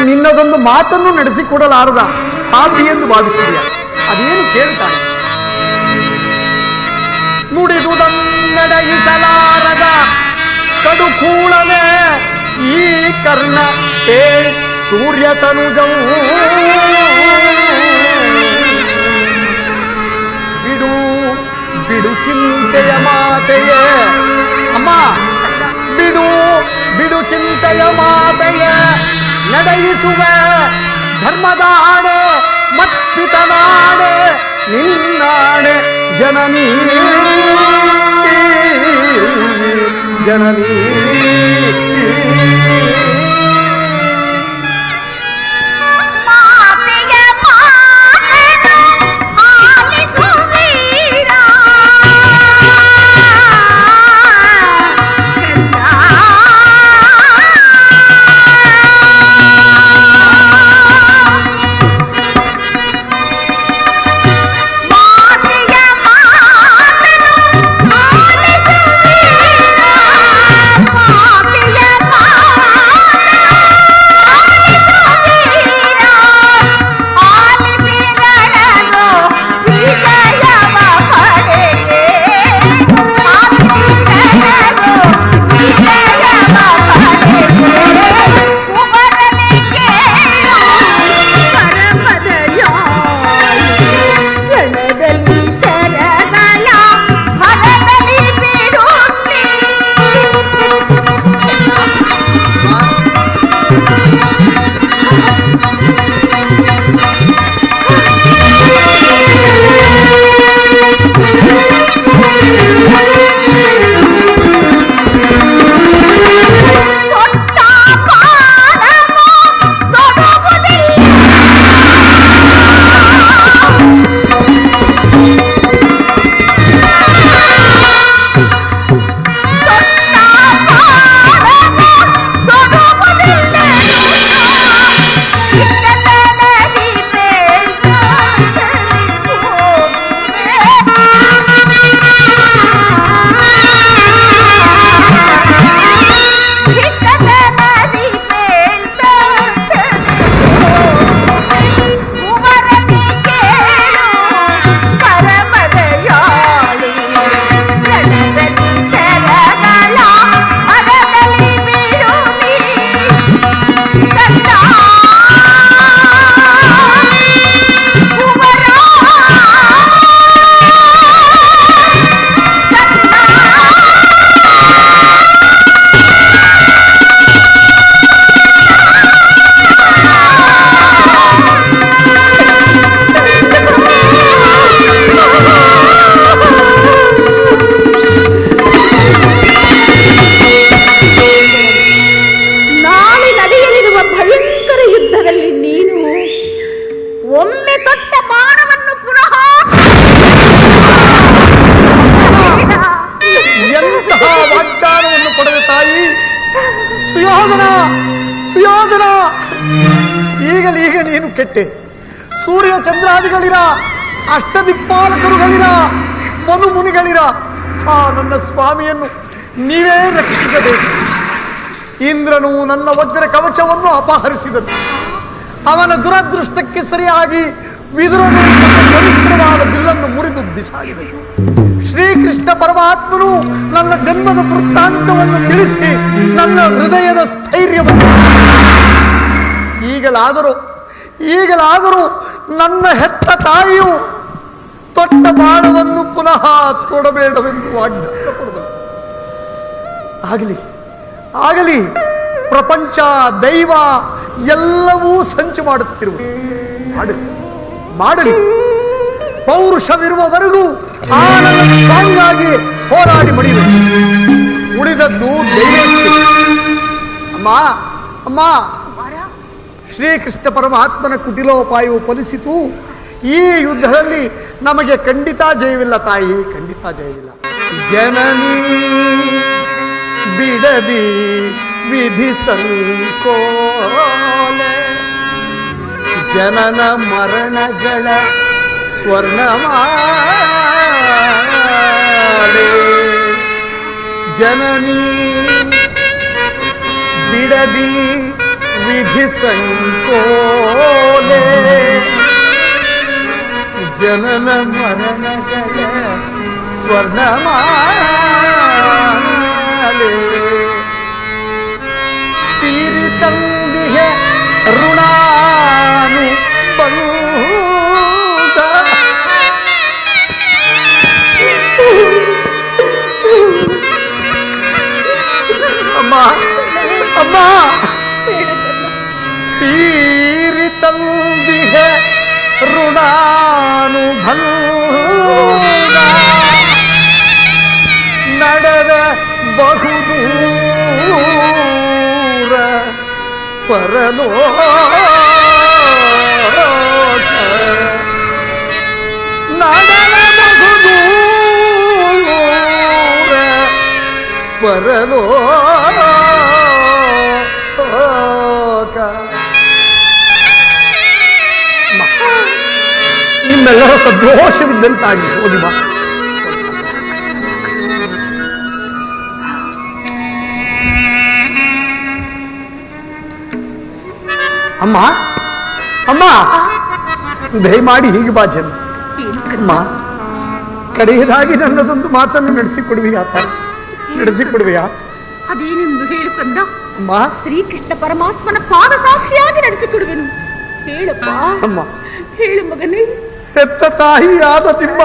Speaker 3: ನಿನ್ನದೊಂದು ಮಾತನ್ನು ನಡೆಸಿಕೊಡಲಾರದ ಪಾಪಿ ಎಂದು ಭಾವಿಸಿದೆಯಾ? ಅದೇನು ಕೇಳ್ತಾನೆ. ನುಡಿದುದನ್ನಡೆಯಿಸಲಾರದ ಕಡುಕೂಳನೆ ಈ ಕರ್ಣ ಏ ಸೂರ್ಯ ತನುಜವು ಬಿಡು ಬಿಡು ಚಿಂತೆಯ ಮಾತೆಯೇ. ಅಮ್ಮ, ಬಿಡು ಬಿಡು ಚಿಂತೆಯ ಮಾತೆಯೇ, ನಡೆಯಿಸುವೆ ಧರ್ಮದ ಆಣೆ ಮತ್ತಿತನಾಣೆ ನಿನ್ನಾಣೆ ಜನನೀ ಜನನೀ. ಈಗಲೀಗ ನೀನು ಕೆಟ್ಟೆ. ಸೂರ್ಯ ಚಂದ್ರಾದಿಗಳಿರ, ಅಷ್ಟದಿಕ್ಪಾಲಕರುಗಳಿರ, ಮನು ಮುನಿಗಳಿರ ಆ ನನ್ನ ಸ್ವಾಮಿಯನ್ನು ನೀವೇ ರಕ್ಷಿಸಬೇಕು. ಇಂದ್ರನು ನನ್ನ ವಜ್ರ ಕವಚವನ್ನು ಅಪಹರಿಸಿದನು. ಅವನ ದುರದೃಷ್ಟಕ್ಕೆ ಸರಿಯಾಗಿ ವಿದುರನು ಪವಿತ್ರವಾದ ಬಿಲ್ಲನ್ನು ಮುರಿದು ಬಿಸಾಡಿದನು. ಶ್ರೀಕೃಷ್ಣ ಪರಮಾತ್ಮನು ನನ್ನ ಜನ್ಮದ ವೃತ್ತಾಂತವನ್ನು ತಿಳಿಸಿ ನನ್ನ ಹೃದಯದ ಸ್ಥೈರ್ಯವನ್ನು ಈಗಲಾದರೂ ನನ್ನ ಹೆತ್ತ ತಾಯಿಯು ತೊಟ್ಟ ಬಾಣವನ್ನು ಪುನಃ ತೊಡಬೇಡವೆಂದು ವಾಗ್ದಾನ ಕೊಡಬೇಕು. ಆಗಲಿ ಪ್ರಪಂಚ ದೈವ ಎಲ್ಲವೂ ಸಂಚು ಮಾಡುತ್ತಿರುವುದು. ಮಾಡಲಿ ಪೌರುಷವಿರುವವರೆಗೂ ಆ ನನ್ನ ಸ್ವಾಮಿಯಾಗಿ ಹೋರಾಡಿ ಮಡಿಬೇಕು. ಉಳಿದದ್ದು ದೈವೇಚ್ಛೆ. ಅಮ್ಮ ಶ್ರೀಕೃಷ್ಣ ಪರಮಾತ್ಮನ ಕುಟಿಲೋಪಾಯವು ಫಲಿಸಿತು. ಈ ಯುದ್ಧದಲ್ಲಿ ನಮಗೆ ಖಂಡಿತ ಜಯವಿಲ್ಲ ತಾಯಿ, ಖಂಡಿತ ಜಯವಿಲ್ಲ. ಜನನಿ ಬಿಡದಿ ವಿಧಿ ಸಂಕೋಲೆ, ಜನನ ಮರಣಗಳ ಸ್ವರ್ಣಮಾಲೆ. ಜನನಿ ಬಿಡದಿ ವಿಧಿ ಸಂಕೋಲೆ, ಜನನ ಮರಣಗಳ ಸ್ವರ್ಣಮಾಲೆ. ತೀರಿ ತಂದಿಗೆ ಋಣಾನು ಬಂದ, ಅಮ್ಮ ಅಮ್ಮ ತೀರಿ ತಂದಿಗೆ ಋಣಾನುಬಂಧ, ನಡೆದ ಬಹುದೂರ ಪರಲೋಕ, ನಡೆದ ಬಹುದೂರ ಪರಲೋಕ. ನಿಮ್ಮೆಲ್ಲರ ಸದೋಷವಿದ್ದಂತಾಗಿ ಹೋಗಿ ಬಾ. ಅಮ್ಮ ಅಮ್ಮ ದಯಮಾಡಿ ಹೀಗೆ ಬಾ ಜನ. ಅಮ್ಮ ಕಡೆಯದಾಗಿ ನನ್ನದೊಂದು ಮಾತನ್ನು ನಡೆಸಿಕೊಡುವಿಯಾ ತಾಯಿ, ನಡೆಸಿಕೊಡುವಿಯಾ?
Speaker 7: ಅದೇನೆಂದು ಹೇಳು ಕಂದ.
Speaker 3: ಅಮ್ಮ
Speaker 7: ಶ್ರೀಕೃಷ್ಣ ಪರಮಾತ್ಮನ ಪಾದ ಸಾಕ್ಷಿಯಾಗಿ ನಡೆಸಿಕೊಡುವೆನು. ಹೇಳಪ್ಪ,
Speaker 3: ಅಮ್ಮ
Speaker 7: ಹೇಳು ಮಗನೇ.
Speaker 3: ಹೆತ್ತ ತಾಯಿಯಾದ ನಿಮ್ಮ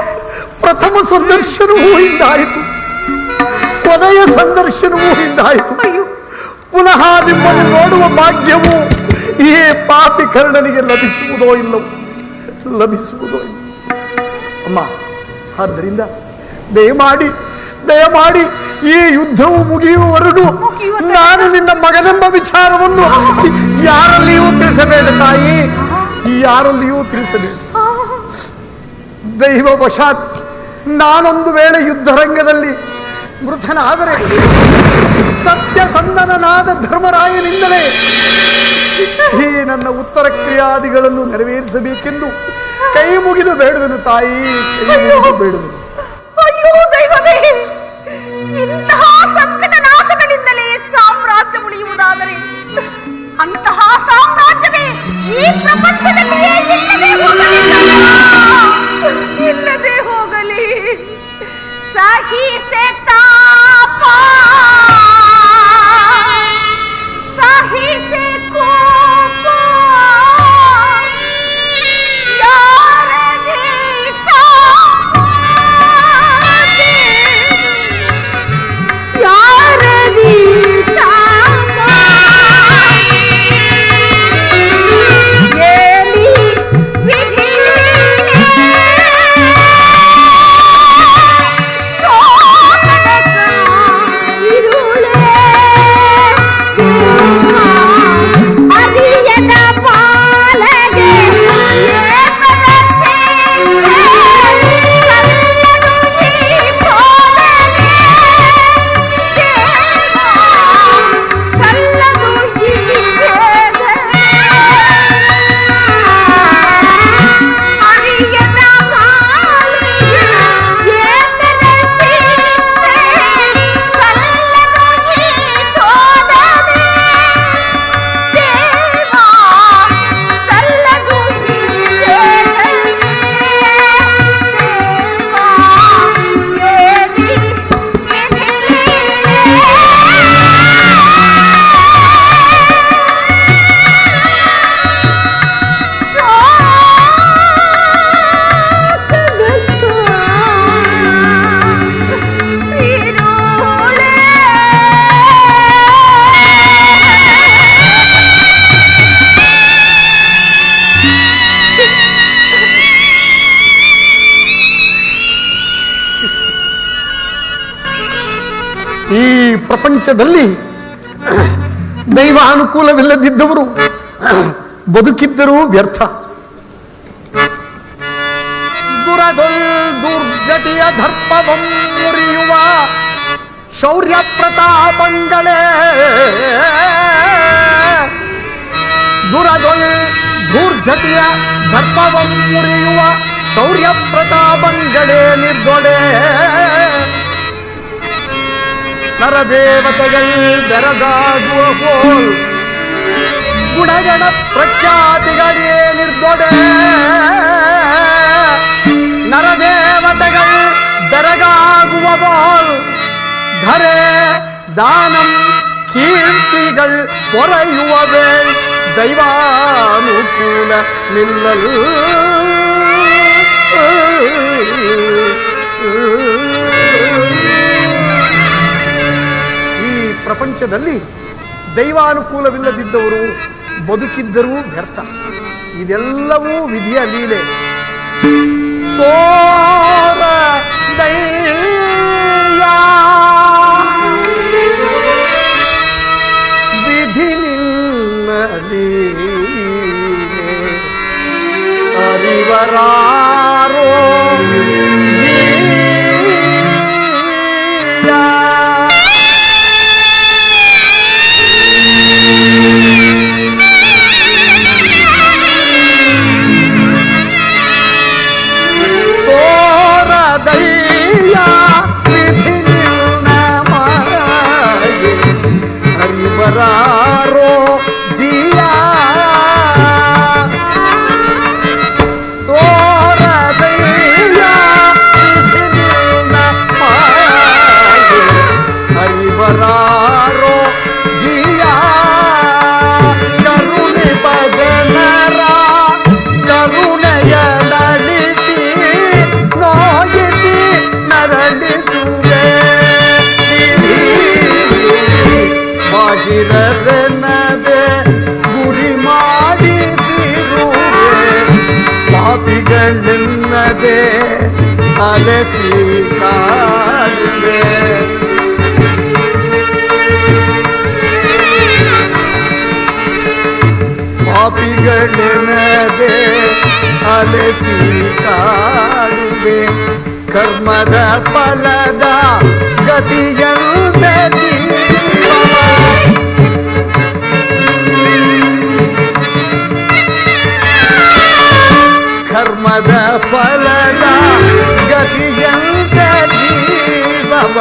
Speaker 3: ಪ್ರಥಮ ಸಂದರ್ಶನವೂ ಹಿಂದಾಯಿತು, ಕೊನೆಯ ಸಂದರ್ಶನವೂ ಹಿಂದಾಯಿತು.
Speaker 7: ಅಯ್ಯೋ,
Speaker 3: ಪುನಃ ನಿಮ್ಮನ್ನು ನೋಡುವ ಭಾಗ್ಯವು ಈ ಪಾಪಿ ಕರ್ಣನಿಗೆ ಲಭಿಸುವುದೋ ಇಲ್ಲವೋ, ಲಭಿಸುವುದೋ ಇಲ್ಲ. ಅಮ್ಮ ಆದ್ದರಿಂದ ದಯಮಾಡಿ ದಯಮಾಡಿ ಈ ಯುದ್ಧವು ಮುಗಿಯುವವರೆಗೂ ನಾನು ನಿನ್ನ ಮಗನೆಂಬ ವಿಚಾರವನ್ನು ಯಾರಲ್ಲಿಯೂ ತಿಳಿಸಬೇಡ ತಾಯಿ, ಯಾರಲ್ಲಿಯೂ ತಿಳಿಸಬೇಡ. ದೈವವಶಾತ್ ನಾನೊಂದು ವೇಳೆ ಯುದ್ಧರಂಗದಲ್ಲಿ ಮೃತನಾದರೆ ಸತ್ಯಸಂಧನನಾದ ಧರ್ಮರಾಯನಿಂದಲೇ ಈ ನನ್ನ ಉತ್ತರ ಕ್ರಿಯಾದಿಗಳನ್ನು ನೆರವೇರಿಸಬೇಕೆಂದು ಕೈ ಮುಗಿದು ಬೇಡುವೆನು ತಾಯಿ, ಕೈ ಮುಗಿದು ಬೇಡುವೆನು.
Speaker 7: ಅಯ್ಯೋ ದೈವವೇ, ಇಂತಹ ಸಂಕಟ ನಾಶಗಳಿಂದಲೇ ಸಾಮ್ರಾಜ್ಯ ಉಳಿಯುವುದಾದರೆ ಅಂತಹ ಸಾಮ್ರಾಜ್ಯವೇ ಈ ಪ್ರಪಂಚದಲ್ಲಿಯೇ ಇಲ್ಲದೆ ಹೋಗಲಿ. ಸಹಿಸೆ ತಾಪ, ಸಹಿಸೆ ಕೋಪ, ಯಾರದೇ ಯಾರದಿ ಶಾಪ, ಏಲಿ ವಿಧಿ ಶೋಕದ ಇರುಳೆ ಅದಿಯದ ಪಾಲಗೆ
Speaker 3: ಈ ಪ್ರಪಂಚದಲ್ಲಿ ದೈವಾನುಕೂಲವಿಲ್ಲದಿದ್ದವರು ಬದುಕಿದ್ದರೂ ವ್ಯರ್ಥ. ದುರ್ಜತಿಯ ದರ್ಪವಂ ಮುರಿಯುವ ಶೌರ್ಯ ಪ್ರತಾಪಂಗಳೇ ದುರ್ಜತಿಯ ದರ್ಪವಂ ಮುರಿಯುವ ಶೌರ್ಯ ಪ್ರತಾಪಂಗಳೇ ನಿರ್ದೊಡೆ ನರದೇವತೆಗಳು ಬೆರಗಾಗುವ ಪೋಲ್ ಗುಣಗಣ ಪ್ರಖ್ಯಾತಿಗಳೇ ನಿರ್ದೊಡೆ ನರದೇವತೆಗಳು ಬೆರಗಾಗುವ ಪೋಲ್ ಧರೆ ದಾನಂ ಕೀರ್ತಿಗಳು ಪೊರೆಯುವವೇ ದೈವಾನುಕೂಲ ನಿಲ್ಲಲು ಈ ಪ್ರಪಂಚದಲ್ಲಿ ದೈವಾನುಕೂಲವಿಲ್ಲದಿದ್ದವರು ಬದುಕಿದ್ದರೂ ವ್ಯರ್ಥ. ಇದೆಲ್ಲವೂ ವಿಧಿಯ ಲೀಲೆ. ತೋರ ವಿಧಿ ನಿನ್ನ ಲೀಲೆ ಅರಿವರಾರೋ ಬರಾರೋ ಜಿಯ ತೋರದಯ್ಯ ಹರಿಬರಾರೋ ಜಿಯ ಕರುಣೆ ಭಜನರ ಕರುಣೆಯ ನಳಿಸಿ ನೋಯಿಸಿ ನರಳಿಸುವೆ ಬಾಗಿರನದೆ ಗುರಿ ಮಾಡಿಸಿರುವೆ ಪಾಪಿಗಳೆನ್ನದೆ ಅಲಸಿ ಕಾಡುವೆ ಪಾಪಿಗಳೆನ್ನದೆ ಅಲಸಿ ಕಾಡುವೆ ಕರ್ಮದ ಫಲದ ಗತಿಯಂತೆ ಕರ್ಮದ ಫಲದ ಗತಿಯಂತ ಜೀವವ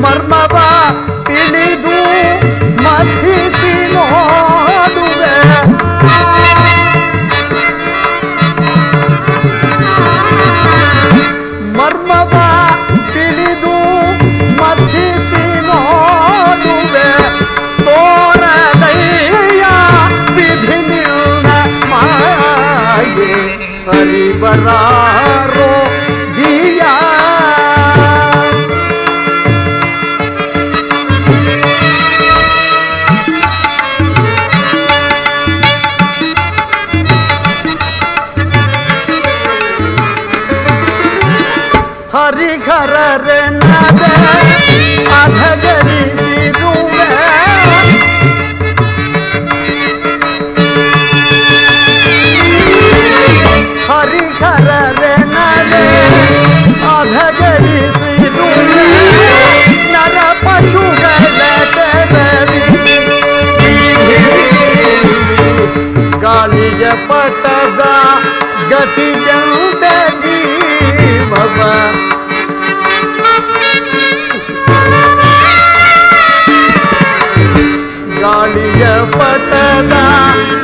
Speaker 3: ಮರ್ಮವ ತಿಳಿದು ಮಥಿಸಿ ನೋಡುವೆ ಮರ್ಮವ ತಿಳಿದು ಮಥಿಸಿ ನೋಡುವೆ ತೋರದಯ್ಯ ವಿಧಿ ನಿನ್ನ ಮಾಯೆ ಹರಿಬರಾರೋ ಜಿಯ ಹರಿಹರರೆನ್ನದೆ ಅಧಗರಿಸಿರುವೆ ಹರಿಹರರೆನ್ನದೆ ಅಧಗರಿಸಿರುವೆ ನರ ಪಶುಗಳ ತೆರವಿ ಗಾಳಿಯ ಪಟದ ಗತಿಯಂತ ಜೀವವ ಗಾಳಿಯ ಪಟದ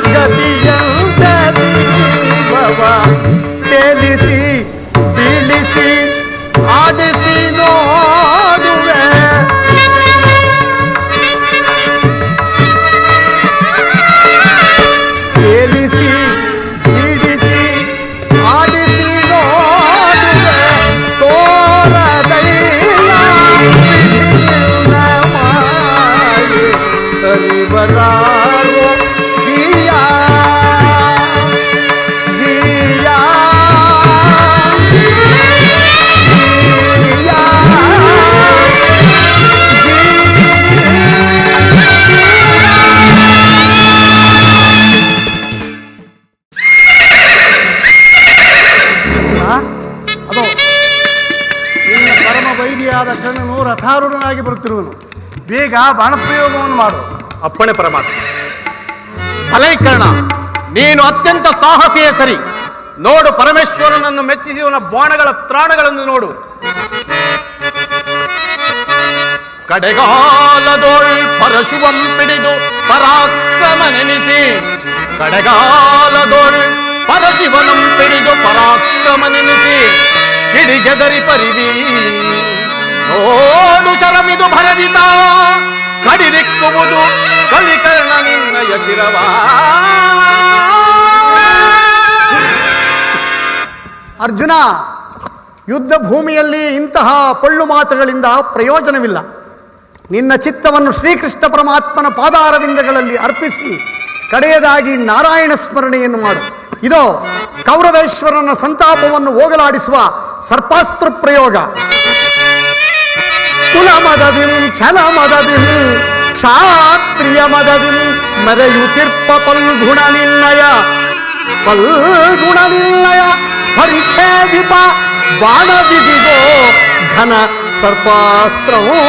Speaker 3: ಗತಿಯಂತ ಜೀವವ ತೇಲಿಸಿ ಬೀಳಿಸಿ ಆಡಿಸಿ ನೋಡುವೆ ತೇಲಿಸಿ ಬೀಳಿಸಿ ಆಡಿಸಿ ನೋಡುವೆ ತೋರದಯ್ಯ ಮಾಯೆ ಹರಿಬರಾರೋ ಜಿಯ ಜಿಯ ಜಿಯ
Speaker 6: ತಂಗಿಯಾದ ಕರ್ಣನು ರಥಾರೂಢನಾಗಿ ಬರುತ್ತಿರುವನು. ಬೇಗ ಬಾಣಪ್ರಯೋಗವನ್ನು ಮಾಡು.
Speaker 4: ಅಪ್ಪಣೆ ಪರಮಾತ್ಮ. ಫಲೈಕರ್ಣ, ನೀನು ಅತ್ಯಂತ ಸಾಹಸಿಯೇ ಸರಿ. ನೋಡು, ಪರಮೇಶ್ವರನನ್ನು ಮೆಚ್ಚಿಸುವನ ಬಾಣಗಳ ತ್ರಾಣಗಳನ್ನು ನೋಡು. ಕಡೆಗಾಲದೋಳ್ ಪರಶುವಂ ಪಿಡಿದು ಪರಾಕ್ರಮನೆನಿಸಿ, ಕಡೆಗಾಲದೋಳ್ ಪರಶಿವನಂ ಪಿಡಿದು ಪರಾಕ್ರಮನೆನಿಸಿ ಗಿಡಿಗೆದರಿ ಪರಿವಿ ನೋಡು ಶರಮಿದು ಭರದಿತ ಕಡಿದಿಕ್ಕುವುದು ಕಲಿಕರ್ಣ ನಿನ್ನಯ ಶಿರವ.
Speaker 3: ಅರ್ಜುನ, ಯುದ್ಧ ಭೂಮಿಯಲ್ಲಿ ಇಂತಹ ಪೊಳ್ಳು ಮಾತುಗಳಿಂದ ಪ್ರಯೋಜನವಿಲ್ಲ. ನಿನ್ನ ಚಿತ್ತವನ್ನು ಶ್ರೀಕೃಷ್ಣ ಪರಮಾತ್ಮನ ಪಾದಾರವಿಂದಗಳಲ್ಲಿ ಅರ್ಪಿಸಿ ಕಡೆಯದಾಗಿ ನಾರಾಯಣ ಸ್ಮರಣೆಯನ್ನು ಮಾಡು. ಇದೋ ಕೌರವೇಶ್ವರನ ಸಂತಾಪವನ್ನು ಹೋಗಲಾಡಿಸುವ ಸರ್ಪಾಸ್ತ್ರ ಪ್ರಯೋಗ. ಕುಲ ಮದದಿಂ ಛಲ ಮದದಿಂ ಕ್ಷಾತ್ರಿಯ ಮದದಿಂ ಮರೆಯುತಿರ್ಪ ಪಲ್ಗುಣ ನಿರ್ಣಯ ಪರಿಚ್ಛೇದಿಪ ಬಾಣವಿದಿಗೋ ಘನ ಸರ್ಪಾಸ್ತ್ರವೋ.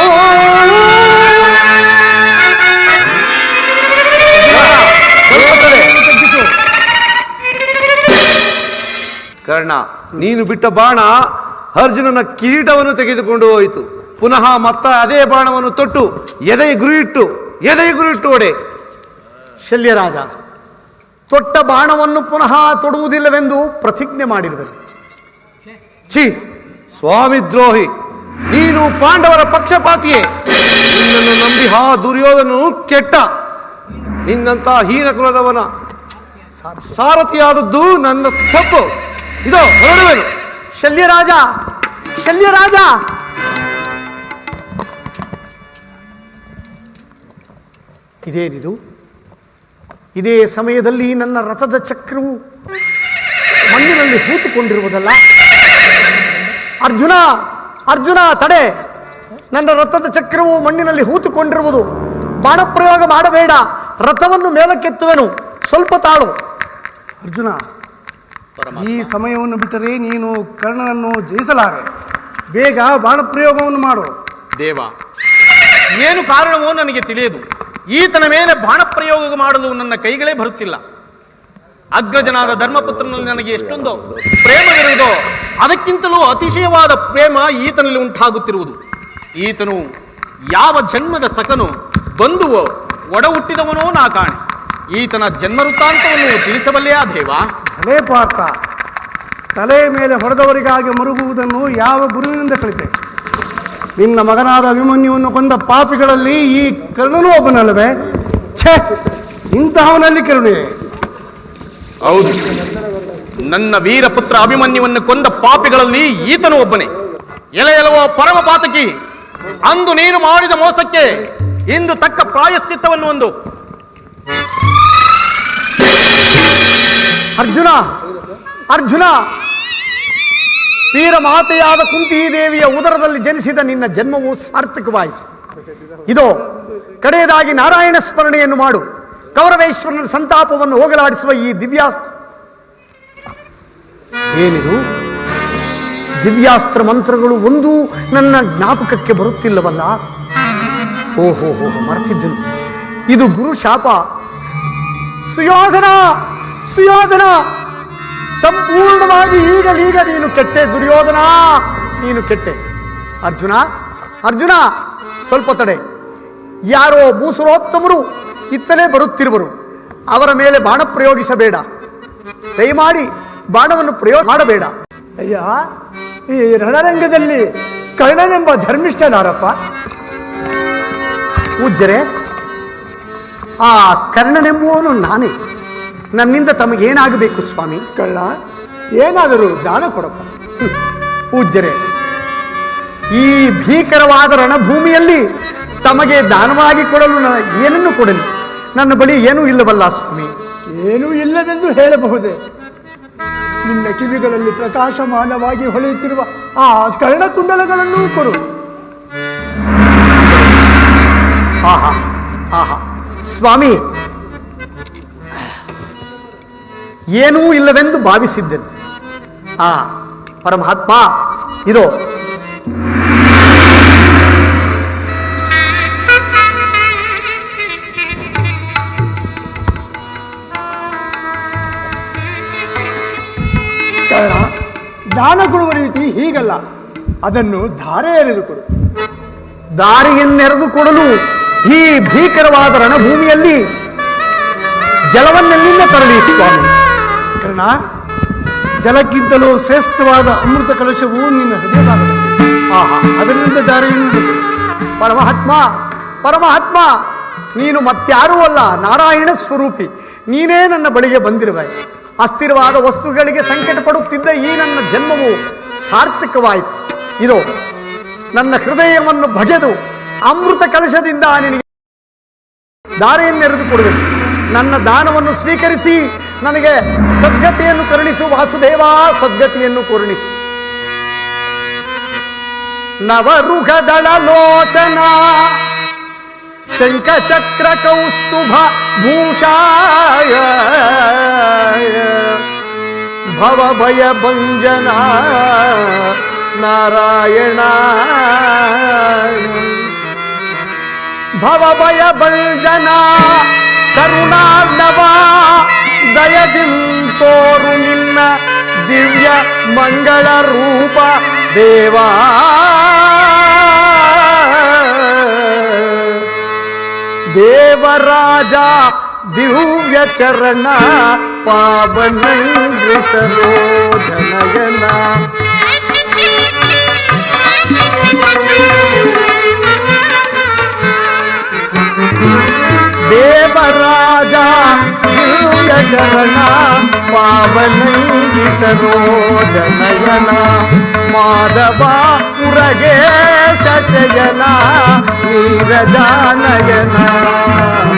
Speaker 6: ಕರ್ಣ, ನೀನು ಬಿಟ್ಟ ಬಾಣ ಅರ್ಜುನನ ಕಿರೀಟವನ್ನು ತೆಗೆದುಕೊಂಡು ಹೋಯಿತು. ಪುನಃ ಮತ್ತ ಅದೇ ಬಾಣವನ್ನು ತೊಟ್ಟು ಎದೆಯ ಗುರಿಯಿಟ್ಟು ಒಡೆ.
Speaker 3: ಶಲ್ಯರಾಜ, ತೊಟ್ಟ ಬಾಣವನ್ನು ಪುನಃ ತೊಡುವುದಿಲ್ಲವೆಂದು ಪ್ರತಿಜ್ಞೆ ಮಾಡಿರುವರು.
Speaker 6: ಛೀ, ಸ್ವಾಮಿ ದ್ರೋಹಿ, ನೀನು ಪಾಂಡವರ ಪಕ್ಷಪಾತಿಯೇ. ನಿನ್ನನ್ನು ನಂಬಿ ದುರ್ಯೋಧನನು ಕೆಟ್ಟ. ನಿನ್ನಂತ ಹೀನ ಕುಲದವನ ಸಾರಥಿಯಾದದ್ದು ನನ್ನ ತಪ್ಪು. ಇದೋ ಹೊರಡುವೆನು.
Speaker 3: ಶಲ್ಯರಾಜ, ಶಲ್ಯರಾಜ, ಇದೇನಿದು? ಇದೇ ಸಮಯದಲ್ಲಿ ನನ್ನ ರಥದ ಚಕ್ರವು ಮಣ್ಣಿನಲ್ಲಿ ಹೂತುಕೊಂಡಿರುವುದಲ್ಲ. ಅರ್ಜುನ, ಅರ್ಜುನ ತಡೆ! ನನ್ನ ರಥದ ಚಕ್ರವು ಮಣ್ಣಿನಲ್ಲಿ ಹೂತುಕೊಂಡಿರುವುದು. ಬಾಣಪ್ರಯೋಗ ಮಾಡಬೇಡ, ರಥವನ್ನು ಮೇಲಕ್ಕೆತ್ತುವೆನು, ಸ್ವಲ್ಪ ತಾಳು.
Speaker 6: ಅರ್ಜುನ, ಈ ಸಮಯವನ್ನು ಬಿಟ್ಟರೆ ನೀನು ಕರ್ಣನನ್ನು ಜಯಿಸಲಾರೆ. ಬೇಗ ಬಾಣಪ್ರಯೋಗವನ್ನು ಮಾಡು.
Speaker 4: ದೇವ, ಏನು ಕಾರಣವೋ ನನಗೆ ತಿಳಿಯದು. ಈತನ ಮೇಲೆ ಬಾಣ ಪ್ರಯೋಗ ಮಾಡಲು ನನ್ನ ಕೈಗಳೇ ಬರುತ್ತಿಲ್ಲ. ಅಗ್ರಜನಾದ ಧರ್ಮಪುತ್ರನಲ್ಲಿ ನನಗೆ ಎಷ್ಟೊಂದು ಪ್ರೇಮವಿರುವುದೋ ಅದಕ್ಕಿಂತಲೂ ಅತಿಶಯವಾದ ಪ್ರೇಮ ಈತನಲ್ಲಿ ಉಂಟಾಗುತ್ತಿರುವುದು. ಈತನು ಯಾವ ಜನ್ಮದ ಸಖನು, ಬಂಧುವೋ, ಒಡ ಹುಟ್ಟಿದವನೋ ನಾ ಕಾಣೆ. ಈತನ ಜನ್ಮ ವೃತ್ತಾಂತವನ್ನು ತಿಳಿಸಬಲ್ಲೆಯಾ ದೇವ?
Speaker 6: ತಲೆ ಪಾರ್ಥ, ತಲೆ ಮೇಲೆ ಹೊಡೆದವರಿಗಾಗಿ ಮರುಗುವುದನ್ನು ಯಾವ ಗುರುವಿನಿಂದ ಕಲಿತೆ? ನಿನ್ನ ಮಗನಾದ ಅಭಿಮನ್ಯುವನ್ನು ಕೊಂದ ಪಾಪಿಗಳಲ್ಲಿ ಈ ಕರ್ಣನೂ ಒಬ್ಬನಲ್ಲವೇ? ಛೇ, ಇಂತಹವನಲ್ಲಿ ಕರುಣೆ.
Speaker 4: ಹೌದು, ನನ್ನ ವೀರಪುತ್ರ ಅಭಿಮನ್ಯುವನ್ನು ಕೊಂದ ಪಾಪಿಗಳಲ್ಲಿ ಈತನು ಒಬ್ಬನೇ. ಎಲೆಯಲವೋ ಪರಮ ಪಾತಕಿ, ಅಂದು ನೀನು ಮಾಡಿದ ಮೋಸಕ್ಕೆ ಇಂದು ತಕ್ಕ ಪ್ರಾಯಶ್ಚಿತ್ತವನ್ನು ಒಂದು.
Speaker 3: ಅರ್ಜುನ, ಅರ್ಜುನ, ವೀರ ಮಾತೆಯಾದ ಕುಂತಿದೇವಿಯ ಉದರದಲ್ಲಿ ಜನಿಸಿದ ನಿನ್ನ ಜನ್ಮವು ಸಾರ್ಥಕವಾಯಿತು. ಇದೋ ಕಡೆಯದಾಗಿ ನಾರಾಯಣ ಸ್ಮರಣೆಯನ್ನು ಮಾಡು. ಕೌರವೇಶ್ವರನ ಸಂತಾಪವನ್ನು ಹೋಗಲಾಡಿಸುವ ಈ ಏನಿದು? ದಿವ್ಯಾಸ್ತ್ರ ಮಂತ್ರಗಳು ಒಂದೂ ನನ್ನ ಜ್ಞಾಪಕಕ್ಕೆ ಬರುತ್ತಿಲ್ಲವಲ್ಲ. ಓಹೋ, ಮರೆತಿದ್ದನು. ಇದು ಗುರು ಶಾಪ. ಸುಯೋಧನ, ಸುಯೋಧನ, ಸಂಪೂರ್ಣವಾಗಿ ಈಗಲೀಗ ನೀನು ಕೆಟ್ಟೆ. ದುರ್ಯೋಧನ, ನೀನು ಕೆಟ್ಟೆ. ಅರ್ಜುನ, ಅರ್ಜುನ, ಸ್ವಲ್ಪ ತಡೆ. ಯಾರೋ ಭೂಸುರೋತ್ತಮರು ಇತ್ತಲೇ ಬರುತ್ತಿರುವರು. ಅವರ ಮೇಲೆ ಬಾಣ ಪ್ರಯೋಗಿಸಬೇಡ. ದಯಮಾಡಿ ಬಾಣವನ್ನು ಪ್ರಯೋಗ ಮಾಡಬೇಡ.
Speaker 5: ಅಯ್ಯ, ಈ ರಣರಂಗದಲ್ಲಿ ಕರ್ಣನೆಂಬ ಧರ್ಮಿಷ್ಠನಾರಪ್ಪ.
Speaker 3: ಪೂಜ್ಯರೇ, ಆ ಕರ್ಣನೆಂಬುವನು ನಾನೇ. ನನ್ನಿಂದ ತಮಗೇನಾಗಬೇಕು ಸ್ವಾಮಿ?
Speaker 5: ಕರ್ಣ, ಏನಾದರೂ ದಾನ ಕೊಡಪ್ಪ.
Speaker 3: ಪೂಜ್ಯರೇ, ಈ ಭೀಕರವಾದ ರಣಭೂಮಿಯಲ್ಲಿ ತಮಗೆ ದಾನವಾಗಿ ಕೊಡಲು ಏನನ್ನು ಕೊಡಲಿ? ನನ್ನ ಬಳಿ ಏನೂ ಇಲ್ಲವಲ್ಲ ಸ್ವಾಮಿ.
Speaker 5: ಏನೂ ಇಲ್ಲವೆಂದು ಹೇಳಬಹುದೇ? ನಿನ್ನ ಕಿವಿಗಳಲ್ಲಿ ಪ್ರಕಾಶಮಾನವಾಗಿ ಹೊಳೆಯುತ್ತಿರುವ ಆ ಕರ್ಣಕುಂಡಲಗಳನ್ನು ಕೊಡು.
Speaker 3: ಆಹಾ, ಆಹಾ, ಸ್ವಾಮಿ, ಏನೂ ಇಲ್ಲವೆಂದು ಭಾವಿಸಿದ್ದೆನು. ಪರಮಾತ್ಮ, ಇದೋ
Speaker 5: ದಾನ ಕೊಡುವ ರೀತಿ ಹೀಗಲ್ಲ, ಅದನ್ನು ಧಾರೆ ಎರೆದು ಕೊಡು.
Speaker 3: ದಾರಿಯನ್ನೆರೆದು ಕೊಡಲು ಈ ಭೀಕರವಾದ ರಣಭೂಮಿಯಲ್ಲಿ ಜಲವನ್ನೆಲ್ಲಿಂದ ತರಲಿ ಸ್ವಾಮಿ?
Speaker 2: ಕರ್ಣ, ಜಲಕ್ಕಿಂತಲೂ ಶ್ರೇಷ್ಠವಾದ ಅಮೃತ ಕಲಶವು ನಿನ್ನ ಹೃದಯವಾಗಲಿದೆ.
Speaker 3: ಆಹಾ,
Speaker 2: ಅದರಿಂದ ದಾರಿಯನ್ನು
Speaker 3: ಪರಮಾತ್ಮ ಪರಮಾತ್ಮ, ನೀನು ಮತ್ಯಾರೂ ಅಲ್ಲ, ನಾರಾಯಣ ಸ್ವರೂಪಿ. ನೀನೇ ನನ್ನ ಬಳಿಗೆ ಬಂದಿರುವೆ. ಅಸ್ಥಿರವಾದ ವಸ್ತುಗಳಿಗೆ ಸಂಕಟ ಪಡುತ್ತಿದ್ದ ಈ ನನ್ನ ಜನ್ಮವು ಸಾರ್ಥಕವಾಯಿತು. ಇದು ನನ್ನ ಹೃದಯವನ್ನು ಬಗೆದು ಅಮೃತ ಕಲಶದಿಂದ ನಿನಗೆ ದಾರಿಯನ್ನೆರೆದು ಕೊಡುವೆನು. ನನ್ನ ದಾನವನ್ನು ಸ್ವೀಕರಿಸಿ ನನಗೆ ಸದ್ಗತಿಯನ್ನು ಕರುಣಿಸು ವಾಸುದೇವ, ಸದ್ಗತಿಯನ್ನು ಕರುಣಿಸು. ನವರುಹದಳ ಲೋಚನ ಶಂಖಚಕ್ರ ಕೌಸ್ತುಭ ಭೂಷಾಯ ಭವಭಯ ಭಂಜನ ನಾರಾಯಣ ಭವಭಯ ಭಂಜನ ಕರುಣಾರ್ಣವ ದಯದಿಂ ತೋರು ನಿನ್ನ ದಿವ್ಯ ಮಂಗಳ ರೂಪ ದೇವಾ. ದೇವರಾಜ ದಿವ್ಯ ಚರಣ ಪಾವನಂಗ್ರಿ ಸರೋಜನಯನ. ದೇವರಾಜ ದಿವ್ಯ ಚರಣ ಪಾವನಂಗ್ರಿ ಸರೋಜನಯನ. ಮಾಧವ ಪುರಗೇಶ ಶಯನ ನೀರಜಾನಯನ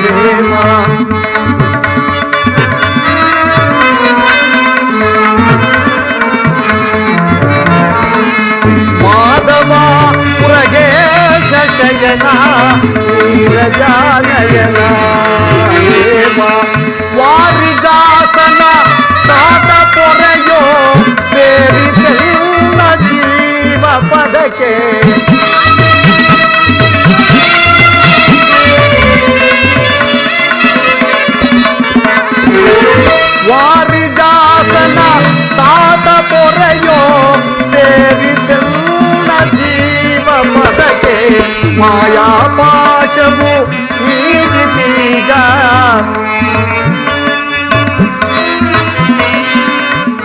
Speaker 3: ದೇವ. ಮಾಧವ ಪುರಗೇಶ ಶಯನ ನೀರಜಾನಯನ ದೇವ. ವಾರಿಜಾಸನ ತಾತ ಪೊರೆಯೋ ಸೇರಿಸಲ್ಲ ಜೀವ ಪದಕ್ಕೆ. ವಾರಿಜಾಸನ ತಾತ ಪೊರೆಯೋ ಸೇರಿಸಲ್ಲ ಜೀವ ಪದಕ್ಕೆ. ಮಾಯಾ ಪಾಶವು ನೀಗಿದೀಗ,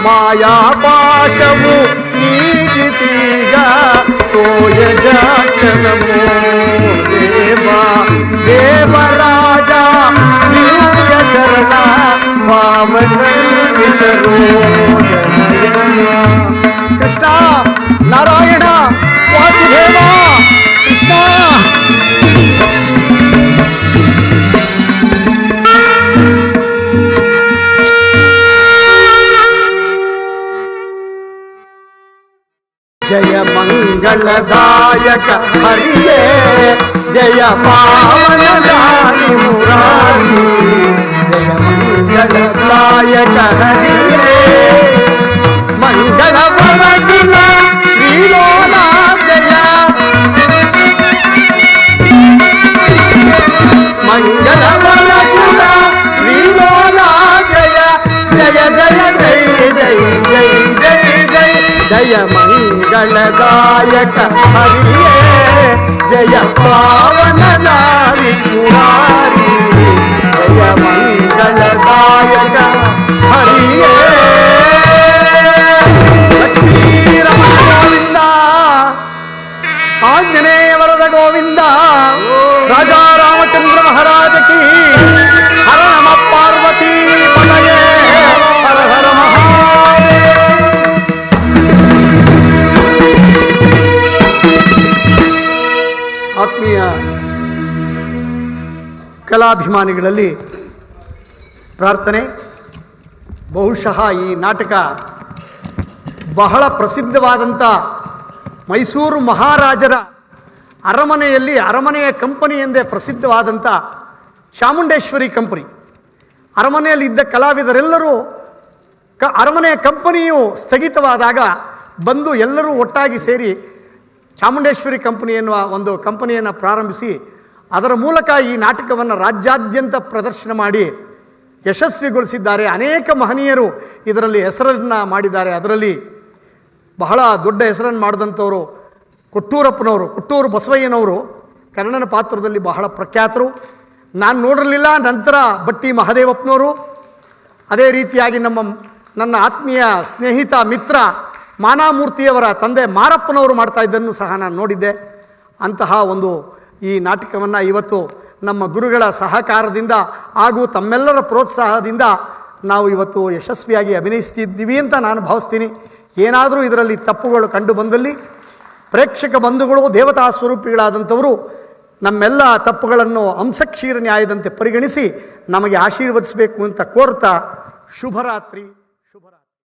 Speaker 3: ಮಾಯಾ ಪಾಶವು ನೀಗಿದೀಗ. ತೋಯ ಜಾತನಮೋ ದೇವ. ದೇವರಾಜ ದಿವ್ಯ ಚರಣ ಪಾವನಂಗ್ರಿ ಸರೋಜನಯನ. ಕೃಷ್ಣ ನಾರಾಯಣ ವಾಸುದೇವ ಕೃಷ್ಣ. ಜಯ ಮಂಗಳದಾಯಕ ಹರಿಯೇ ಜಯ ಪಾವನದಾರಿ ಮುರಾರಿ. ಜಯ ಮಂಗಳದಾಯಕ ಹರಿಯೇ ಮಂಗಳ ವರಸಿನ ಶ್ರೀಲೋಲ ಜಯ. ಮಂಗಳ ವರಸಿನ ಶ್ರೀಲೋಲ ಜಯ. ಜಯ ಜಯ ಜಯ ಜಯ ಜಯ ಜಯ ಜಯ ಜಯ ಮಂಗಳದಾಯಕ ಹರಿಯೇ ಜಯ ಪಾವನದಾರಿ ಮುರಾರಿ. ಜಯ ಮಂಗಳದಾಯಕ ಹರಿಯೇ. ಲಕ್ಷ್ಮೀರಮಣ ಗೋವಿಂದ, ಆಂಜನೇಯ ವರದ ಗೋವಿಂದ, ರಾಜಾ ರಾಮಚಂದ್ರ ಮಹಾರಾಜ ಕಿ. ಹರ ನಮ ಪಾರ್ವತಿ ಪದಯೇ ಹರ ಹರ ಮಹಾದೇವ. ಆತ್ಮೀಯ ಕಲಾಭಿಮಾನಿಗಳಲ್ಲಿ ಪ್ರಾರ್ಥನೆ. ಬಹುಶಃ ಈ ನಾಟಕ ಬಹಳ ಪ್ರಸಿದ್ಧವಾದಂಥ ಮೈಸೂರು ಮಹಾರಾಜರ ಅರಮನೆಯಲ್ಲಿ, ಅರಮನೆಯ ಕಂಪನಿ ಎಂದೇ ಪ್ರಸಿದ್ಧವಾದಂಥ ಚಾಮುಂಡೇಶ್ವರಿ ಕಂಪನಿ. ಅರಮನೆಯಲ್ಲಿದ್ದ ಕಲಾವಿದರೆಲ್ಲರೂ ಅರಮನೆಯ ಕಂಪನಿಯು ಸ್ಥಗಿತವಾದಾಗ ಬಂದು ಎಲ್ಲರೂ ಒಟ್ಟಾಗಿ ಸೇರಿ ಚಾಮುಂಡೇಶ್ವರಿ ಕಂಪನಿ ಎನ್ನುವ ಒಂದು ಕಂಪನಿಯನ್ನು ಪ್ರಾರಂಭಿಸಿ ಅದರ ಮೂಲಕ ಈ ನಾಟಕವನ್ನು ರಾಜ್ಯಾದ್ಯಂತ ಪ್ರದರ್ಶನ ಮಾಡಿ ಯಶಸ್ವಿಗೊಳಿಸಿದ್ದಾರೆ. ಅನೇಕ ಮಹನೀಯರು ಇದರಲ್ಲಿ ಹೆಸರನ್ನು ಮಾಡಿದ್ದಾರೆ. ಅದರಲ್ಲಿ ಬಹಳ ದೊಡ್ಡ ಹೆಸರನ್ನು ಮಾಡಿದಂಥವರು ಕೊಟ್ಟೂರಪ್ಪನವರು, ಕೊಟ್ಟೂರು ಬಸವಯ್ಯನವರು ಕರ್ಣನ ಪಾತ್ರದಲ್ಲಿ ಬಹಳ ಪ್ರಖ್ಯಾತರು. ನಾನು ನೋಡಿರಲಿಲ್ಲ, ನಂತರ ಬಟ್ಟಿ ಮಹದೇವಪ್ಪನವರು, ಅದೇ ರೀತಿಯಾಗಿ ನನ್ನ ಆತ್ಮೀಯ ಸ್ನೇಹಿತ ಮಿತ್ರ ಮಾನಾಮೂರ್ತಿಯವರ ತಂದೆ ಮಾರಪ್ಪನವರು ಮಾಡ್ತಾ ಇದ್ದನ್ನು ಸಹ ನಾನು ನೋಡಿದ್ದೆ. ಅಂತಹ ಒಂದು ಈ ನಾಟಕವನ್ನು ಇವತ್ತು ನಮ್ಮ ಗುರುಗಳ ಸಹಕಾರದಿಂದ ಹಾಗೂ ತಮ್ಮೆಲ್ಲರ ಪ್ರೋತ್ಸಾಹದಿಂದ ನಾವು ಇವತ್ತು ಯಶಸ್ವಿಯಾಗಿ ಅಭಿನಯಿಸ್ತಿದ್ದೀವಿ ಅಂತ ನಾನು ಭಾವಿಸ್ತೀನಿ. ಏನಾದರೂ ಇದರಲ್ಲಿ ತಪ್ಪುಗಳು ಕಂಡು ಬಂದಲ್ಲಿ ಪ್ರೇಕ್ಷಕ ಬಂಧುಗಳು, ದೇವತಾ ಸ್ವರೂಪಿಗಳಾದಂಥವರು ನಮ್ಮೆಲ್ಲ ತಪ್ಪುಗಳನ್ನು ಅಂಶಕ್ಷೀರ ನ್ಯಾಯದಂತೆ ಪರಿಗಣಿಸಿ ನಮಗೆ ಆಶೀರ್ವದಿಸಬೇಕು ಅಂತ ಕೋರ್ತಾ ಶುಭರಾತ್ರಿ.